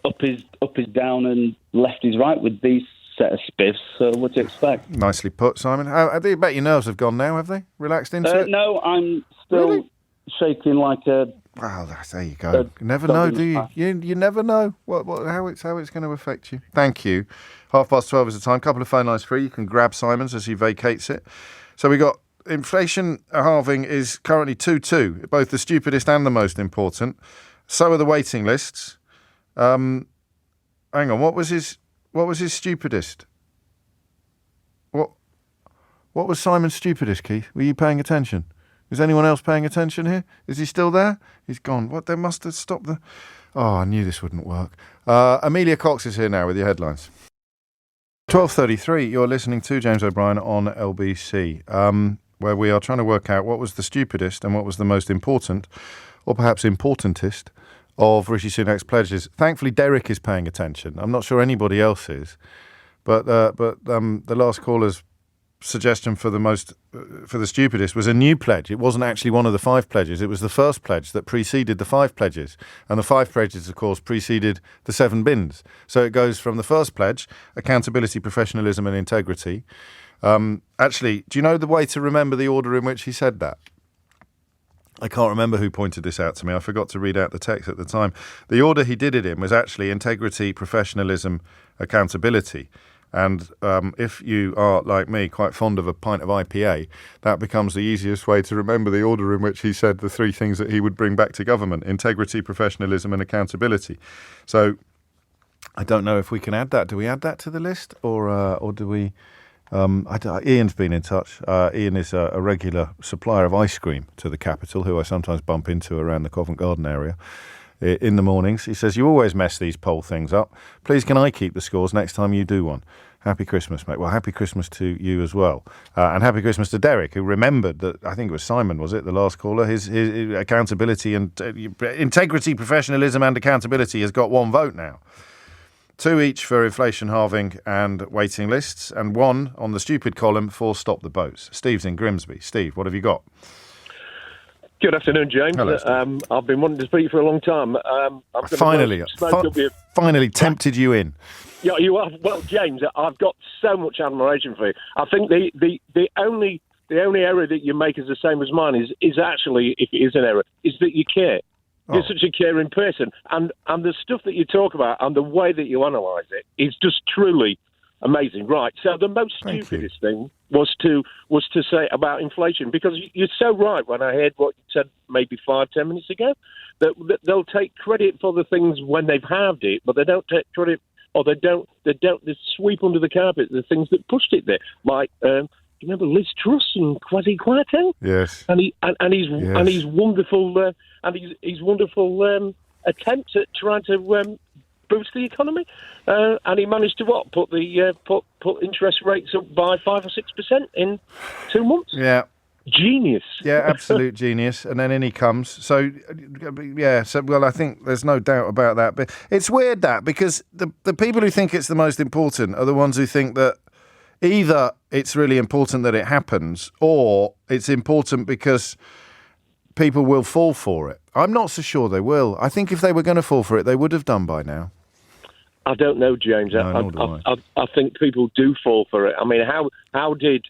up is down and left is right with these set of spiffs. So what do you expect? Nicely put, Simon. I bet your nerves have gone now, have they? Relaxed into it? No, I'm still shaking like a. Well, there you go. You never know, do you? You never know how it's going to affect you. Thank you. 12:30 is the time. Couple of phone lines free. You can grab Simon's as he vacates it. So we got inflation halving is currently 2-2, both the stupidest and the most important. So are the waiting lists. Hang on, what was his stupidest? What was Simon's stupidest, Keith? Were you paying attention? Is anyone else paying attention here? Is he still there? He's gone. What? They must have stopped the... Oh, I knew this wouldn't work. Amelia Cox is here now with your headlines. 12:33, you're listening to James O'Brien on LBC, where we are trying to work out what was the stupidest and what was the most important, or perhaps importantest, of Rishi Sunak's pledges. Thankfully, Derek is paying attention. I'm not sure anybody else is, but the last caller's suggestion for the stupidest was a new pledge. It wasn't actually one of the 5 pledges. It was the first pledge that preceded the 5 pledges, and the 5 pledges, of course, preceded the 7 bins. So it goes from the first pledge, accountability, professionalism, and integrity. Actually, do you know the way to remember the order in which he said that? I can't remember who pointed this out to me. I forgot to read out the text at the time. The order he did it in was actually integrity, professionalism, accountability. And if you are, like me, quite fond of a pint of IPA, that becomes the easiest way to remember the order in which he said the 3 things that he would bring back to government: integrity, professionalism, and accountability. So I don't know if we can add that. Do we add that to the list, or do we... Ian's been in touch. Ian is a regular supplier of ice cream to the capital, who I sometimes bump into around the Covent Garden area in the mornings. He says, "You always mess these poll things up. Please can I keep the scores next time you do one? Happy Christmas, mate." Well, happy Christmas to you as well. And happy Christmas to Derek, who remembered that, I think it was Simon, was it, the last caller? His accountability and integrity, professionalism and accountability has got 1 vote now. 2 each for inflation halving and waiting lists, and 1 on the stupid column for stop the boats. Steve's in Grimsby. Steve, what have you got? Good afternoon, James. Hello, I've been wanting to speak for a long time. Finally tempted you in. Yeah, you are. Well, James, I've got so much admiration for you. I think the only error that you make is the same as mine is actually, if it is an error, is that you care. You're such a caring person, and the stuff that you talk about and the way that you analyse it is just truly amazing. Right. So the most stupidest thing was to say about inflation, because you're so right when I heard what you said maybe 5-10 minutes ago, that they'll take credit for the things when they've halved it, but they don't take credit, or they sweep under the carpet the things that pushed it there, like. You remember Liz Truss and Kwasi Kwarteng? Yes. And his wonderful attempt at trying to boost the economy, and he managed to put interest rates up by 5 or 6% in 2 months. Yeah. Genius. Yeah, absolute genius. And then in he comes. So, I think there's no doubt about that. But it's weird because the people who think it's the most important are the ones who think that either it's really important that it happens, or it's important because people will fall for it. I'm not so sure they will. I think if they were going to fall for it, they would have done by now. I don't know, James. No, I think people do fall for it. I mean, how did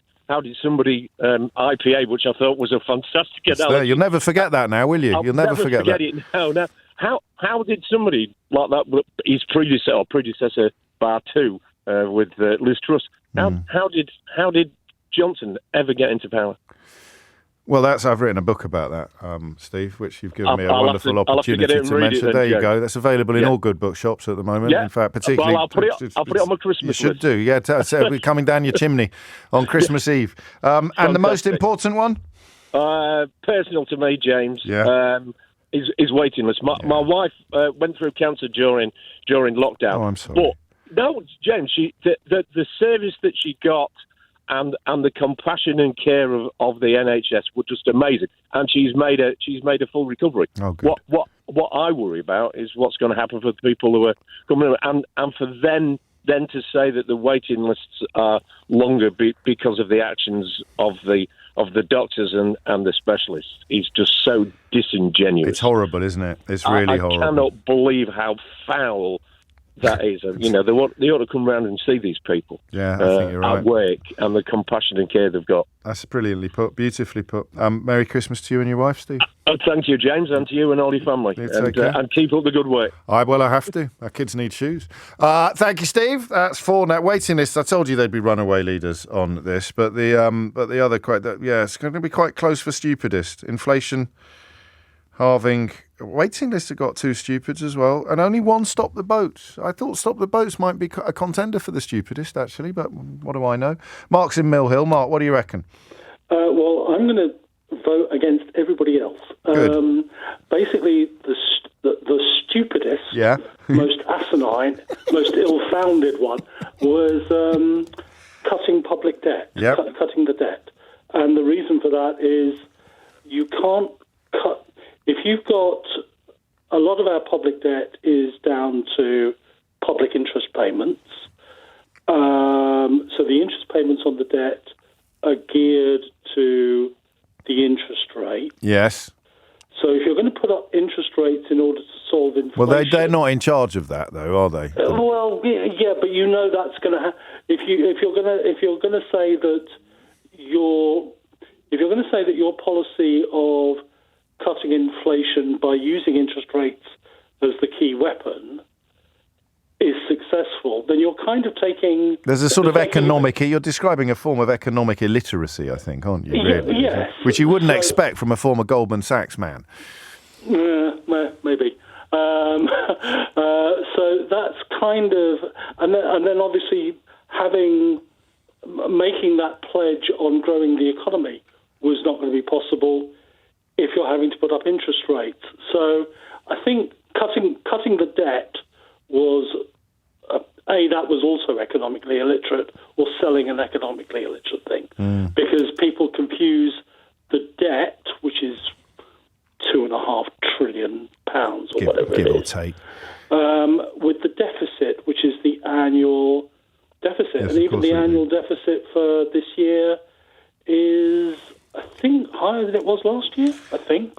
somebody IPA, which I thought was a fantastic analogy. You'll never forget that now, will you? You'll never forget that. It now. Now, how did somebody like that, his predecessor bar 2 with Liz Truss? How did Johnson ever get into power? Well, I've written a book about that, Steve, which you've given me a wonderful opportunity to mention. There you go. That's available in all good bookshops at the moment. Yeah. In fact, particularly... Well, I'll put it on my Christmas list. You should do, yeah. It'll be coming down your chimney on Christmas Eve. And the most important one? Personal to me, James. Yeah. Is waiting list. My wife went through cancer during lockdown. Oh, I'm sorry. But no, James, the service that she got and the compassion and care of the NHS were just amazing. And she's made a full recovery. Oh, good. What I worry about is what's going to happen for the people who are coming in, and for then to say that the waiting lists are longer because of the actions of the doctors and the specialists is just so disingenuous. It's horrible, isn't it? It's really horrible. I cannot believe how foul that is. They ought to come round and see these people. Yeah, I think you're right. At work, and the compassion and care they've got. That's brilliantly put, beautifully put. Merry Christmas to you and your wife, Steve. Thank you, James, and to you and all your family. And keep up the good work. I have to. Our kids need shoes. Thank you, Steve. That's 4 now. Waiting list. I told you they'd be runaway leaders on this, but the other it's going to be quite close for stupidest. Inflation, halving. Waiting list have got 2 stupids as well, and only 1 Stop the Boats. I thought Stop the Boats might be a contender for the stupidest, actually, but what do I know? Mark's in Mill Hill. Mark, what do you reckon? Well, I'm going to vote against everybody else. Basically, the stupidest, most asinine, most ill-founded one was cutting public debt, cutting the debt. And the reason for that is you can't cut... If you've got a lot of our public debt is down to public interest payments, so the interest payments on the debt are geared to the interest rate. Yes. So if you're going to put up interest rates in order to solve inflation... Well, they're not in charge of that, though, are they? Well, yeah, but that's going to if you're going to say that your policy of cutting inflation by using interest rates as the key weapon is successful, then you're kind of taking... There's a sort of economic... You're describing a form of economic illiteracy, I think, aren't you? Really? Yes. Which you wouldn't expect from a former Goldman Sachs man. Maybe. So that's kind of... And then obviously making that pledge on growing the economy was not going to be possible if you're having to put up interest rates. So I think cutting the debt was, that was also economically illiterate, or selling an economically illiterate thing, because people confuse the debt, which is £2.5 trillion or whatever it is, give or take, with the deficit, which is the annual deficit. Yes, and even the annual deficit for this year is... I think higher than it was last year, I think.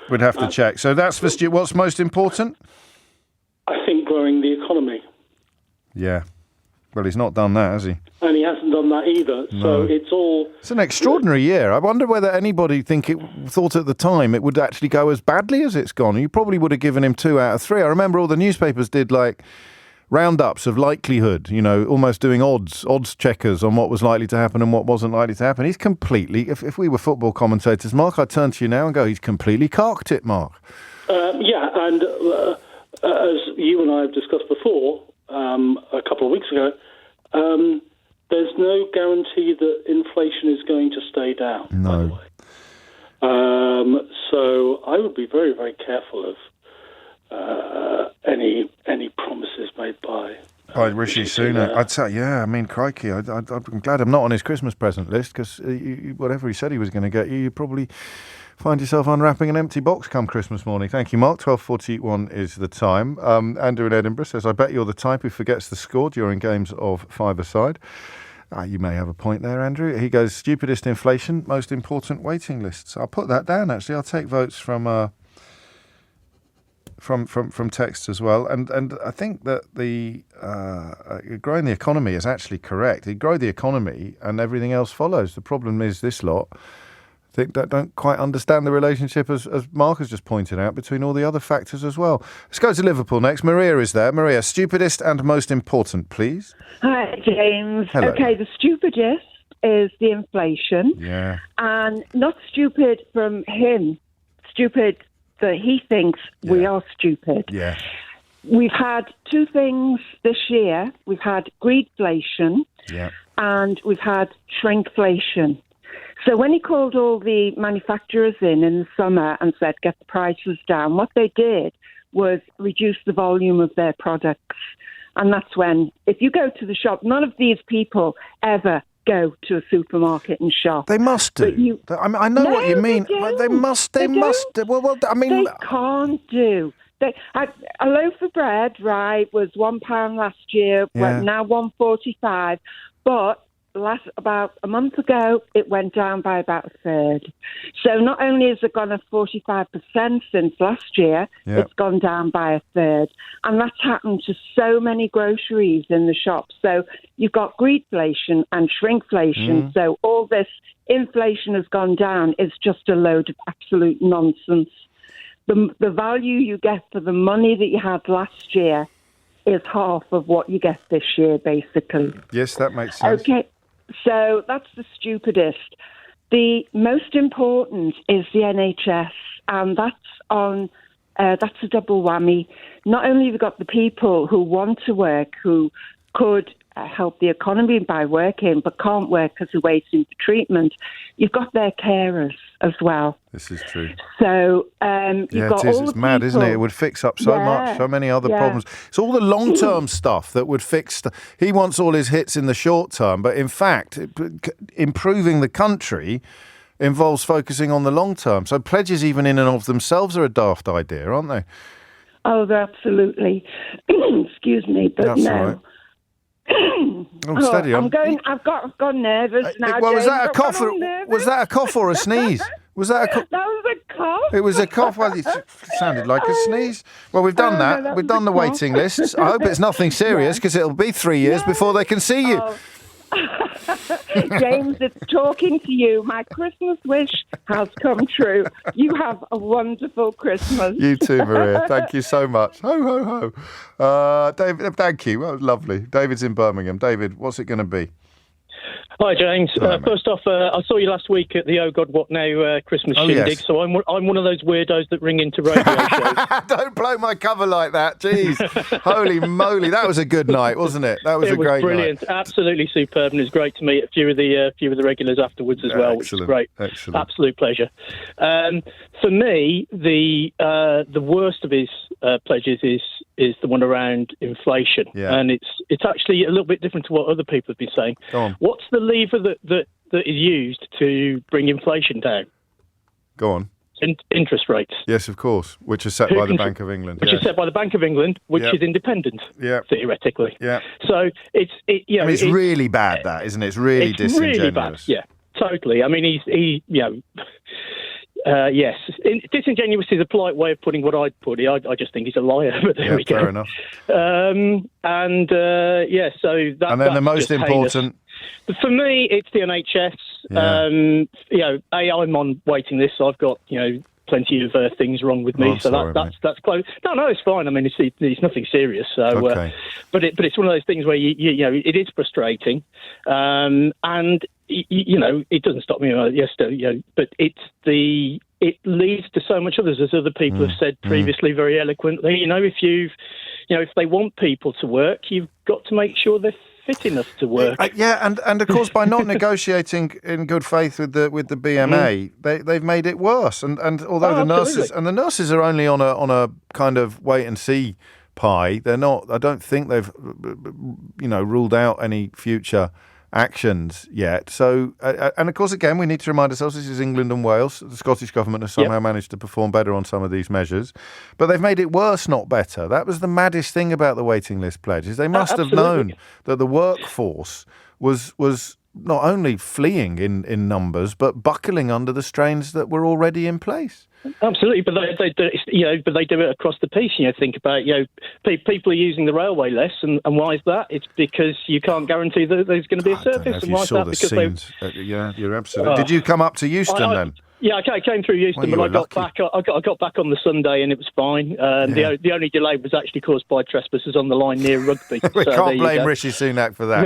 We'd have to check. So that's for Stu. What's most important? I think growing the economy. Yeah. Well, he's not done that, has he? And he hasn't done that either. No. So it's an extraordinary year. I wonder whether anybody thought at the time it would actually go as badly as it's gone. You probably would have given him 2 out of 3. I remember all the newspapers did roundups of likelihood, almost doing odds checkers on what was likely to happen and what wasn't likely to happen. He's completely, if we were football commentators, Mark, I'd turn to you now and go, he's completely carked it, Mark. And as you and I have discussed before, a couple of weeks ago, there's no guarantee that inflation is going to stay down, by the way. So I would be very, very careful of any promises made by Rishi Sunak. I'd say, crikey, I'm glad I'm not on his Christmas present list, because whatever he said he was going to get you, you'd probably find yourself unwrapping an empty box come Christmas morning. Thank you, Mark. 12:41 is the time. Andrew in Edinburgh says, I bet you're the type who forgets the score during games of five-a-side. You may have a point there, Andrew. He goes, stupidest inflation, most important waiting lists. I'll put that down, actually. I'll take votes from text as well, and I think that the growing the economy is actually correct. You grow the economy, and everything else follows. The problem is this lot don't quite understand the relationship, as Mark has just pointed out, between all the other factors as well. Let's go to Liverpool next. Maria is there. Maria, stupidest and most important, please. Hi, James. Hello. Okay, the stupidest is the inflation. Yeah. And not stupid from him. Stupid that he thinks we are stupid. Yeah. We've had 2 things this year. We've had greedflation and we've had shrinkflation. So when he called all the manufacturers in the summer and said, get the prices down, what they did was reduce the volume of their products. And that's when, if you go to the shop, none of these people ever go to a supermarket and shop. They must do. I know what you mean. They must. Well, I mean, they can't do. A loaf of bread, right, was £1 last year. Well, now £1.45, but about a month ago, it went down by about a third. So not only has it gone up 45% since last year, it's gone down by a third. And that's happened to so many groceries in the shops. So you've got greedflation and shrinkflation. So all this inflation has gone down. It's just a load of absolute nonsense. The value you get for the money that you had last year is half of what you get this year, basically. Yes, that makes sense. Okay. So that's the stupidest. The most important is the NHS, and that's a double whammy. Not only have you got the people who want to work, who could help the economy by working, but can't work because they're waiting for treatment, you've got their carers as well. This is true. So you've got all it's the mad, people, isn't it? It would fix up so much, so many other problems. It's all the long-term stuff that would fix. He wants all his hits in the short term, but in fact, improving the country involves focusing on the long term. So pledges, even in and of themselves, are a daft idea, aren't they? Oh, they're absolutely. Excuse me, but That's no. all right. Steady on. I've got nervous now. Well, was James. that a cough? Was that a cough or a sneeze? Was that a cough? That was a cough. It was a cough. Well, it sounded like a sneeze. Well, we've done that. No, We've done the waiting lists. I hope it's nothing serious, because it'll be 3 years before they can see you. James, it's talking to you. My Christmas wish has come true. You have a wonderful Christmas. You too, Maria. Thank you so much. Ho, ho, ho. David, thank you. Well, lovely. David's in Birmingham. David, what's it going to be? Hi, James. Hello, first off, I saw you last week at the Oh God What Now Christmas shindig, yes. so I'm one of those weirdos that ring into radio shows. Don't blow my cover like that. Jeez. Holy moly. That was a good night, wasn't it? That was a great brilliant. night. Absolutely superb, and it was great to meet a few of the regulars afterwards as well, which was great. Excellent. Absolute pleasure. For me, the worst of his pledges is the one around inflation, and it's actually a little bit different to what other people have been saying. Go on. What's the lever that is used to bring inflation down? Go on. Interest rates. Yes, of course, which is set by the Bank of England. Which is set by the Bank of England, which is independent, theoretically. Yeah. So it's really bad, that, isn't it? It's really disingenuous. Really bad. Yeah, totally. I mean, yes, disingenuous is a polite way of putting what I'd put. I just think he's a liar, but there we go. Fair enough. So that. And then the most important. For me, it's the NHS. I'm on waiting lists. So I've got plenty of things wrong with me, that's close. No, it's fine. I mean, it's nothing serious. So, okay. But it's one of those things where it is frustrating, and it doesn't stop me. But it leads to so much others, as other people have said previously very eloquently. If they want people to work, you've got to make sure they're fit enough to work. And of course, by not negotiating in good faith with the BMA, they've made it worse. And although the nurses are only on a kind of wait and see pie, they're not. I don't think they've ruled out any future actions yet. So, and of course, again, we need to remind ourselves this is England and Wales. The Scottish government has somehow managed to perform better on some of these measures, but they've made it worse, not better. That was the maddest thing about the waiting list pledge, is they must have known that the workforce was not only fleeing in numbers, but buckling under the strains that were already in place. Absolutely, but they do it across the piece. Think about people are using the railway less, and why is that? It's because you can't guarantee that there's going to be a service. And why is that? Because you're absolutely. Did you come up to Euston then? Yeah, I came through Euston, but I got back. I got back on the Sunday, and it was fine. The only delay was actually caused by trespassers on the line near Rugby. We can't blame Rishi Sunak for that.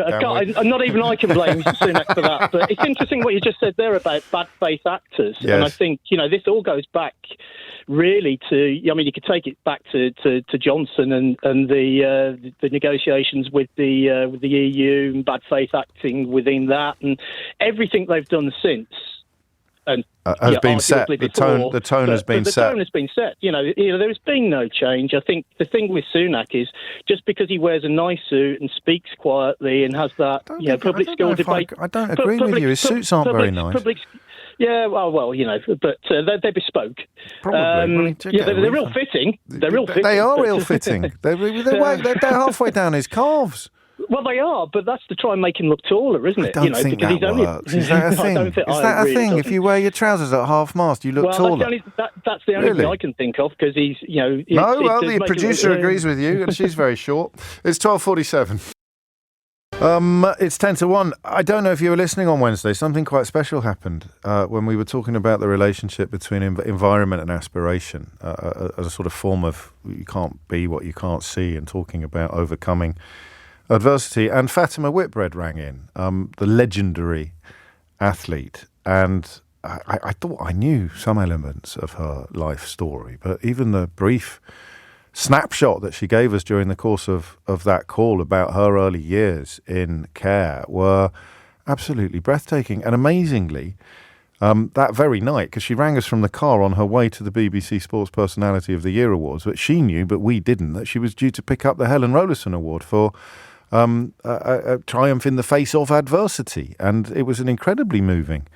Not even I can blame Sunak for that. But it's interesting what you just said there about bad faith actors, and I think this all goes back really to. I mean, you could take it back to Johnson and the negotiations with the EU and bad faith acting within that, and everything they've done since has been set. The tone has been set. The tone has been set. There's been no change. I think the thing with Sunak is just because he wears a nice suit and speaks quietly and has that public school debate. I don't agree with you. His suits aren't very nice. Yeah, well, but they're bespoke. Probably. They're real fitting. They're real fitting. They are real fitting. They're halfway down his calves. Well, they are, but that's to try and make him look taller, isn't it? I don't think that works. Is that a thing? Is that a thing? If you wear your trousers at half-mast, you look taller? That's the only thing I can think of, because he's, the producer agrees with you, and she's very short. It's 12:47. It's 10-1. I don't know if you were listening on Wednesday. Something quite special happened when we were talking about the relationship between environment and aspiration as a sort of form of you can't be what you can't see, and talking about overcoming adversity. And Fatima Whitbread rang in, the legendary athlete, and I thought I knew some elements of her life story, but even the brief snapshot that she gave us during the course of that call about her early years in care were absolutely breathtaking. And amazingly, that very night, because she rang us from the car on her way to the BBC Sports Personality of the Year Awards, but she knew, but we didn't, that she was due to pick up the Helen Rollason Award for a triumph in the face of adversity. And it was an incredibly moving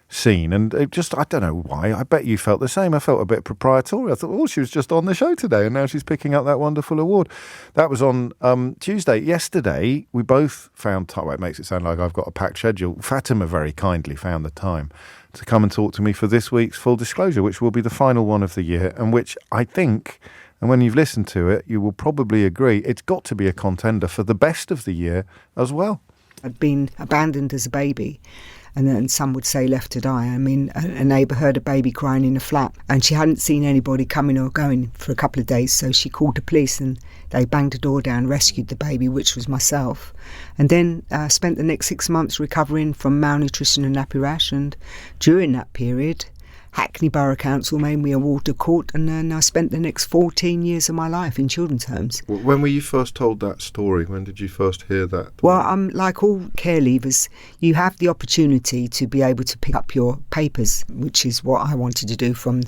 scene, and it just, I don't know why, I bet you felt the same. I felt a bit proprietary. I thought, she was just on the show today, and now she's picking up that wonderful award. That was on Tuesday. Yesterday, we both found time. Well, it makes it sound like I've got a packed schedule. Fatima very kindly found the time to come and talk to me for this week's Full Disclosure, which will be the final one of the year, and which I think, and when you've listened to it, you will probably agree, it's got to be a contender for the best of the year as well. I'd been abandoned as a baby, and then some would say left to die. I mean, a neighbour heard a baby crying in a flat, and she hadn't seen anybody coming or going for a couple of days, so she called the police, and they banged the door down, rescued the baby, which was myself, and then spent the next 6 months recovering from malnutrition and nappy rash. And during that period, Hackney Borough Council made me a ward of court, and then I spent the next 14 years of my life in children's homes. When were you first told that story? When did you first hear that? Well, like all care leavers, you have the opportunity to be able to pick up your papers, which is what I wanted to do from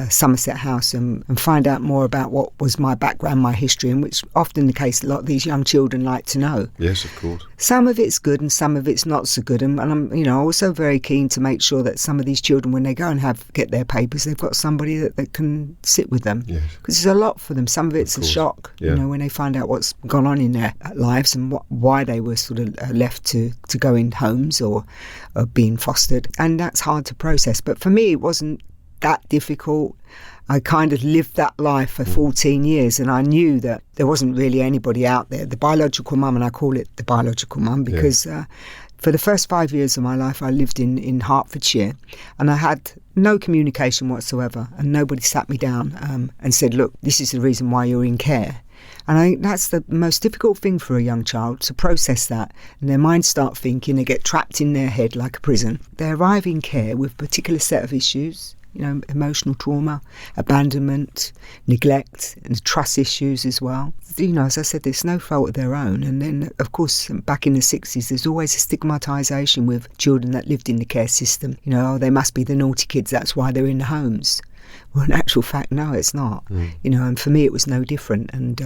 Somerset House, and find out more about what was my background, my history, and which often the case a lot of these young children like to know. Yes, of course. Some of it's good and some of it's not so good, and I'm also very keen to make sure that some of these children, when they go and get their papers, they've got somebody that can sit with them, because there's a lot for them. Some of it's a shock, when they find out what's gone on in their lives and why they were sort of left to go in homes or being fostered, and that's hard to process. But for me, it wasn't that difficult. I kind of lived that life for 14 years, and I knew that there wasn't really anybody out there. The biological mum, and I call it the biological mum because for the first 5 years of my life, I lived in Hertfordshire, and I had no communication whatsoever, and nobody sat me down and said, look, this is the reason why you're in care. And I think that's the most difficult thing for a young child, to process that, and their minds start thinking, they get trapped in their head like a prison. They arrive in care with a particular set of issues, emotional trauma, abandonment, neglect, and trust issues as well. As I said, there's no fault of their own. And then, of course, back in the 60s, there's always a stigmatisation with children that lived in the care system. They must be the naughty kids, that's why they're in the homes. Well, in actual fact, no, it's not. And for me, it was no different. And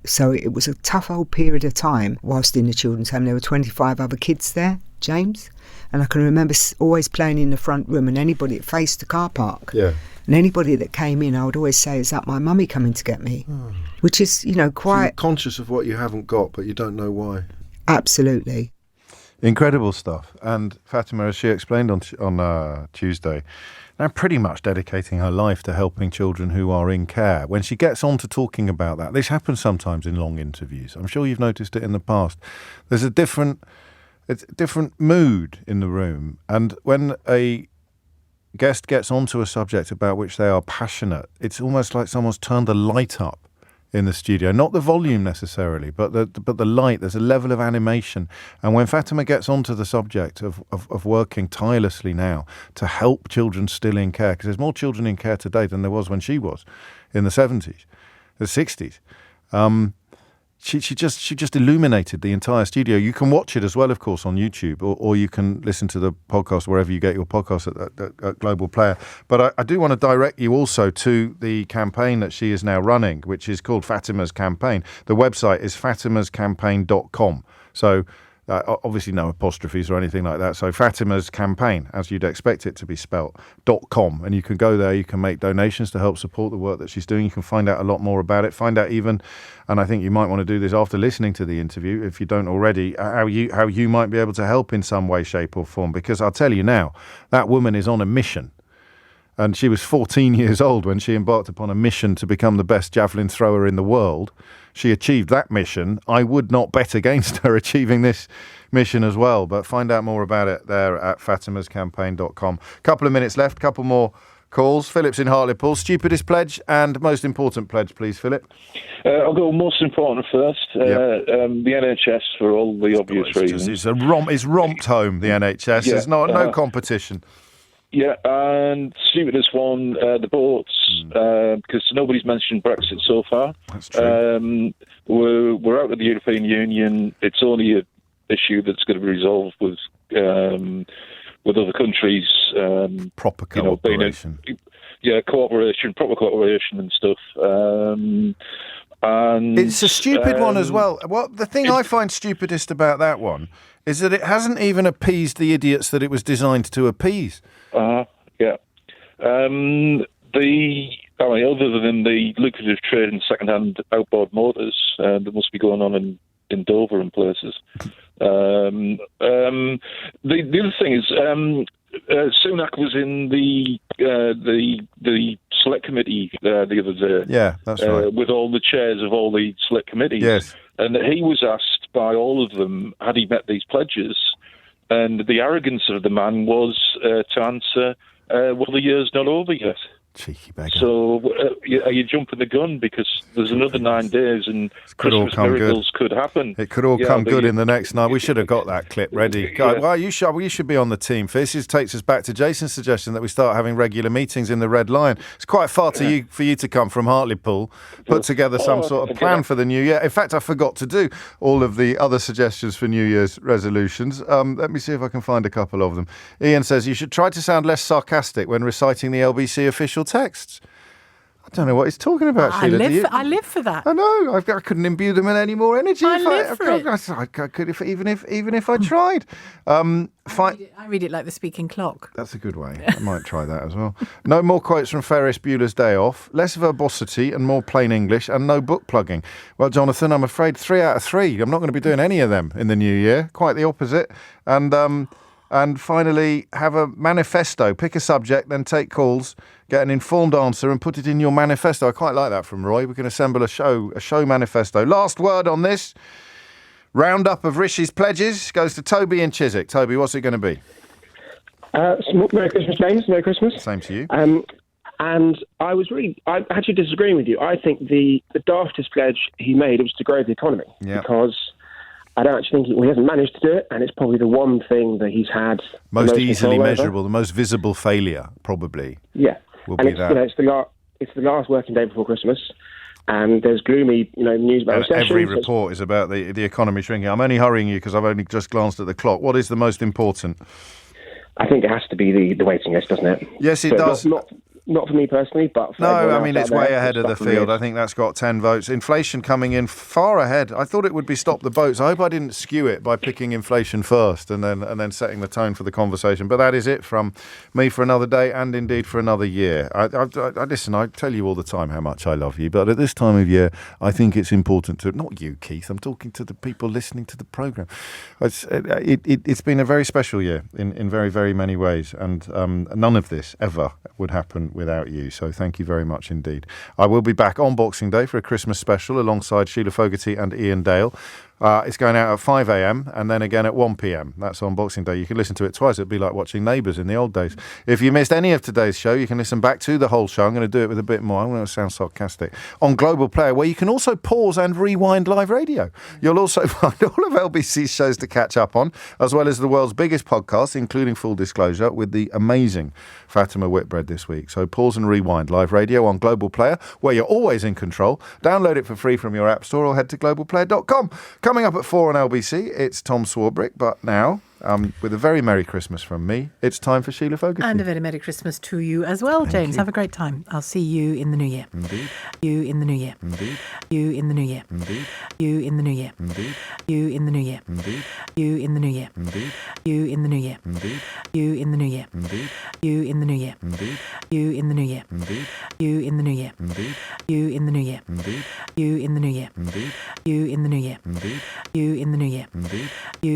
so it was a tough old period of time whilst in the children's home. There were 25 other kids there, James. And I can remember always playing in the front room, and anybody that faced the car park, and anybody that came in, I would always say, is that my mummy coming to get me? Which is, quite... So you're conscious of what you haven't got, but you don't know why. Absolutely. Incredible stuff. And Fatima, as she explained on Tuesday, now pretty much dedicating her life to helping children who are in care. When she gets on to talking about that, this happens sometimes in long interviews. I'm sure you've noticed it in the past. There's a different mood in the room. And when a guest gets onto a subject about which they are passionate, it's almost like someone's turned the light up in the studio. Not the volume necessarily, but the light. There's a level of animation. And when Fatima gets onto the subject of working tirelessly now to help children still in care, because there's more children in care today than there was when she was in the 70s, the 60s, she just illuminated the entire studio. You can watch it as well, of course, on YouTube, or you can listen to the podcast wherever you get your podcast at Global Player. But I do want to direct you also to the campaign that she is now running, which is called Fatima's Campaign. The website is fatimascampaign.com. So obviously no apostrophes or anything like that. So Fatima's Campaign, as you'd expect it to be spelt, .com. And you can go there, you can make donations to help support the work that she's doing. You can find out a lot more about it. Find out even, and I think you might want to do this after listening to the interview, if you don't already, how you might be able to help in some way, shape or form. Because I'll tell you now, that woman is on a mission. And she was 14 years old when she embarked upon a mission to become the best javelin thrower in the world. She achieved that mission. I would not bet against her achieving this mission as well. But find out more about it there at fatimascampaign.com. Couple of minutes left, couple more calls. Philip's in Hartlepool. Stupidest pledge and most important pledge, please, Philip. I'll go most important first. The NHS, for all the obvious reasons. It's romped home, the NHS. Yeah, There's no competition. Yeah, and stupidest one, the boats, because nobody's mentioned Brexit so far. That's true. We're out of the European Union. It's only an issue that's going to be resolved with other countries. Proper cooperation. Proper cooperation and stuff. And it's a stupid one as well. Well, the thing I find stupidest about that one is that it hasn't even appeased the idiots that it was designed to appease. Yeah. Other than the lucrative trade in second-hand outboard motors that must be going on in Dover and places. The other thing is, Sunak was in the select committee the other day. Yeah, that's right. With all the chairs of all the select committees. Yes. And he was asked by all of them, had he met these pledges? And the arrogance of the man was to answer, well, the year's not over yet. Cheeky beggar. So are you jumping the gun? Because there's another 9 days and Christmas miracles could happen. It could all come good in the next night. We should have got that clip ready. God, well, you should be on the team. This takes us back to Jason's suggestion that we start having regular meetings in the Red Lion. It's quite far for you to come from Hartlepool, put together some sort of plan for the new year. In fact, I forgot to do all of the other suggestions for New Year's resolutions. Let me see if I can find a couple of them. Ian says you should try to sound less sarcastic when reciting the LBC official texts. I don't know what he's talking about, Sheila. I live for that. I know. I couldn't imbue them with any more energy. I live for it. I could, even if I tried. I read it like the speaking clock. That's a good way. I might try that as well. No more quotes from Ferris Bueller's Day Off. Less verbosity and more plain English, and no book plugging. Well, Jonathan, I'm afraid 3 out of 3. I'm not going to be doing any of them in the new year. Quite the opposite. And finally, have a manifesto. Pick a subject, then take calls, get an informed answer and put it in your manifesto. I quite like that from Roy. We can assemble a show manifesto. Last word on this. Roundup of Rishi's pledges goes to Toby in Chiswick. Toby, what's it going to be? Merry Christmas, James. Merry Christmas. Same to you. And I actually disagreeing with you. I think the daftest pledge he made was to grow the economy. Yeah. Because I don't actually think he hasn't managed to do it, and it's probably the one thing that he's had most easily measurable, the most visible failure, probably. Yeah, will be that. It's the last working day before Christmas, and there's gloomy, news about recession. Every report is about the economy shrinking. I'm only hurrying you because I've only just glanced at the clock. What is the most important? I think it has to be the waiting list, doesn't it? Yes, it does. Not for me personally, but for no, I mean it's way ahead of the field. I think that's got 10 votes. Inflation coming in far ahead. I thought it would be stop the boats. I hope I didn't skew it by picking inflation first and then setting the tone for the conversation. But that is it from me for another day and indeed for another year. I listen. I tell you all the time how much I love you, but at this time of year, I think it's important to not you, Keith. I'm talking to the people listening to the programme. It's been a very special year in very, very many ways, and none of this ever would happen without you. So thank you very much indeed. I will be back on Boxing Day for a Christmas special alongside Sheila Fogarty and Ian Dale. It's going out at 5 a.m. and then again at 1 p.m. That's on Boxing Day. You can listen to it twice. It'd be like watching Neighbours in the old days. If you missed any of today's show, you can listen back to the whole show. I'm going to do it with a bit more. I'm going to sound sarcastic. On Global Player, where you can also pause and rewind live radio. You'll also find all of LBC's shows to catch up on, as well as the world's biggest podcast, including Full Disclosure, with the amazing Fatima Whitbread this week. So pause and rewind live radio on Global Player, where you're always in control. Download it for free from your app store or head to globalplayer.com. Coming up at 4 on LBC, it's Tom Swarbrick, but now, with a very Merry Christmas from me, it's time for Sheila Fogarty. And a very Merry Christmas to you as well, Thank James. you. Have a great time. I'll see you in the new year. Indeed. You in the new year. Indeed. You in the new year. Indeed. You in the new year. Indeed. You in the new year. Indeed. You in the new year. Indeed. You in the new year. Indeed. You in the new year. Indeed. You in the new year. Indeed. You in the new year. Indeed. You in the new year. Indeed. You in the new year. Indeed. You in the new year. Indeed. You in the new year. Indeed. You in the new year. Indeed. You